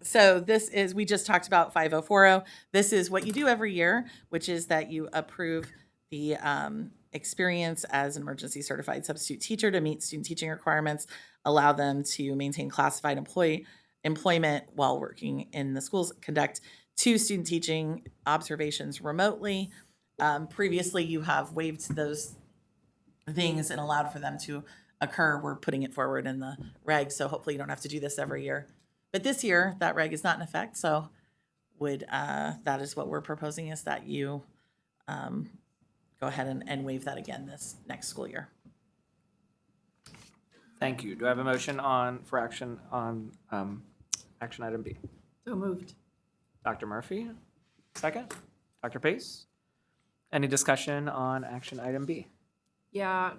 So this is, we just talked about 5040. This is what you do every year, which is that you approve the experience as an emergency certified substitute teacher to meet student teaching requirements, allow them to maintain classified employment while working in the schools, conduct 2 student teaching observations remotely. Previously, you have waived those things and allowed for them to occur. We're putting it forward in the reg, so hopefully you don't have to do this every year. But this year, that reg is not in effect, so that is what we're proposing, is that you go ahead and waive that again this next school year. Thank you. Do I have a motion for action on action item B? So moved. Dr. Murphy, second. Dr. Pace? Any discussion on action item B? Yeah,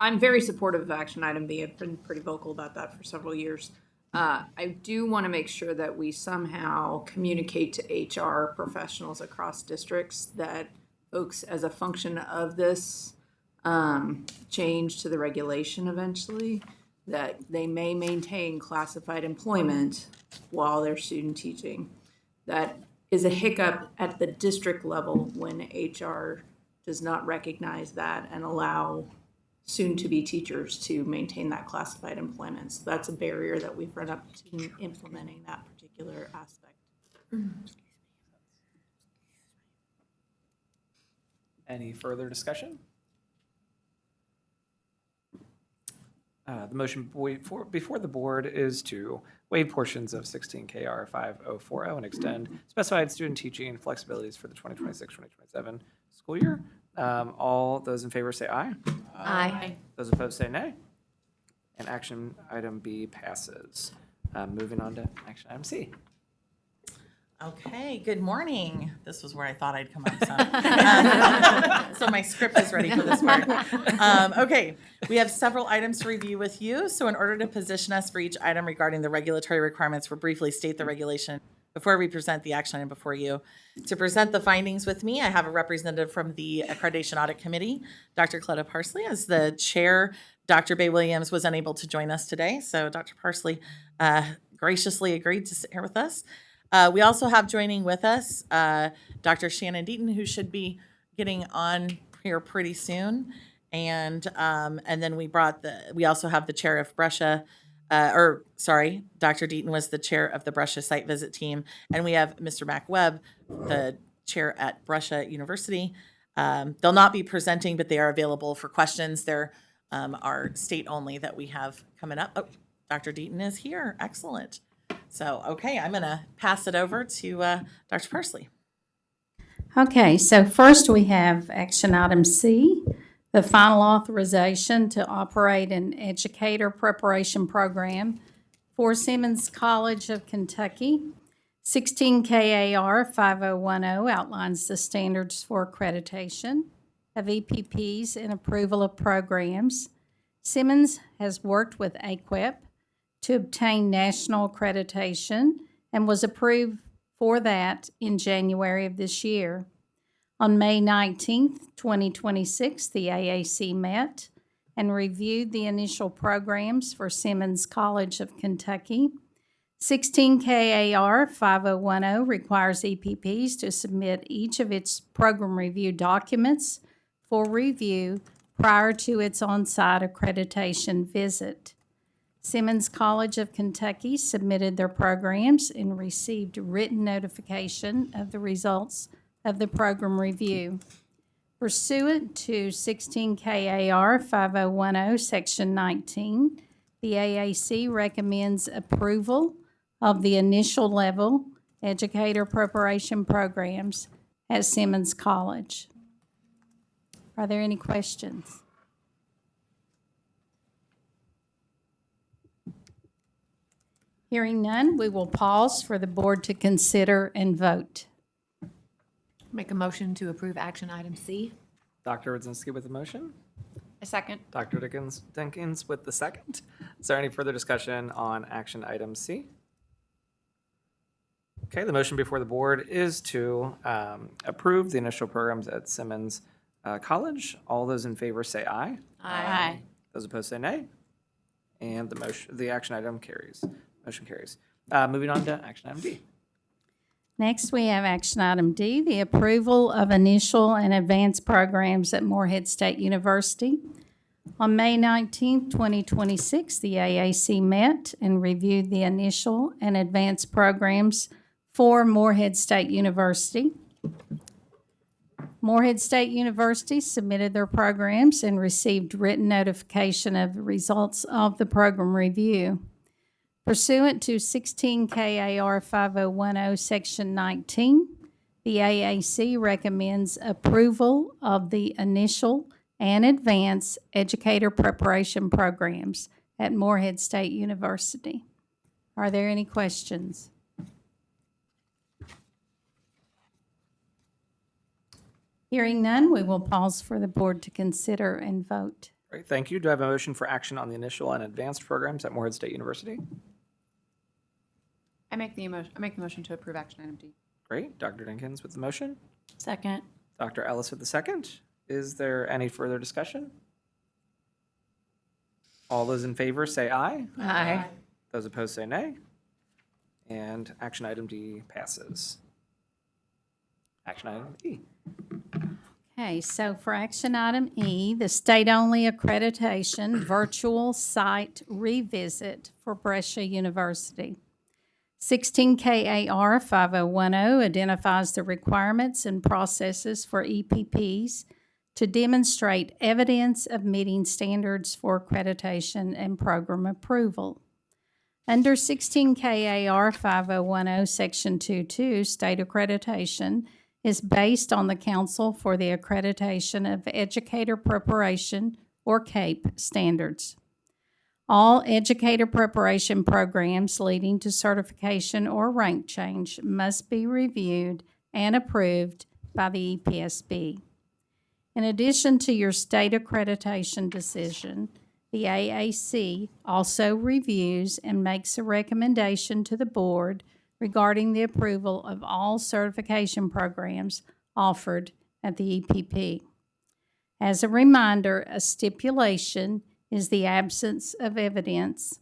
I'm very supportive of action item B. I've been pretty vocal about that for several years. I do want to make sure that we somehow communicate to HR professionals across districts that folks, as a function of this change to the regulation eventually, that they may maintain classified employment while they're student teaching. That is a hiccup at the district level when HR does not recognize that and allow soon-to-be teachers to maintain that classified employment. So that's a barrier that we've run up to implementing that particular aspect. Any further discussion? The motion before the board is to waive portions of 16 KR 5040 and extend specified student teaching flexibilities for the 2026-2027 school year. All those in favor say aye. Aye. Those opposed say nay. And action item B passes. Moving on to action item C. Okay, good morning. This was where I thought I'd come up. So my script is ready for this part. Okay, we have several items to review with you. So in order to position us for each item regarding the regulatory requirements, we'll briefly state the regulation before we present the action item before you, to present the findings with me, I have a representative from the Accreditation Audit Committee, Dr. Cleta Parsley. As the chair, Dr. Bay Williams was unable to join us today, so Dr. Parsley graciously agreed to sit here with us. We also have joining with us Dr. Shannon Deaton, who should be getting on here pretty soon. And then we also have the chair of Brescia, Dr. Deaton was the chair of the Brescia site visit team. And we have Mr. Mac Webb, the chair at Brescia University. They'll not be presenting, but they are available for questions. They're our state only that we have coming up. Oh, Dr. Deaton is here. Excellent. So, okay, I'm going to pass it over to Dr. Parsley. Okay, so first we have action item C, the final authorization to operate an educator preparation program for Simmons College of Kentucky. 16 KAR 5010 outlines the standards for accreditation of EPPs and approval of programs. Simmons has worked with AQUIP to obtain national accreditation and was approved for that in January of this year. On May 19th, 2026, the AAC met and reviewed the initial programs for Simmons College of Kentucky. 16 KAR 5010 requires EPPs to submit each of its program review documents for review prior to its on-site accreditation visit. Simmons College of Kentucky submitted their programs and received written notification of the results of the program review. Pursuant to 16 KAR 5010, Section 19, the AAC recommends approval of the initial level educator preparation programs at Simmons College. Are there any questions? Hearing none, we will pause for the board to consider and vote. Make a motion to approve action item C. Dr. Rudzinski with the motion. A second. Dr. Dinkins with the second. Is there any further discussion on action item C? Okay, the motion before the board is to approve the initial programs at Simmons College. All those in favor say aye. Aye. Those opposed say nay. And the action item carries. Motion carries. Moving on to action item D. Next, we have action item D, the approval of initial and advanced programs at Morehead State University. On May 19th, 2026, the AAC met and reviewed the initial and advanced programs for Morehead State University. Morehead State University submitted their programs and received written notification of the results of the program review. Pursuant to 16 KAR 5010, Section 19, the AAC recommends approval of the initial and advanced educator preparation programs at Morehead State University. Are there any questions? Hearing none, we will pause for the board to consider and vote. Great, thank you. Do I have a motion for action on the initial and advanced programs at Morehead State University? I make the motion to approve action item D. Great, Dr. Dinkins with the motion. Second. Dr. Ellis with the second. Is there any further discussion? All those in favor say aye. Aye. Those opposed say nay. And action item D passes. Action item E. Okay, so for action item E, the state-only accreditation virtual site revisit for Brescia University. 16 KAR 5010 identifies the requirements and processes for EPPs to demonstrate evidence of meeting standards for accreditation and program approval. Under 16 KAR 5010, Section 2.2, state accreditation is based on the Council for the Accreditation of Educator Preparation, or CAPE, standards. All educator preparation programs leading to certification or rank change must be reviewed and approved by the EPSB. In addition to your state accreditation decision, the AAC also reviews and makes a recommendation to the board regarding the approval of all certification programs offered at the EPP. As a reminder, a stipulation is the absence of evidence.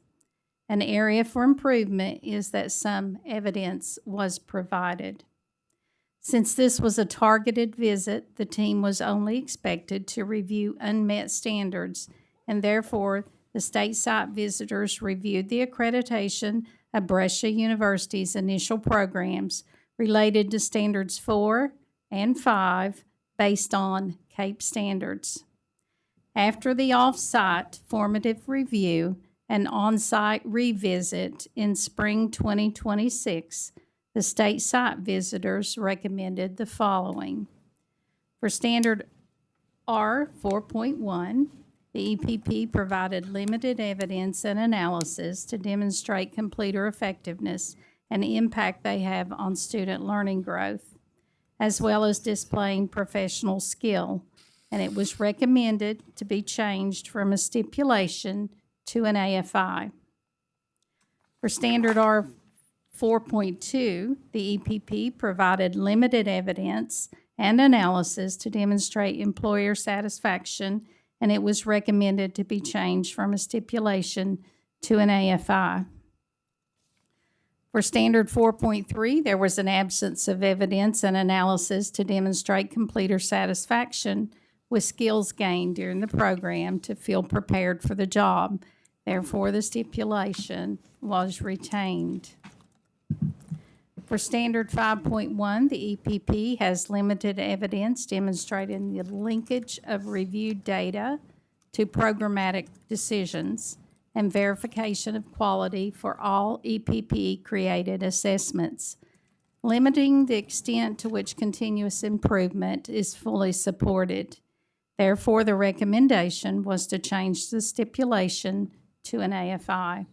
An area for improvement is that some evidence was provided. Since this was a targeted visit, the team was only expected to review unmet standards, and therefore the state site visitors reviewed the accreditation of Brescia University's initial programs related to Standards 4 and 5 based on CAPE standards. After the off-site formative review and on-site revisit in spring 2026, the state site visitors recommended the following. For Standard R 4.1, the EPP provided limited evidence and analysis to demonstrate completer effectiveness and impact they have on student learning growth, as well as displaying professional skill, and it was recommended to be changed from a stipulation to an AFI. For Standard R 4.2, the EPP provided limited evidence and analysis to demonstrate employer satisfaction, and it was recommended to be changed from a stipulation to an AFI. For Standard 4.3, there was an absence of evidence and analysis to demonstrate completer satisfaction with skills gained during the program to feel prepared for the job. Therefore, the stipulation was retained. For Standard 5.1, the EPP has limited evidence demonstrating the linkage of reviewed data to programmatic decisions and verification of quality for all EPP-created assessments, limiting the extent to which continuous improvement is fully supported. Therefore, the recommendation was to change the stipulation to an AFI.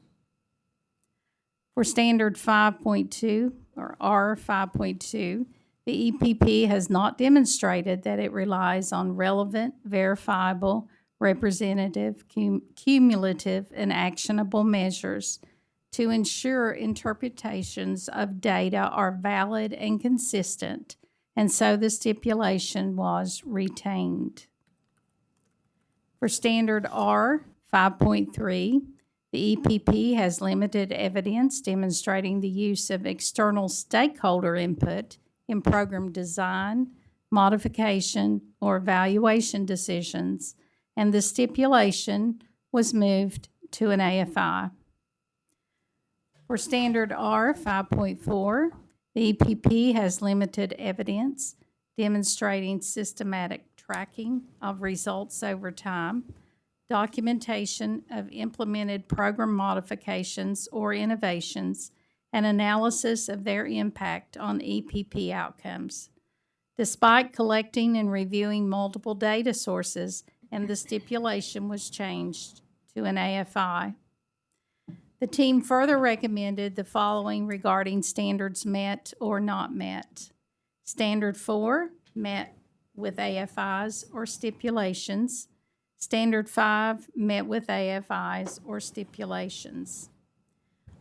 For Standard 5.2, or R 5.2, the EPP has not demonstrated that it relies on relevant, verifiable, representative, cumulative, and actionable measures to ensure interpretations of data are valid and consistent, and so the stipulation was retained. For Standard R 5.3, the EPP has limited evidence demonstrating the use of external stakeholder input in program design, modification, or evaluation decisions, and the stipulation was moved to an AFI. For Standard R 5.4, the EPP has limited evidence demonstrating systematic tracking of results over time, documentation of implemented program modifications or innovations, and analysis of their impact on EPP outcomes. Despite collecting and reviewing multiple data sources, and the stipulation was changed to an AFI. The team further recommended the following regarding standards met or not met. Standard 4, met with AFIs or stipulations. Standard 5, met with AFIs or stipulations.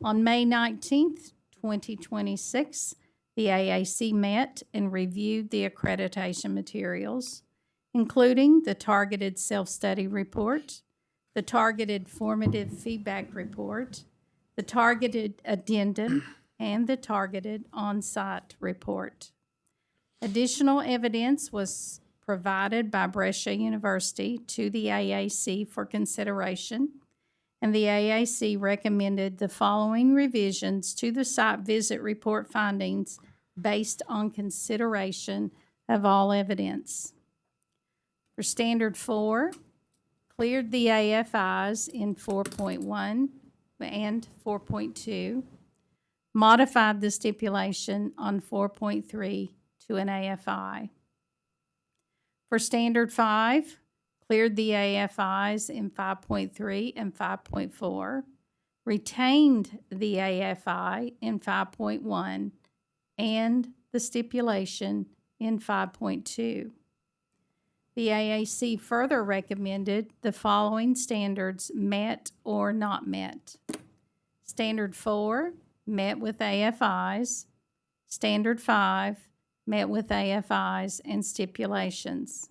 On May 19th, 2026, the AAC met and reviewed the accreditation materials, including the targeted self-study report, the targeted formative feedback report, the targeted addendum, and the targeted on-site report. Additional evidence was provided by Brescia University to the AAC for consideration, and the AAC recommended the following revisions to the site visit report findings based on consideration of all evidence. For Standard 4, cleared the AFIs in 4.1 and 4.2, modified the stipulation on 4.3 to an AFI. For Standard 5, cleared the AFIs in 5.3 and 5.4, retained the AFI in 5.1, and the stipulation in 5.2. The AAC further recommended the following standards met or not met. Standard 4, met with AFIs. Standard 5, met with AFIs and stipulations.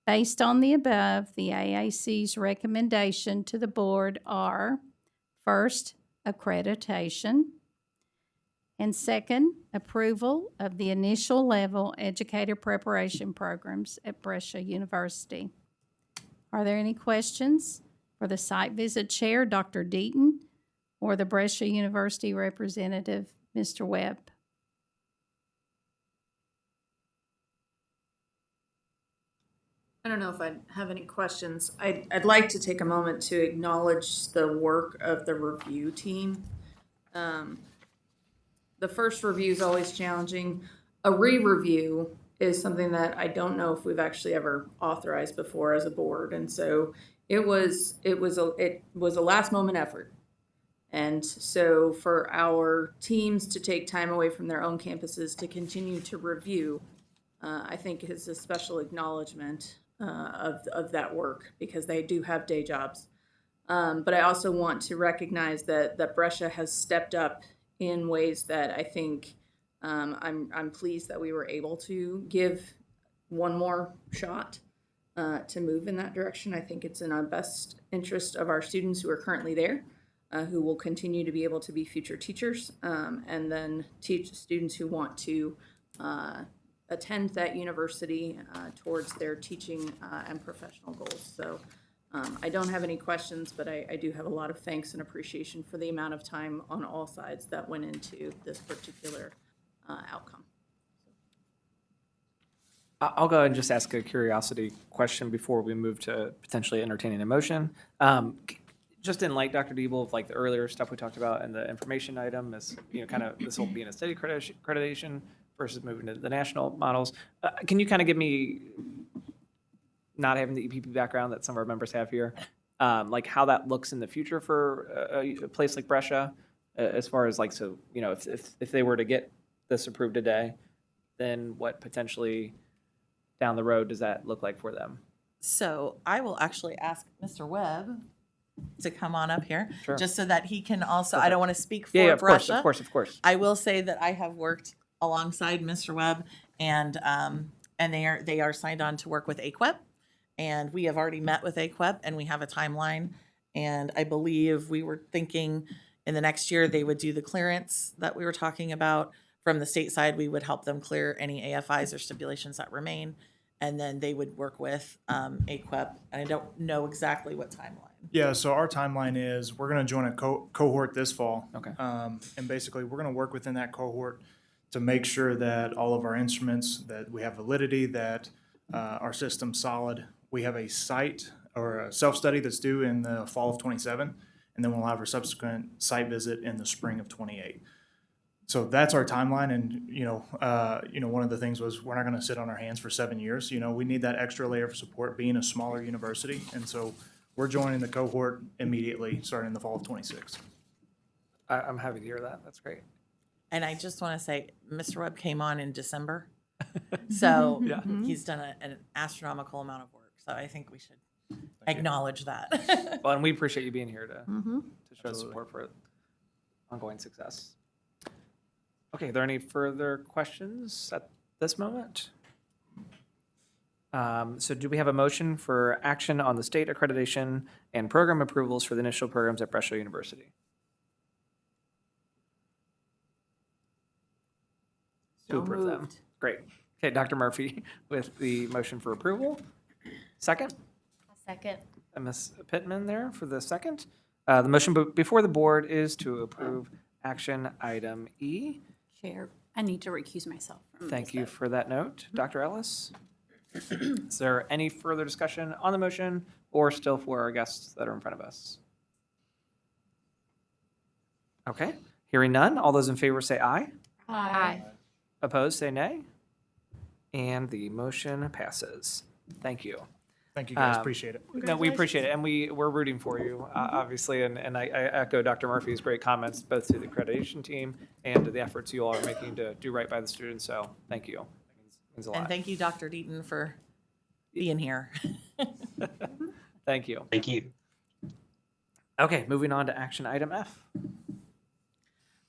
Based on the above, the AAC's recommendation to the board are, first, accreditation, and second, approval of the initial level educator preparation programs at Brescia University. Are there any questions for the site visit chair, Dr. Deaton, or the Brescia University representative, Mr. Webb? I don't know if I have any questions. I'd like to take a moment to acknowledge the work of the review team. The first review is always challenging. A re-review is something that I don't know if we've actually ever authorized before as a board, and so it was a last moment effort. And so for our teams to take time away from their own campuses to continue to review, I think is a special acknowledgement of that work, because they do have day jobs. But I also want to recognize that Brescia has stepped up in ways that I think I'm pleased that we were able to give one more shot to move in that direction. I think it's in our best interest of our students who are currently there, who will continue to be able to be future teachers, and then teach students who want to attend that university towards their teaching and professional goals. So I don't have any questions, but I do have a lot of thanks and appreciation for the amount of time on all sides that went into this particular outcome. I'll go ahead and just ask a curiosity question before we move to potentially entertaining a motion. Just in light, Dr. Diebel, of like the earlier stuff we talked about and the information item is, kind of this whole being a state accreditation versus moving to the national models. Can you kind of give me, not having the EPP background that some of our members have here, like how that looks in the future for a place like Brescia, as far as like, so, if they were to get this approved today, then what potentially down the road does that look like for them? So I will actually ask Mr. Webb to come on up here, Sure. just so that he can also, I don't want to speak for Yeah, of course, Brescia. of course. I will say that I have worked alongside Mr. Webb, and they are signed on to work with AQUEP, and we have already met with AQUEP, and we have a timeline, and I believe we were thinking in the next year they would do the clearance that we were talking about. From the state side, we would help them clear any AFIs or stipulations that remain, and then they would work with AQUEP, and I don't know exactly what timeline. Yeah, so our timeline is we're going to join a cohort this fall. Okay. And basically, we're going to work within that cohort to make sure that all of our instruments, that we have validity, that our system's solid. We have a site or a self-study that's due in the fall of 27, and then we'll have our subsequent site visit in the spring of 28. So that's our timeline, and one of the things was we're not going to sit on our hands for 7 years. We need that extra layer of support, being a smaller university, and so we're joining the cohort immediately, starting in the fall of 26. I'm happy to hear that. That's great. And I just want to say, Mr. Webb came on in December, so Yeah. he's done an astronomical amount of work. So I think we should acknowledge that. Well, and we appreciate you being here to Mhm. show support for ongoing success. Okay, are there any further questions at this moment? So do we have a motion for action on the state accreditation and program approvals for the initial programs at Brescia University? To approve them. Great. Okay, Dr. Murphy with the motion for approval. Second? Second. And Ms. Pittman there for the second. The motion before the board is to approve action item E. Chair, I need to recuse myself from Thank this you vote. for that note. Dr. Ellis? Is there any further discussion on the motion or still for our guests that are in front of us? Okay, hearing none. All those in favor say aye. Aye. Opposed, say nay. And the motion passes. Thank you. Thank you, guys. Appreciate it. No, we appreciate it, and we're rooting for you, obviously, and I echo Dr. Murphy's great comments, both to the accreditation team and to the efforts you all are making to do right by the students, so thank you. It means a lot. And thank you, Dr. Deaton, for being here. Thank you. Thank you. Okay, moving on to action item F.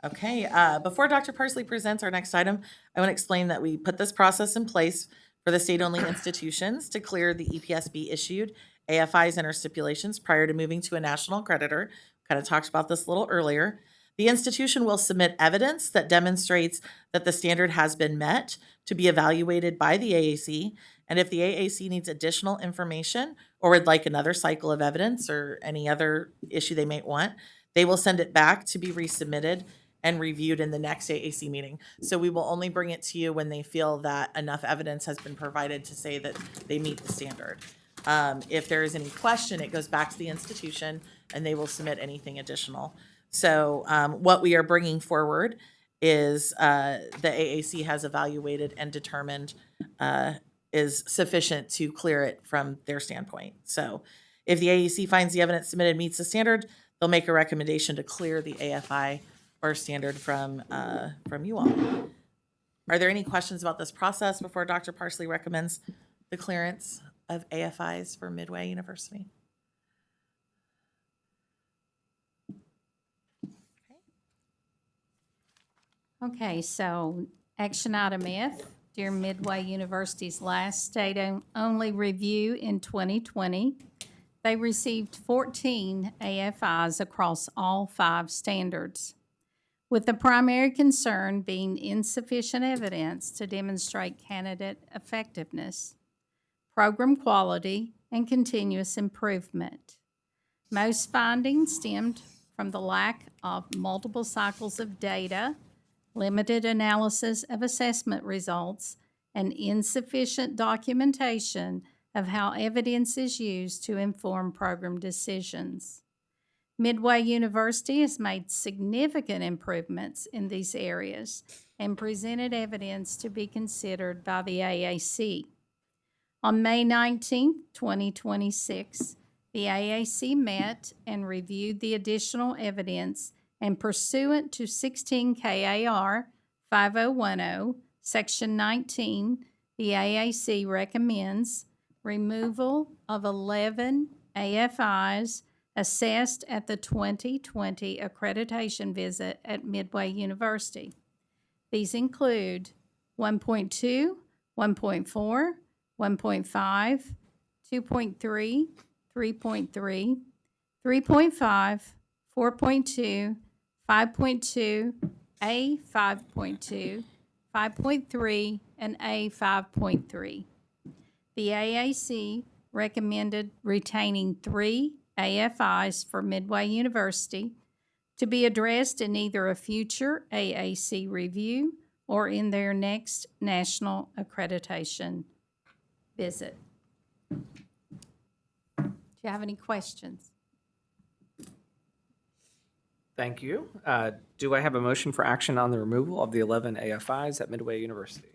Okay, before Dr. Parsley presents our next item, I want to explain that we put this process in place for the state-only institutions to clear the EPSB issued AFIs and our stipulations prior to moving to a national accreditor. Kind of talked about this a little earlier. The institution will submit evidence that demonstrates that the standard has been met to be evaluated by the AAC. And if the AAC needs additional information or would like another cycle of evidence or any other issue they might want, they will send it back to be resubmitted and reviewed in the next AAC meeting. So we will only bring it to you when they feel that enough evidence has been provided to say that they meet the standard. If there is any question, it goes back to the institution and they will submit anything additional. So what we are bringing forward is the AAC has evaluated and determined is sufficient to clear it from their standpoint. So if the AAC finds the evidence submitted meets the standard, they'll make a recommendation to clear the AFI or standard from you all. Are there any questions about this process before Dr. Parsley recommends the clearance of AFIs for Midway University? Okay, so action item F, during Midway University's last state-only review in 2020, they received 14 AFIs across all 5 standards, with the primary concern being insufficient evidence to demonstrate candidate effectiveness, program quality, and continuous improvement. Most findings stemmed from the lack of multiple cycles of data, limited analysis of assessment results, and insufficient documentation of how evidence is used to inform program decisions. Midway University has made significant improvements in these areas and presented evidence to be considered by the AAC. On May 19, 2026, the AAC met and reviewed the additional evidence, and pursuant to 16 KAR 5010, Section 19, the AAC recommends removal of 11 AFIs assessed at the 2020 accreditation visit at Midway University. These include 1.2, 1.4, 1.5, 2.3, 3.3, 3.5, 4.2, 5.2, A 5.2, 5.3, and A 5.3. The AAC recommended retaining 3 AFIs for Midway University to be addressed in either a future AAC review or in their next national accreditation visit. Do you have any questions? Thank you. Do I have a motion for action on the removal of the 11 AFIs at Midway University?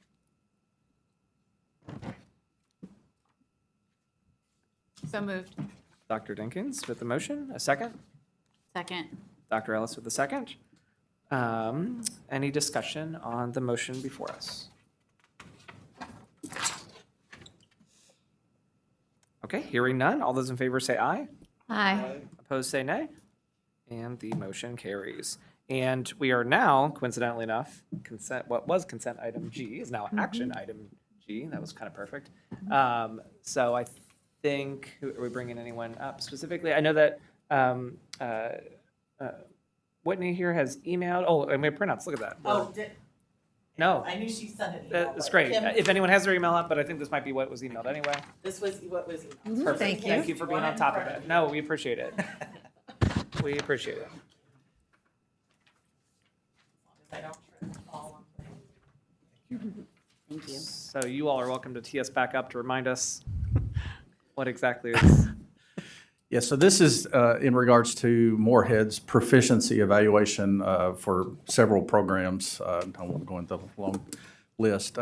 So moved. Dr. Dinkins with the motion. A second? Second. Dr. Ellis with the second. Any discussion on the motion before us? Okay, hearing none. All those in favor say aye. Aye. Opposed say nay. And the motion carries. And we are now, coincidentally enough, what was consent item G is now action item G. That was kind of perfect. So I think, are we bringing anyone up specifically? I know that Whitney here has emailed. Oh, and we have printouts. Look at that. No. I knew she sent an email. That's but great. Kim, If anyone has their email up, but I think this might be what was emailed anyway. this was what was emailed. Perfect. Thank you. Thank you for being on top of it. No, we appreciate it. We appreciate it. I don't trip all on Thank you. So you all are welcome to tee us back up to remind us what exactly is. Yeah, so this is in regards to Moorhead's proficiency evaluation for several programs. I won't go into the long list.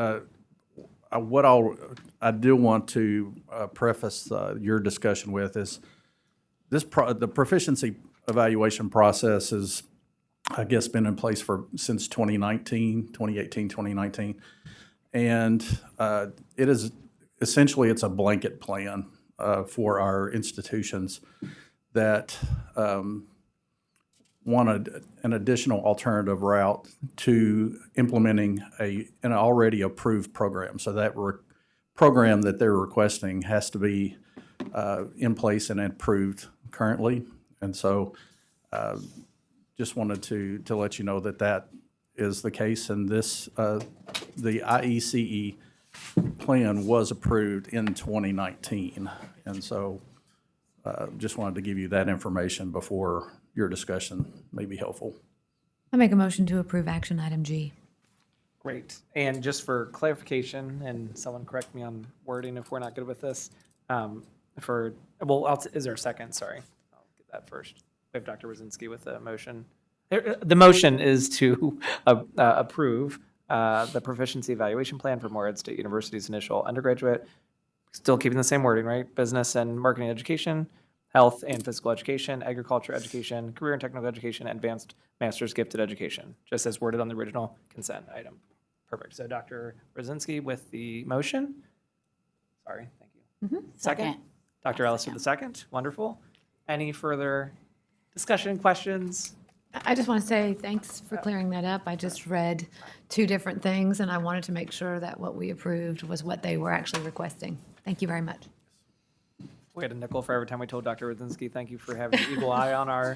What I do want to preface your discussion with is the proficiency evaluation process is, I guess, been in place since 2018, 2019. And it is essentially, it's a blanket plan for our institutions that wanted an additional alternative route to implementing an already approved program. So that program that they're requesting has to be in place and approved currently. And so just wanted to let you know that that is the case. And this, the IECE plan was approved in 2019. And so just wanted to give you that information before your discussion may be helpful. I make a motion to approve action item G. Great. And just for clarification, and someone correct me on wording if we're not good with this, is there a second? Sorry. I'll get that first. We have Dr. Rosinski with the motion. The motion is to approve the proficiency evaluation plan for Morehead State University's initial undergraduate, still keeping the same wording, right? Business and marketing education, health and physical education, agriculture education, career and technical education, and advanced master's gifted education, just as worded on the original consent item. Perfect. So Dr. Rosinski with the motion. Sorry, thank you. Second. Dr. Ellis with the second. Wonderful. Any further discussion, questions? I just want to say thanks for clearing that up. I just read two different things, and I wanted to make sure that what we approved was what they were actually requesting. Thank you very much. We had a nickel for every time we told Dr. Rosinski, thank you for having an eagle eye on our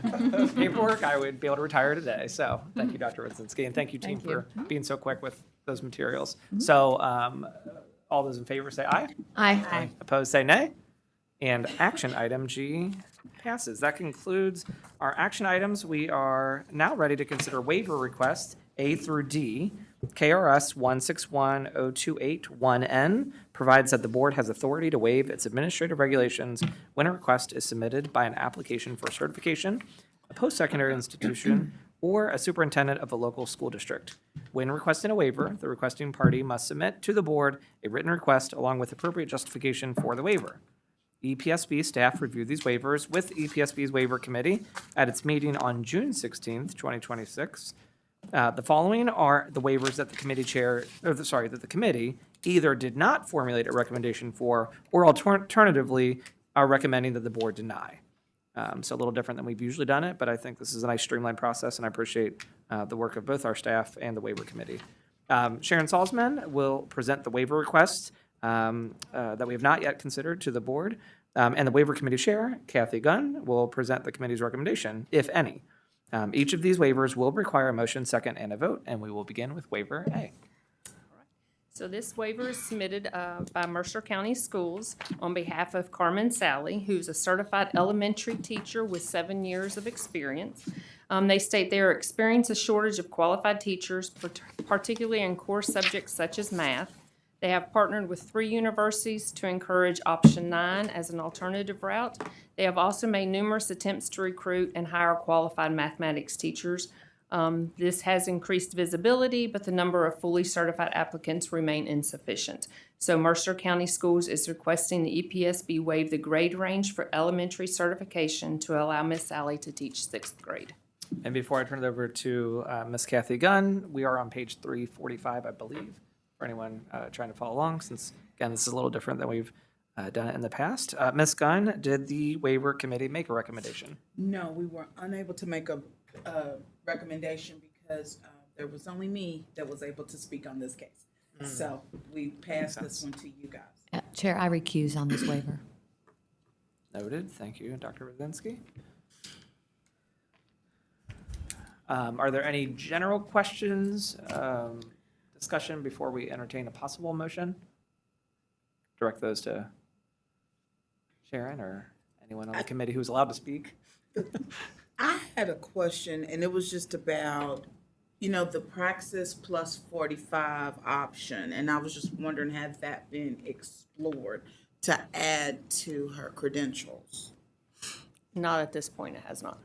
paperwork. I would be able to retire today. So thank you, Dr. Rosinski, and thank you, team, for being so quick with those materials. So all those in favor say aye. Aye. Opposed, say nay. And action item G passes. That concludes our action items. We are now ready to consider waiver requests A through D. KRS 161028-1N provides that the board has authority to waive its administrative regulations when a request is submitted by an application for certification, a post-secondary institution, or a superintendent of a local school district. When requesting a waiver, the requesting party must submit to the board a written request along with appropriate justification for the waiver. EPSB staff reviewed these waivers with EPSB's waiver committee at its meeting on June 16th, 2026. The following are the waivers that the committee either did not formulate a recommendation for, or alternatively are recommending that the board deny. So a little different than we've usually done it, but I think this is a nice streamlined process, and I appreciate the work of both our staff and the waiver committee. Sharon Salzman will present the waiver requests that we have not yet considered to the board, and the waiver committee chair, Kathy Gunn, will present the committee's recommendation, if any. Each of these waivers will require a motion, second, and a vote, and we will begin with waiver A. So this waiver is submitted by Mercer County Schools on behalf of Carmen Sally, who's a certified elementary teacher with 7 years of experience. They state they are experiencing a shortage of qualified teachers, particularly in core subjects such as math. They have partnered with 3 universities to encourage option 9 as an alternative route. They have also made numerous attempts to recruit and hire qualified mathematics teachers. This has increased visibility, but the number of fully certified applicants remain insufficient. So Mercer County Schools is requesting the EPSB waive the grade range for elementary certification to allow Miss Sally to teach 6th grade. And before I turn it over to Ms. Kathy Gunn, we are on page 345, I believe, for anyone trying to follow along, since, again, this is a little different than we've done it in the past. Ms. Gunn, did the waiver committee make a recommendation? No, we were unable to make a recommendation because there was only me that was able to speak on this case. So we passed this one to you guys. Chair, I recuse on this waiver. Noted. Thank you, Dr. Rosinski. Are there any general questions, discussion before we entertain a possible motion? Direct those to Sharon or anyone on the committee who's allowed to speak. I had a question, and it was just about, the Praxis plus 45 option, and I was just wondering, had that been explored to add to her credentials? Not at this point, it has not.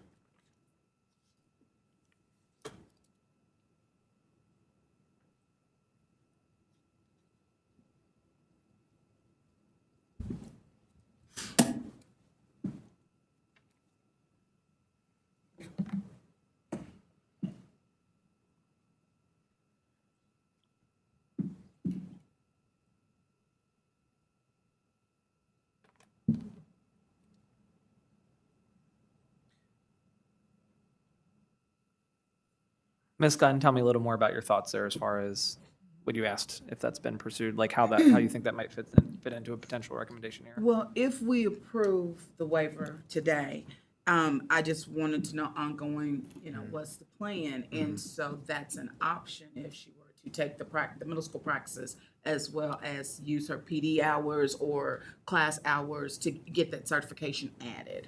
Ms. Gunn, tell me a little more about your thoughts there as far as what you asked, if that's been pursued, like how you think that might fit into a potential recommendation here. Well, if we approve the waiver today, I just wanted to know ongoing, what's the plan? And so that's an option if she were to take the middle school practices as well as use her PD hours or class hours to get that certification added.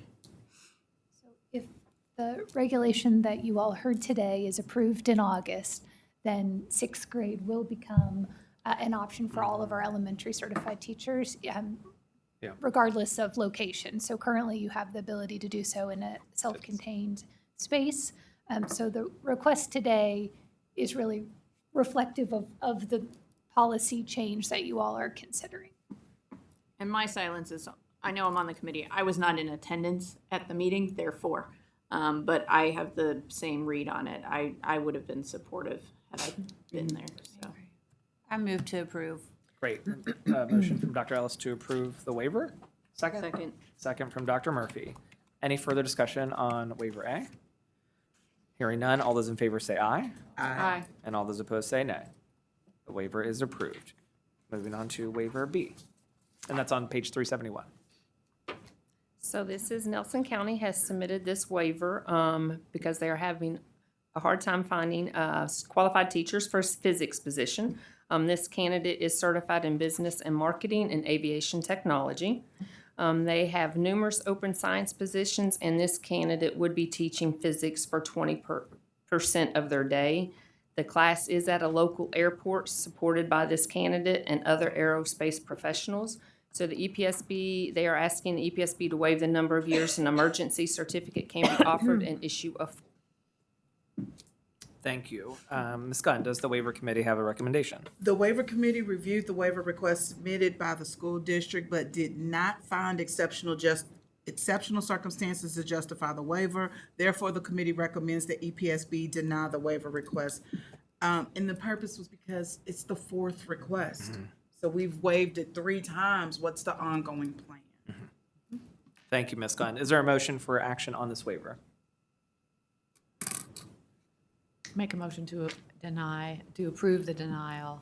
If the regulation that you all heard today is approved in August, then sixth grade will become an option for all of our elementary certified teachers, regardless of location. So currently you have the ability to do so in a self-contained space. So the request today is really reflective of the policy change that you all are considering. And my silence is, I know I'm on the committee. I was not in attendance at the meeting, therefore. But I have the same read on it. I would have been supportive had I been there, so. I move to approve. Great. Motion from Dr. Ellis to approve the waiver. Second? Second. Second from Dr. Murphy. Any further discussion on waiver A? Hearing none, all those in favor say aye. Aye. And all those opposed say nay. The waiver is approved. Moving on to waiver B. And that's on page 371. So this is Nelson County has submitted this waiver because they are having a hard time finding qualified teachers for a physics position. This candidate is certified in business and marketing and aviation technology. They have numerous open science positions, and this candidate would be teaching physics for 20% of their day. The class is at a local airport supported by this candidate and other aerospace professionals. So the EPSB, they are asking the EPSB to waive the number of years an emergency certificate can be offered and issue a. Thank you. Ms. Gunn, does the waiver committee have a recommendation? The waiver committee reviewed the waiver request submitted by the school district, but did not find exceptional circumstances to justify the waiver. Therefore, the committee recommends that EPSB deny the waiver request. And the purpose was because it's the fourth request. So we've waived it 3 times. What's the ongoing plan? Thank you, Ms. Gunn. Is there a motion for action on this waiver? Make a motion to approve the denial,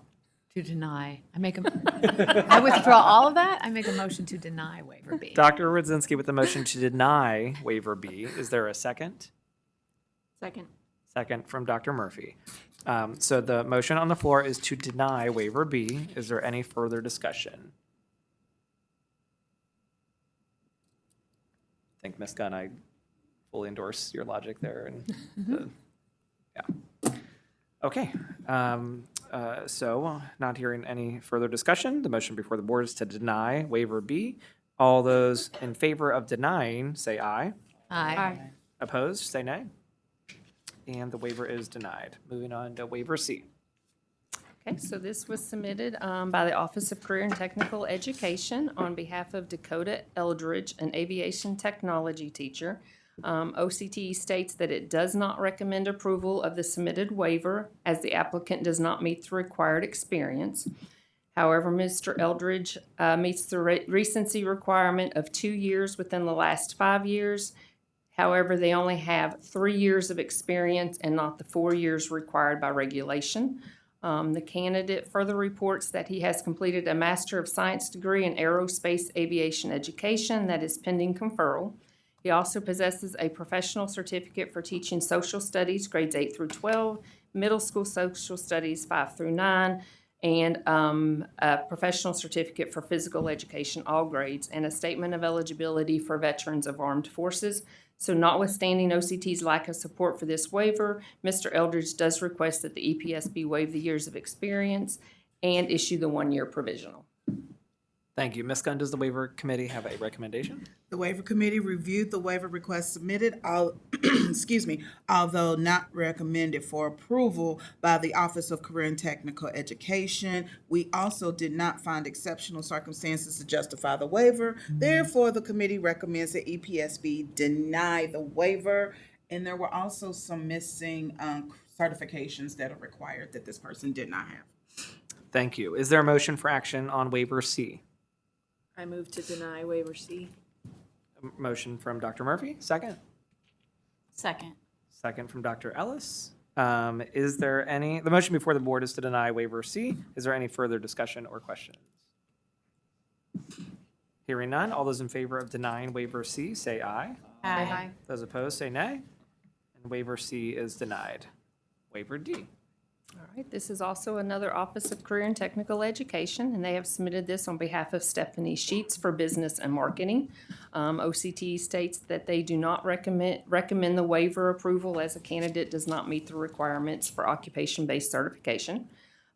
to deny. I withdraw all of that. I make a motion to deny waiver B. Dr. Rudzinski with the motion to deny waiver B. Is there a second? Second. Second from Dr. Murphy. So the motion on the floor is to deny waiver B. Is there any further discussion? I think, Ms. Gunn, I fully endorse your logic there. And yeah. Okay. So not hearing any further discussion, the motion before the board is to deny waiver B. All those in favor of denying, say aye. Aye. Opposed, say nay. And the waiver is denied. Moving on to waiver C. Okay, so this was submitted by the Office of Career and Technical Education on behalf of Dakota Eldridge, an aviation technology teacher. OCTE states that it does not recommend approval of the submitted waiver as the applicant does not meet the required experience. However, Mr. Eldridge meets the recency requirement of 2 years within the last 5 years. However, they only have 3 years of experience and not the 4 years required by regulation. The candidate further reports that he has completed a Master of Science degree in Aerospace Aviation Education that is pending conferral. He also possesses a professional certificate for teaching social studies, grades 8 through 12, middle school social studies 5 through 9, and a professional certificate for physical education, all grades, and a statement of eligibility for veterans of armed forces. So notwithstanding OCT's lack of support for this waiver, Mr. Eldridge does request that the EPSB waive the years of experience and issue the 1-year provisional. Thank you. Ms. Gunn, does the waiver committee have a recommendation? The waiver committee reviewed the waiver request submitted, although not recommended for approval by the Office of Career and Technical Education. We also did not find exceptional circumstances to justify the waiver. Therefore, the committee recommends that EPSB deny the waiver. And there were also some missing certifications that are required that this person did not have. Thank you. Is there a motion for action on waiver C? I move to deny waiver C. Motion from Dr. Murphy, second. Second. Second from Dr. Ellis. Is there any, the motion before the board is to deny waiver C. Is there any further discussion or questions? Hearing none, all those in favor of denying waiver C, say aye. Aye. Those opposed, say nay. And waiver C is denied. Waiver D. All right, this is also another Office of Career and Technical Education, and they have submitted this on behalf of Stephanie Sheets for Business and Marketing. OCT states that they do not recommend the waiver approval as a candidate does not meet the requirements for occupation-based certification.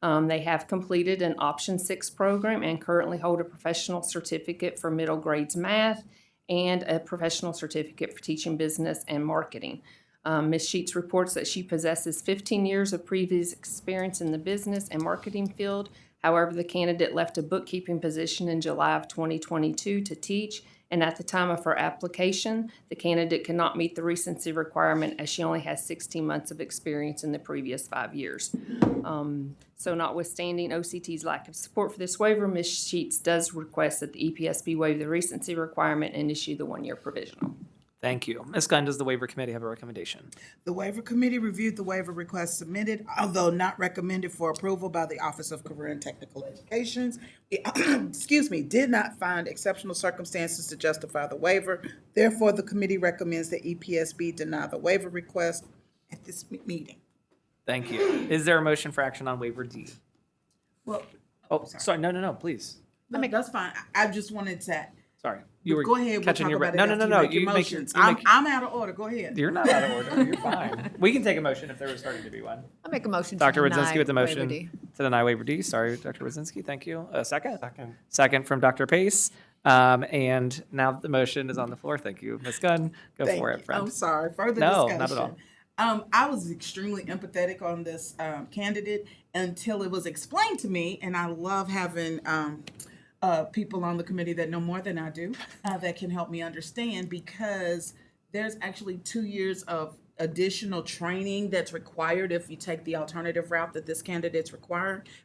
They have completed an Option 6 program and currently hold a professional certificate for middle grades math and a professional certificate for teaching business and marketing. Ms. Sheets reports that she possesses 15 years of previous experience in the business and marketing field. However, the candidate left a bookkeeping position in July of 2022 to teach, and at the time of her application, the candidate could not meet the recency requirement as she only has 16 months of experience in the previous 5 years. So notwithstanding OCT's lack of support for this waiver, Ms. Sheets does request that the EPSB waive the recency requirement and issue the 1-year provisional. Thank you. Ms. Gunn, does the waiver committee have a recommendation? The waiver committee reviewed the waiver request submitted, although not recommended for approval by the Office of Career and Technical Education. Did not find exceptional circumstances to justify the waiver. Therefore, the committee recommends that EPSB deny the waiver request at this meeting. Thank you. Is there a motion for action on waiver D? Well, Oh, sorry, no, please. that's fine. I just wanted to. Sorry. You were Go ahead. We'll catching talk your about breath. it No, after no. you make your You make, motions. you make, I'm out of order. Go ahead. you're not out of order. You're fine. We can take a motion if there was starting to be one. I'll make a motion to Dr. deny Rudzinski with the waiver motion D. to deny waiver D. Sorry, Dr. Rudzinski. Thank you. A second? Second from Dr. Pace. And now that the motion is on the floor, thank you. Ms. Gunn, go Thank for you. it, friend. I'm sorry. Further No, discussion. not at all. I was extremely empathetic on this candidate until it was explained to me, and I love having people on the committee that know more than I do that can help me understand, because there's actually 2 years of additional training that's required if you take the alternative route that this candidate's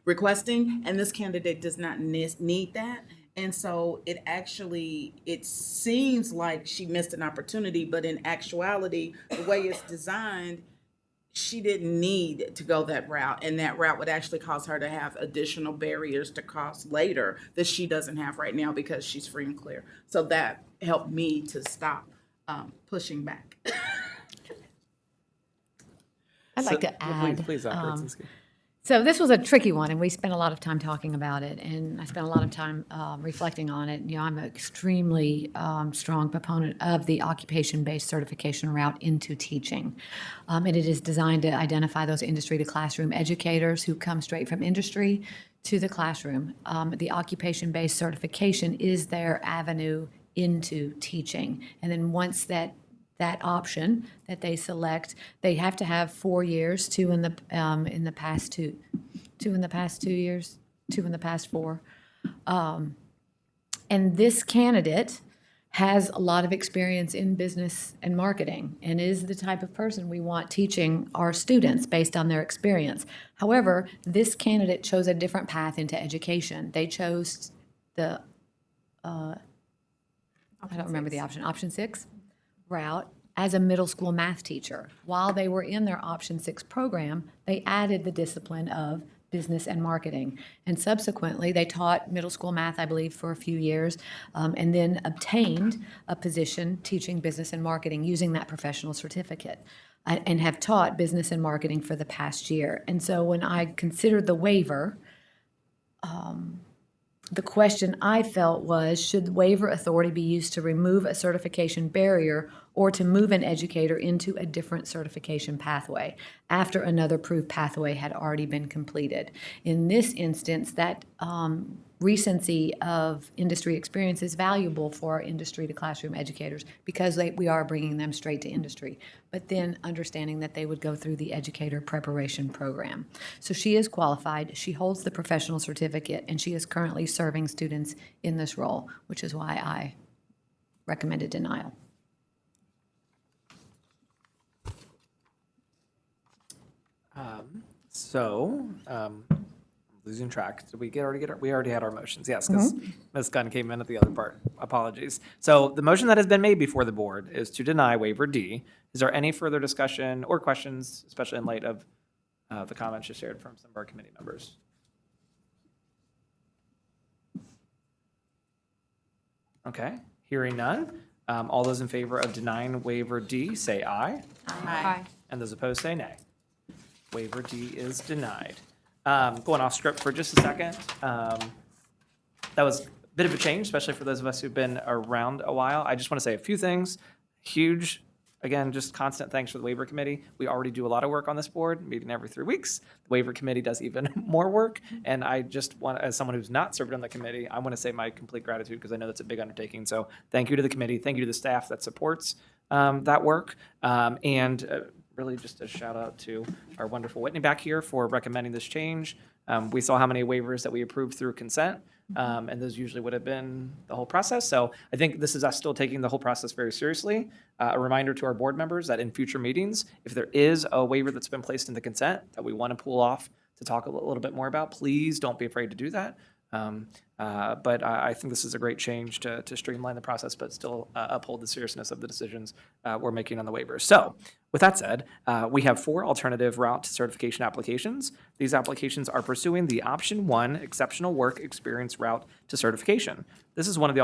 requesting, and this candidate does not need that. And so it seems like she missed an opportunity, but in actuality, the way it's designed, she didn't need to go that route, and that route would actually cause her to have additional barriers to cross later that she doesn't have right now because she's free and clear. So that helped me to stop pushing back. I'd like to add. Please, Dr. Rudzinski. So this was a tricky one, and we spent a lot of time talking about it, and I spent a lot of time reflecting on it. You know, I'm an extremely strong proponent of the occupation-based certification route into teaching. And it is designed to identify those industry-to-classroom educators who come straight from industry to the classroom. The occupation-based certification is their avenue into teaching. And then once that option that they select, they have to have 4 years, two in the past 2 years, 2 in the past 4. And this candidate has a lot of experience in business and marketing and is the type of person we want teaching our students based on their experience. However, this candidate chose a different path into education. They chose the, I don't remember the option 6 route as a middle school math teacher. While they were in their Option 6 program, they added the discipline of business and marketing. And subsequently, they taught middle school math, I believe, for a few years, and then obtained a position teaching business and marketing using that professional certificate, and have taught business and marketing for the past year. And so when I considered the waiver, the question I felt was, should the waiver authority be used to remove a certification barrier or to move an educator into a different certification pathway after another approved pathway had already been completed? In this instance, that recency of industry experience is valuable for our industry-to-classroom educators because we are bringing them straight to industry, but then understanding that they would go through the educator preparation program. So she is qualified, she holds the professional certificate, and she is currently serving students in this role, which is why I recommended denial. Losing track. Did we we already had our motions, yes, because Ms. Gunn came in at the other part. Apologies. So the motion that has been made before the board is to deny waiver D. Is there any further discussion or questions, especially in light of the comments just shared from some of our committee members? Okay, hearing none. All those in favor of denying waiver D, say aye. Aye. And those opposed, say nay. Waiver D is denied. Going off script for just a second. That was a bit of a change, especially for those of us who've been around a while. I just want to say a few things. Huge, again, just constant thanks for the waiver committee. We already do a lot of work on this board, meeting every 3 weeks. The waiver committee does even more work. And I just want, as someone who's not served on the committee, I want to say my complete gratitude because I know that's a big undertaking. So thank you to the committee. Thank you to the staff that supports that work. Really just a shout out to our wonderful Whitney back here for recommending this change. We saw how many waivers that we approved through consent, and those usually would have been the whole process. So I think this is us still taking the whole process very seriously. A reminder to our board members that in future meetings, if there is a waiver that's been placed in the consent that we want to pull off to talk a little bit more about, please don't be afraid to do that. But I think this is a great change to streamline the process, but still uphold the seriousness of the decisions we're making on the waivers. So with that said, we have 4 alternative route to certification applications. These applications are pursuing the option 1 exceptional work experience route to certification. This is one of the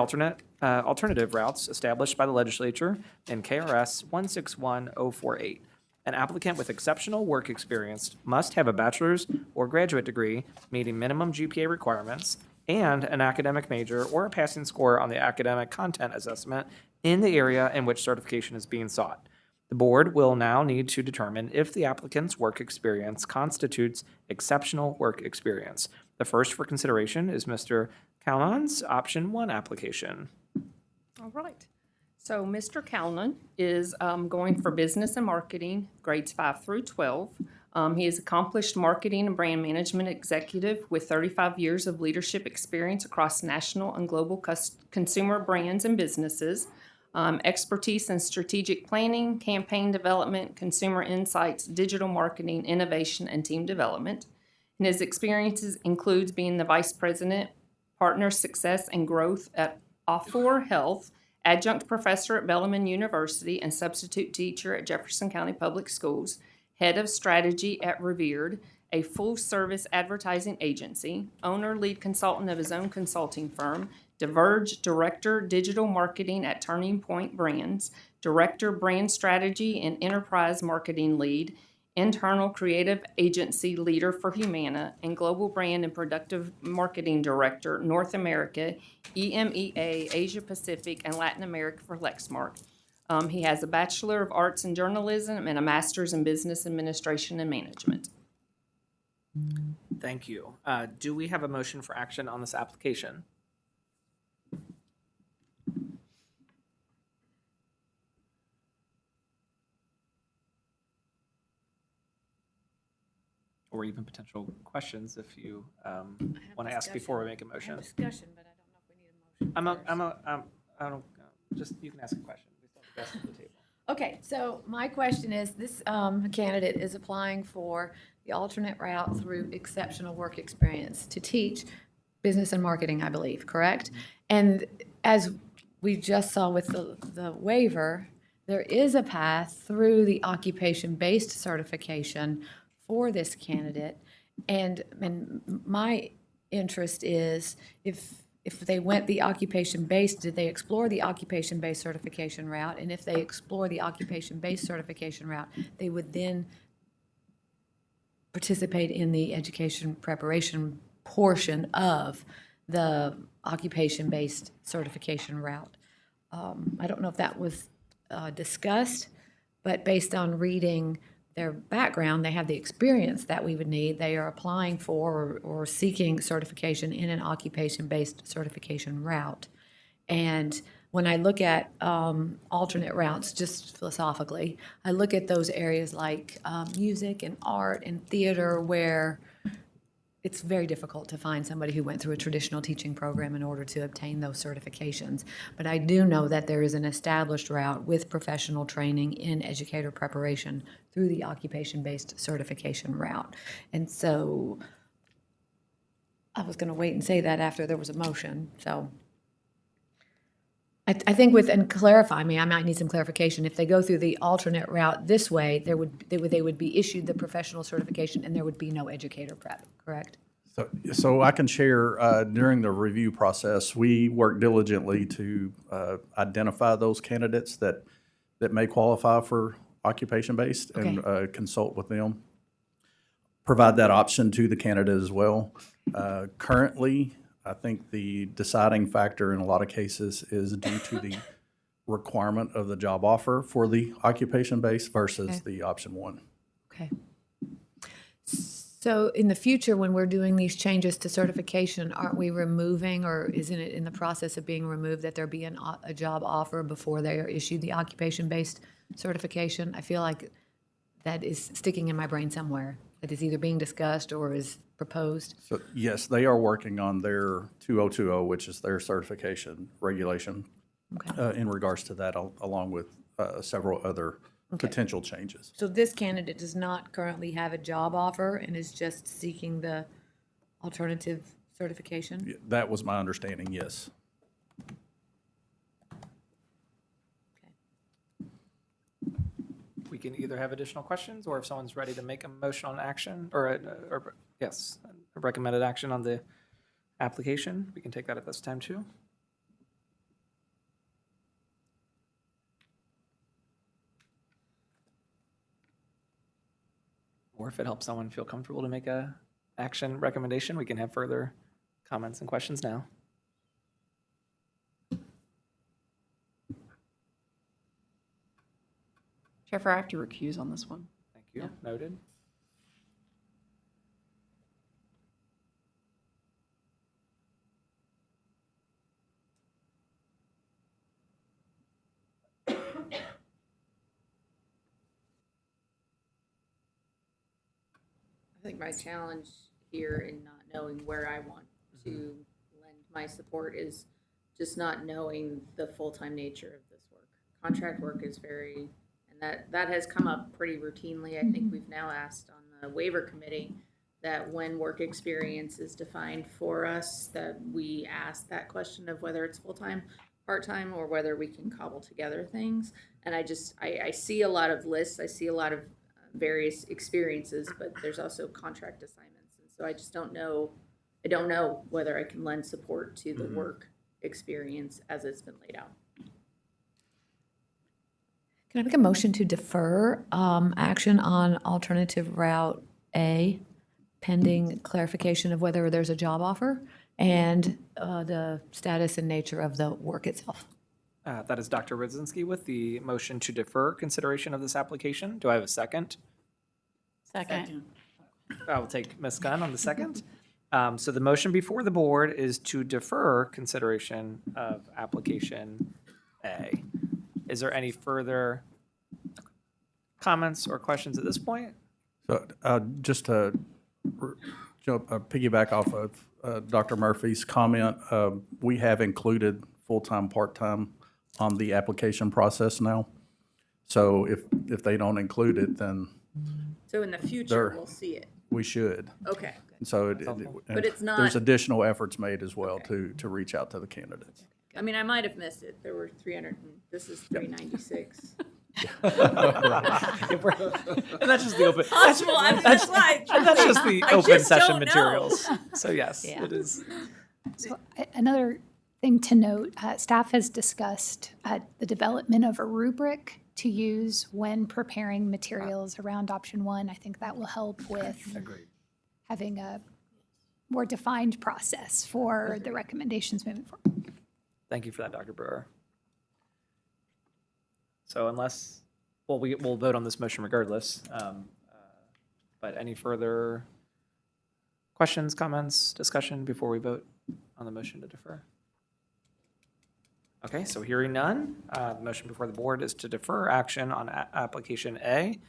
alternative routes established by the legislature in KRS 161048. An applicant with exceptional work experience must have a bachelor's or graduate degree meeting minimum GPA requirements and an academic major or a passing score on the academic content assessment in the area in which certification is being sought. The board will now need to determine if the applicant's work experience constitutes exceptional work experience. The first for consideration is Mr. Calnon's option 1 application. All right. So Mr. Calnan is going for business and marketing, grades 5 through 12. He is accomplished marketing and brand management executive with 35 years of leadership experience across national and global consumer brands and businesses. Expertise in strategic planning, campaign development, consumer insights, digital marketing, innovation, and team development. And his experiences includes being the vice president, partner success and growth at Offor Health, adjunct professor at Bellarmine University, and substitute teacher at Jefferson County Public Schools, head of strategy at Revered, a full-service advertising agency, owner, lead consultant of his own consulting firm, Diverge Director, Digital Marketing at Turning Point Brands, Director, Brand Strategy and Enterprise Marketing Lead, Internal Creative Agency Leader for Humana, and Global Brand and Productive Marketing Director, North America, EMEA, Asia Pacific, and Latin America for Lexmark. He has a Bachelor of Arts in Journalism and a Master's in Business Administration and Management. Thank you. Do we have a motion for action on this application? Or even potential questions if you want to ask before we make a motion. Discussion, but I don't know if we need a motion. I don't, just, you can ask a question. We still have the rest of the table. Okay, so my question is, this candidate is applying for the alternate route through exceptional work experience to teach business and marketing, I believe, correct? And as we just saw with the waiver, there is a path through the occupation-based certification for this candidate. And my interest is, if they went the occupation-based, did they explore the occupation-based certification route? And if they explore the occupation-based certification route, they would then participate in the education preparation portion of the occupation-based certification route. I don't know if that was discussed, but based on reading their background, they have the experience that we would need. They are applying for or seeking certification in an occupation-based certification route. And when I look at alternate routes, just philosophically, I look at those areas like music and art and theater, where it's very difficult to find somebody who went through a traditional teaching program in order to obtain those certifications. But I do know that there is an established route with professional training in educator preparation through the occupation-based certification route. And so I was going to wait and say that after there was a motion, so. I think and clarify me, I might need some clarification. If they go through the alternate route this way, they would be issued the professional certification and there would be no educator prep, correct? So I can share, during the review process, we work diligently to identify those candidates that may qualify for occupation-based and consult with them. Provide that option to the candidate as well. Currently, I think the deciding factor in a lot of cases is due to the requirement of the job offer for the occupation-based versus the option one. Okay. So in the future, when we're doing these changes to certification, aren't we removing, or isn't it in the process of being removed, that there be a job offer before they are issued the occupation-based certification? I feel like that is sticking in my brain somewhere. That is either being discussed or is proposed. So yes, they are working on their 2020, which is their certification regulation, in regards to that, along with several other potential changes. So this candidate does not currently have a job offer and is just seeking the alternative certification? That was my understanding, yes. We can either have additional questions, or if someone's ready to make a motion on action, or yes, a recommended action on the application, we can take that at this time too. Or if it helps someone feel comfortable to make a action recommendation, we can have further comments and questions now. Jennifer, I have to recuse on this one. Thank you. Noted. I think my challenge here in not knowing where I want to lend my support is just not knowing the full-time nature of this work. Contract work is very, and that has come up pretty routinely. I think we've now asked on the waiver committee that when work experience is defined for us, that we ask that question of whether it's full-time, part-time, or whether we can cobble together things. And I see a lot of lists, I see a lot of various experiences, but there's also contract assignments. And so I just don't know, I don't know whether I can lend support to the work experience as it's been laid out. Can I make a motion to defer action on alternative route A, pending clarification of whether there's a job offer and the status and nature of the work itself? That is Dr. Rydzinski with the motion to defer consideration of this application. Do I have a second? Second. I will take Ms. Gunn on the second. So the motion before the board is to defer consideration of application A. Is there any further comments or questions at this point? So just to piggyback off of Dr. Murphy's comment, we have included full-time, part-time on the application process now. So if they don't include it, then So in the future, we'll see it. we should. Okay. So But it's not- there's additional efforts made as well to reach out to the candidates. I mean, I might have missed it. There were 300, this is 396. And that's just the open. Possible. That's why That's just the I open just session don't know. materials. So yes, Yeah. it is. So another thing to note, staff has discussed the development of a rubric to use when preparing materials around option one. I think that will help with having a more defined process for the recommendations moving forward. Thank you for that, Dr. Brewer. So unless, well, we'll vote on this motion regardless. But any further questions, comments, discussion before we vote on the motion to defer? Okay, so hearing none, the motion before the board is to defer action on application A.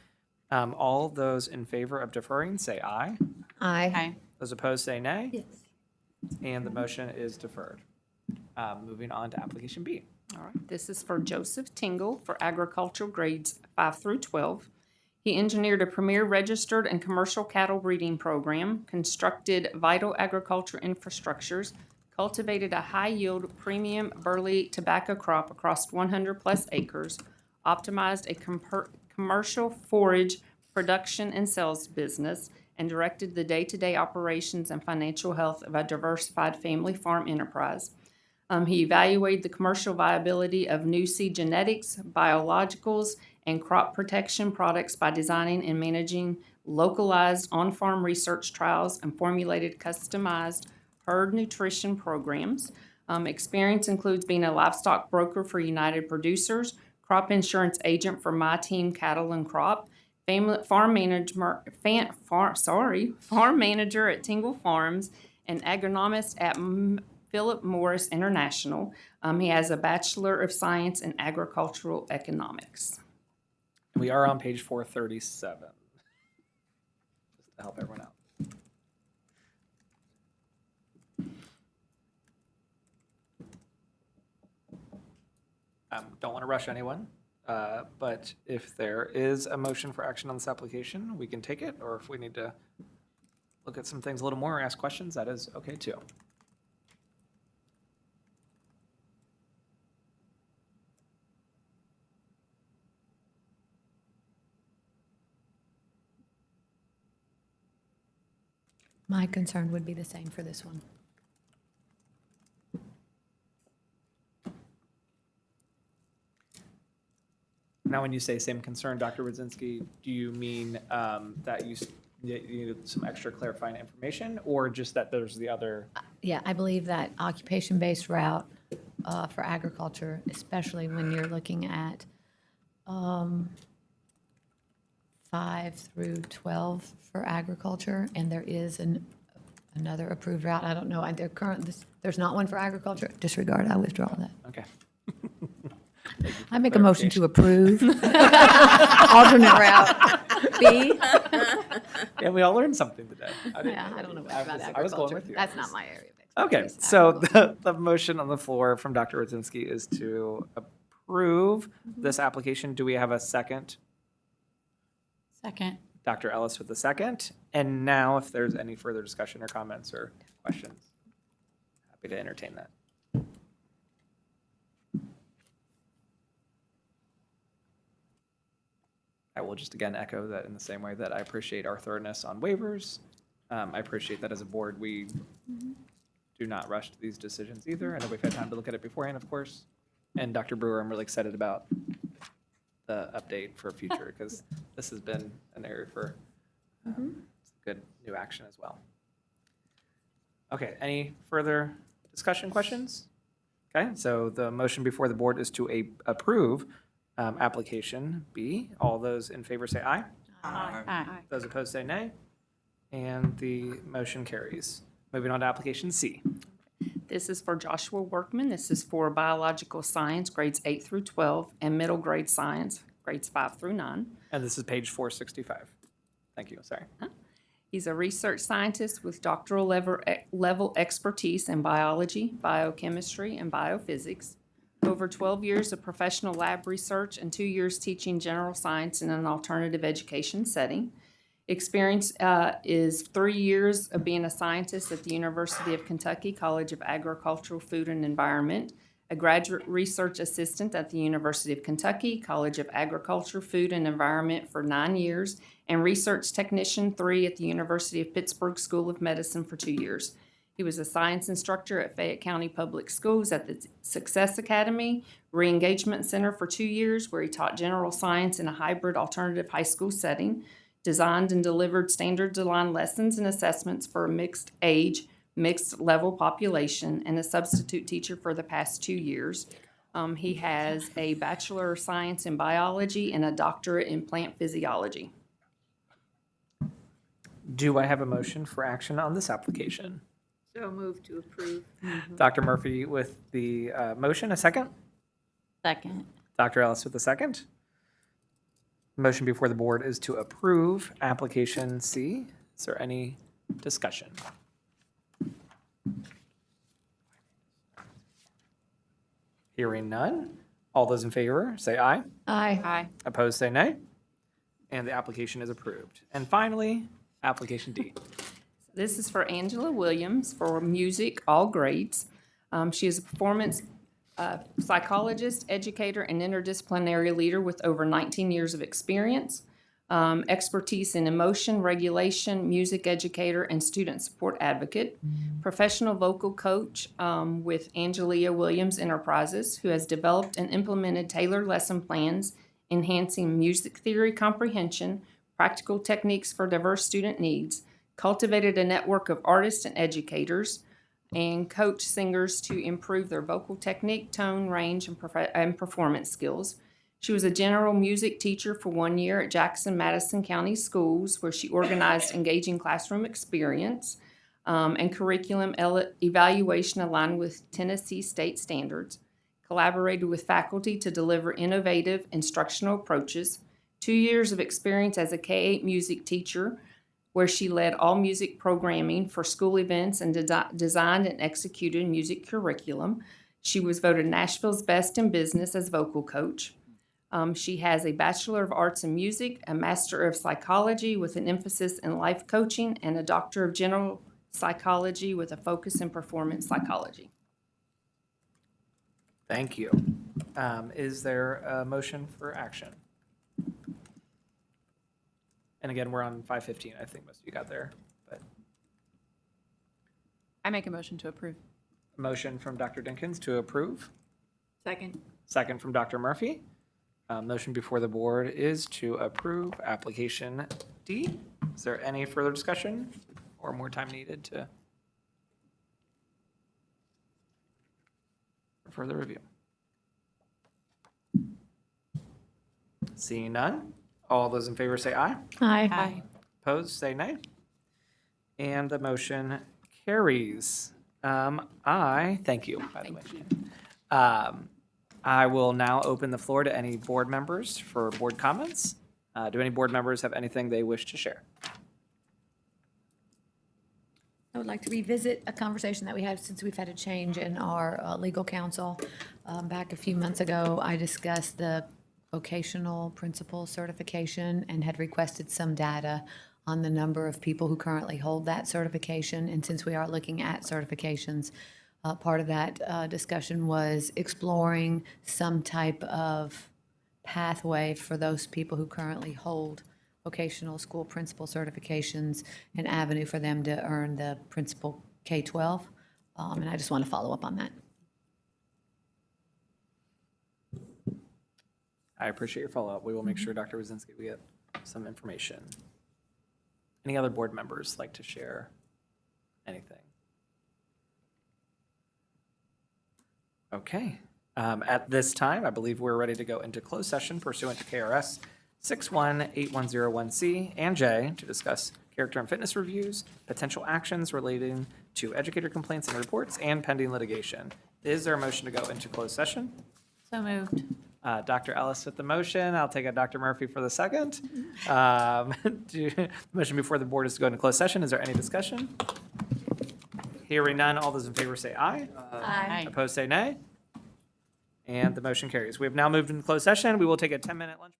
All those in favor of deferring, say aye. Aye. Those opposed, say nay. Yes. And the motion is deferred. Moving on to application B. All right, this is for Joseph Tingle for agricultural grades 5 through 12. He engineered a premier registered and commercial cattle breeding program, constructed vital agriculture infrastructures, cultivated a high-yield premium burley tobacco crop across 100-plus acres, optimized a commercial forage production and sales business, and directed the day-to-day operations and financial health of a diversified family farm enterprise. He evaluated the commercial viability of new seed genetics, biologicals, and crop protection products by designing and managing localized on-farm research trials and formulated customized herd nutrition programs. Experience includes being a livestock broker for United Producers, crop insurance agent for My Team Cattle and Crop, farm manager at Tingle Farms, and agronomist at Philip Morris International. He has a Bachelor of Science in Agricultural Economics. We are on page 437. Just to help everyone out. Don't want to rush anyone, but if there is a motion for action on this application, we can take it, or if we need to look at some things a little more or ask questions, that is okay too. My concern would be the same for this one. Now, when you say same concern, Dr. Rudzinski, do you mean that you needed some extra clarifying information, or just that there's the other? Yeah, I believe that occupation-based route for agriculture, especially when you're looking at 5 through 12 for agriculture, and there is another approved route. I don't know, there's not one for agriculture. Disregard, I withdraw that. Okay. I make a motion to approve. Alternate route B. Yeah, we all learned something today. Yeah, I don't know much about agriculture. I was going with you. That's not my area of Okay, expertise. so the motion on the floor from Dr. Rudzinski is to approve this application. Do we have a second? Second. Dr. Ellis with the second. And now, if there's any further discussion or comments or questions, happy to entertain that. I will just again echo that in the same way that I appreciate our thoroughness on waivers. I appreciate that as a board, we do not rush to these decisions either. I know we've had time to look at it beforehand, of course. And Dr. Brewer, I'm really excited about the update for future, because this has been an area for good new action as well. Okay, any further discussion, questions? Okay, so the motion before the board is to approve application B. All those in favor say aye. Aye. Those opposed say nay. And the motion carries. Moving on to application C. This is for Joshua Workman. This is for biological science, grades 8 through 12, and middle grade science, grades 5 through 9. And this is page 465. Thank you, sorry. He's a research scientist with doctoral level expertise in biology, biochemistry, and biophysics. Over 12 years of professional lab research and 2 years teaching general science in an alternative education setting. Experience is 3 years of being a scientist at the University of Kentucky College of Agricultural, Food, and Environment, a graduate research assistant at the University of Kentucky College of Agriculture, Food, and Environment for 9 years, and research technician 3 at the University of Pittsburgh School of Medicine for 2 years. He was a science instructor at Fayette County Public Schools at the Success Academy Re-Engagement Center for 2 years, where he taught general science in a hybrid alternative high school setting, designed and delivered standards-aligned lessons and assessments for a mixed age, mixed level population, and a substitute teacher for the past 2 years. He has a Bachelor of Science in Biology and a doctorate in plant physiology. Do I have a motion for action on this application? So move to approve. Dr. Murphy with the motion, a second? Second. Dr. Ellis with the second. Motion before the board is to approve application C. Is there any discussion? Hearing none. All those in favor say aye. Aye. Aye. Opposed say nay. And the application is approved. And finally, application D. This is for Angela Williams for music, all grades. She is a performance psychologist, educator, and interdisciplinary leader with over 19 years of experience, expertise in emotion regulation, music educator, and student support advocate, professional vocal coach with Angelia Williams Enterprises, who has developed and implemented tailored lesson plans enhancing music theory comprehension, practical techniques for diverse student needs, cultivated a network of artists and educators, and coach singers to improve their vocal technique, tone, range, and performance skills. She was a general music teacher for 1 year at Jackson Madison County Schools, where she organized engaging classroom experience and curriculum evaluation aligned with Tennessee state standards, collaborated with faculty to deliver innovative instructional approaches, 2 years of experience as a K-8 music teacher, where she led all music programming for school events and designed and executed music curriculum. She was voted Nashville's Best in Business as vocal coach. She has a Bachelor of Arts in Music, a Master of Psychology with an emphasis in life coaching, and a Doctor of General Psychology with a focus in performance psychology. Thank you. Is there a motion for action? And again, we're on 5:15. I think most of you got there. But I make a motion to approve. a motion from Dr. Dinkins to approve. Second. Second from Dr. Murphy. Motion before the board is to approve application D. Is there any further discussion or more time needed to for further review? Seeing none, all those in favor say aye. Aye. Opposed, say nay. And the motion carries. Thank you, by the way. I will now open the floor to any board members for board comments. Do any board members have anything they wish to share? I would like to revisit a conversation that we had since we've had a change in our legal counsel. Back a few months ago, I discussed the vocational principal certification and had requested some data on the number of people who currently hold that certification. And since we are looking at certifications, part of that discussion was exploring some type of pathway for those people who currently hold vocational school principal certifications, an avenue for them to earn the principal K-12. And I just want to follow up on that. I appreciate your follow-up. We will make sure, Dr. Wazinski, we get some information. Any other board members like to share anything? Okay. At this time, I believe we're ready to go into closed session pursuant to KRS 618101C and J to discuss character and fitness reviews, potential actions relating to educator complaints and reports, and pending litigation. Is there a motion to go into closed session? So moved. Dr. Ellis with the motion. I'll take a Dr. Murphy for the second. The motion before the board is to go into closed session. Is there any discussion? Hearing none, all those in favor say aye. Aye. Opposed say nay. And the motion carries. We have now moved into closed session. We will take a 10-minute lunch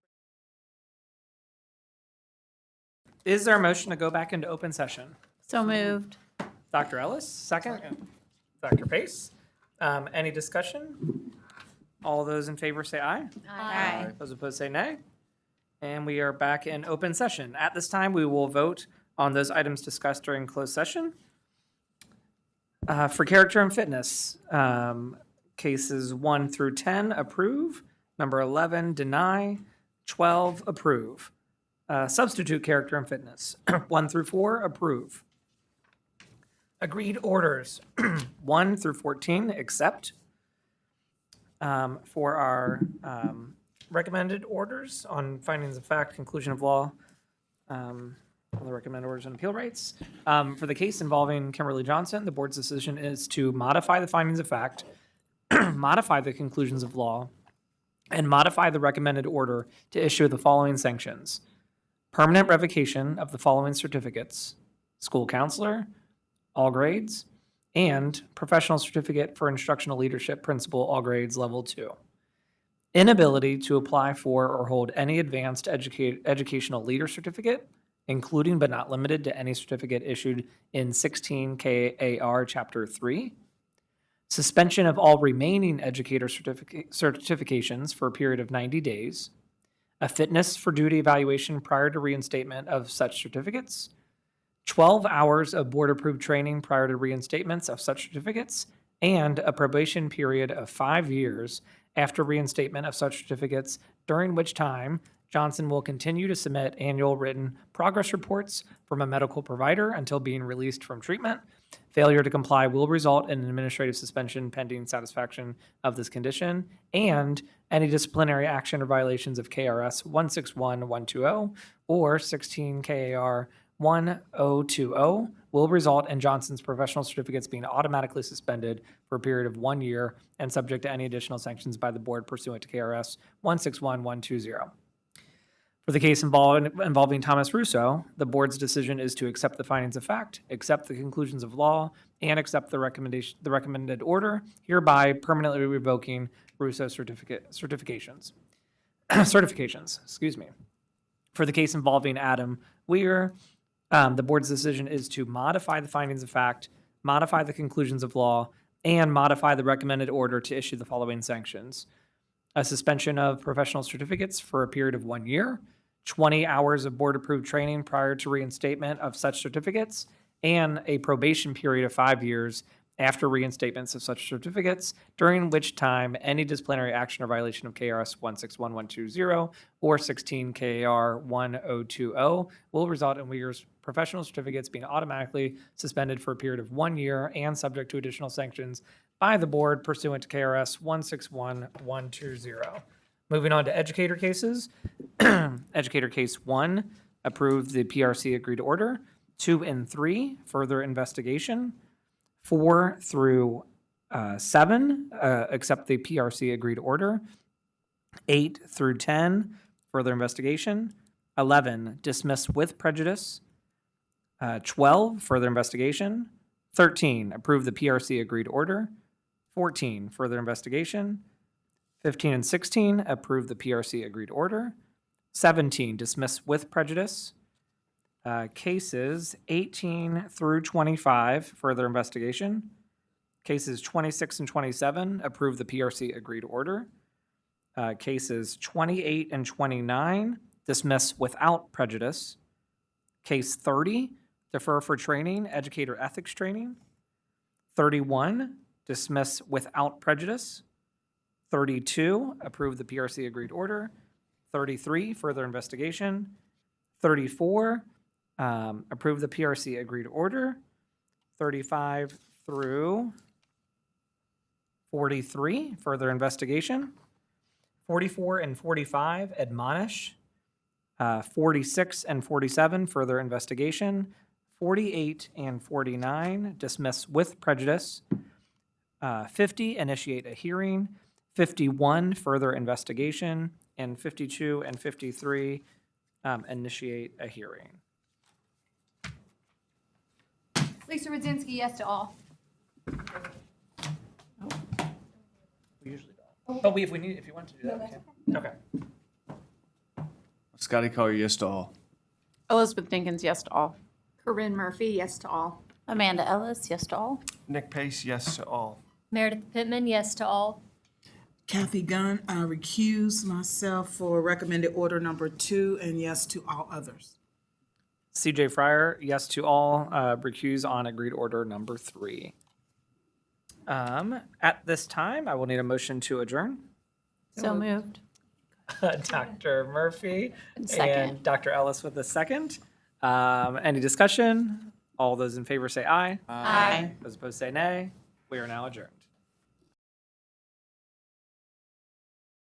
break. Is there a motion to go back into open session? So moved. Dr. Ellis, second. Dr. Pace. Any discussion? All those in favor say aye. Aye. Those opposed say nay. And we are back in open session. At this time, we will vote on those items discussed during closed session. For character and fitness, cases 1 through 10, approve. Number 11, deny. 12, approve. Substitute character and fitness, 1 through 4, approve. Agreed orders, 1 through 14, accept. For our recommended orders on findings of fact, conclusion of law, all the recommended orders and appeal rights. For the case involving Kimberly Johnson, the board's decision is to modify the findings of fact, modify the conclusions of law, and modify the recommended order to issue the following sanctions: permanent revocation of the following certificates: school counselor, all grades, and professional certificate for instructional leadership principal, all grades, level 2. inability to apply for or hold any advanced educational leader certificate, including but not limited to any certificate issued in 16 KAR Chapter 3, suspension of all remaining educator certifications for a period of 90 days, a fitness for duty evaluation prior to reinstatement of such certificates, 12 hours of board-approved training prior to reinstatements of such certificates, and a probation period of 5 years after reinstatement of such certificates, during which time Johnson will continue to submit annual written progress reports from a medical provider until being released from treatment. Failure to comply will result in an administrative suspension pending satisfaction of this condition, and any disciplinary action or violations of KRS 161120 or 16 KAR 1020 will result in Johnson's professional certificates being automatically suspended for a period of 1 year and subject to any additional sanctions by the board pursuant to KRS 161120. For the case involving Thomas Russo, the board's decision is to accept the findings of fact, accept the conclusions of law, and accept the recommended order, hereby permanently revoking Russo certifications. Excuse me. For the case involving Adam Weir, the board's decision is to modify the findings of fact, modify the conclusions of law, and modify the recommended order to issue the following sanctions: a suspension of professional certificates for a period of 1 year, 20 hours of board-approved training prior to reinstatement of such certificates, and a probation period of 5 years after reinstatements of such certificates, during which time any disciplinary action or violation of KRS 161120 or 16 KAR 1020 will result in Weir's professional certificates being automatically suspended for a period of 1 year and subject to additional sanctions by the board pursuant to KRS 161120. Moving on to educator cases. Educator case 1, approve the PRC agreed order. 2 and 3, further investigation. 4 through 7, accept the PRC agreed order. 8 through 10, further investigation. 11, dismiss with prejudice. 12, further investigation. 13, approve the PRC agreed order. 14, further investigation. 15 and 16, approve the PRC agreed order. 17, dismiss with prejudice. Cases 18 through 25, further investigation. Cases 26 and 27, approve the PRC agreed order. Cases 28 and 29, dismiss without prejudice. Case 30, defer for training, educator ethics training. 31, dismiss without prejudice. 32, approve the PRC agreed order. 33, further investigation. 34, approve the PRC agreed order. 35 through 43, further investigation. 44 and 45, admonish. 46 and 47, further investigation. 48 and 49, dismiss with prejudice. 50, initiate a hearing. 51, further investigation. And 52 and 53, initiate a hearing. Lisa Rudzinski, yes to all. We usually don't. But if you want to do that, okay. Scotty Collier, yes to all. Elizabeth Dinkins, yes to all. Corinne Murphy, yes to all. Amanda Ellis, yes to all. Nick Pace, yes to all. Meredith Pittman, yes to all. Kathy Gunn, I recuse myself for recommended order number 2 and yes to all others. CJ Fryer, yes to all. Recuse on agreed order number 3. At this time, I will need a motion to adjourn. So moved. Dr. Murphy Second. and Dr. Ellis with a second. Any discussion? All those in favor say aye. Aye. Those opposed say nay. We are now adjourned.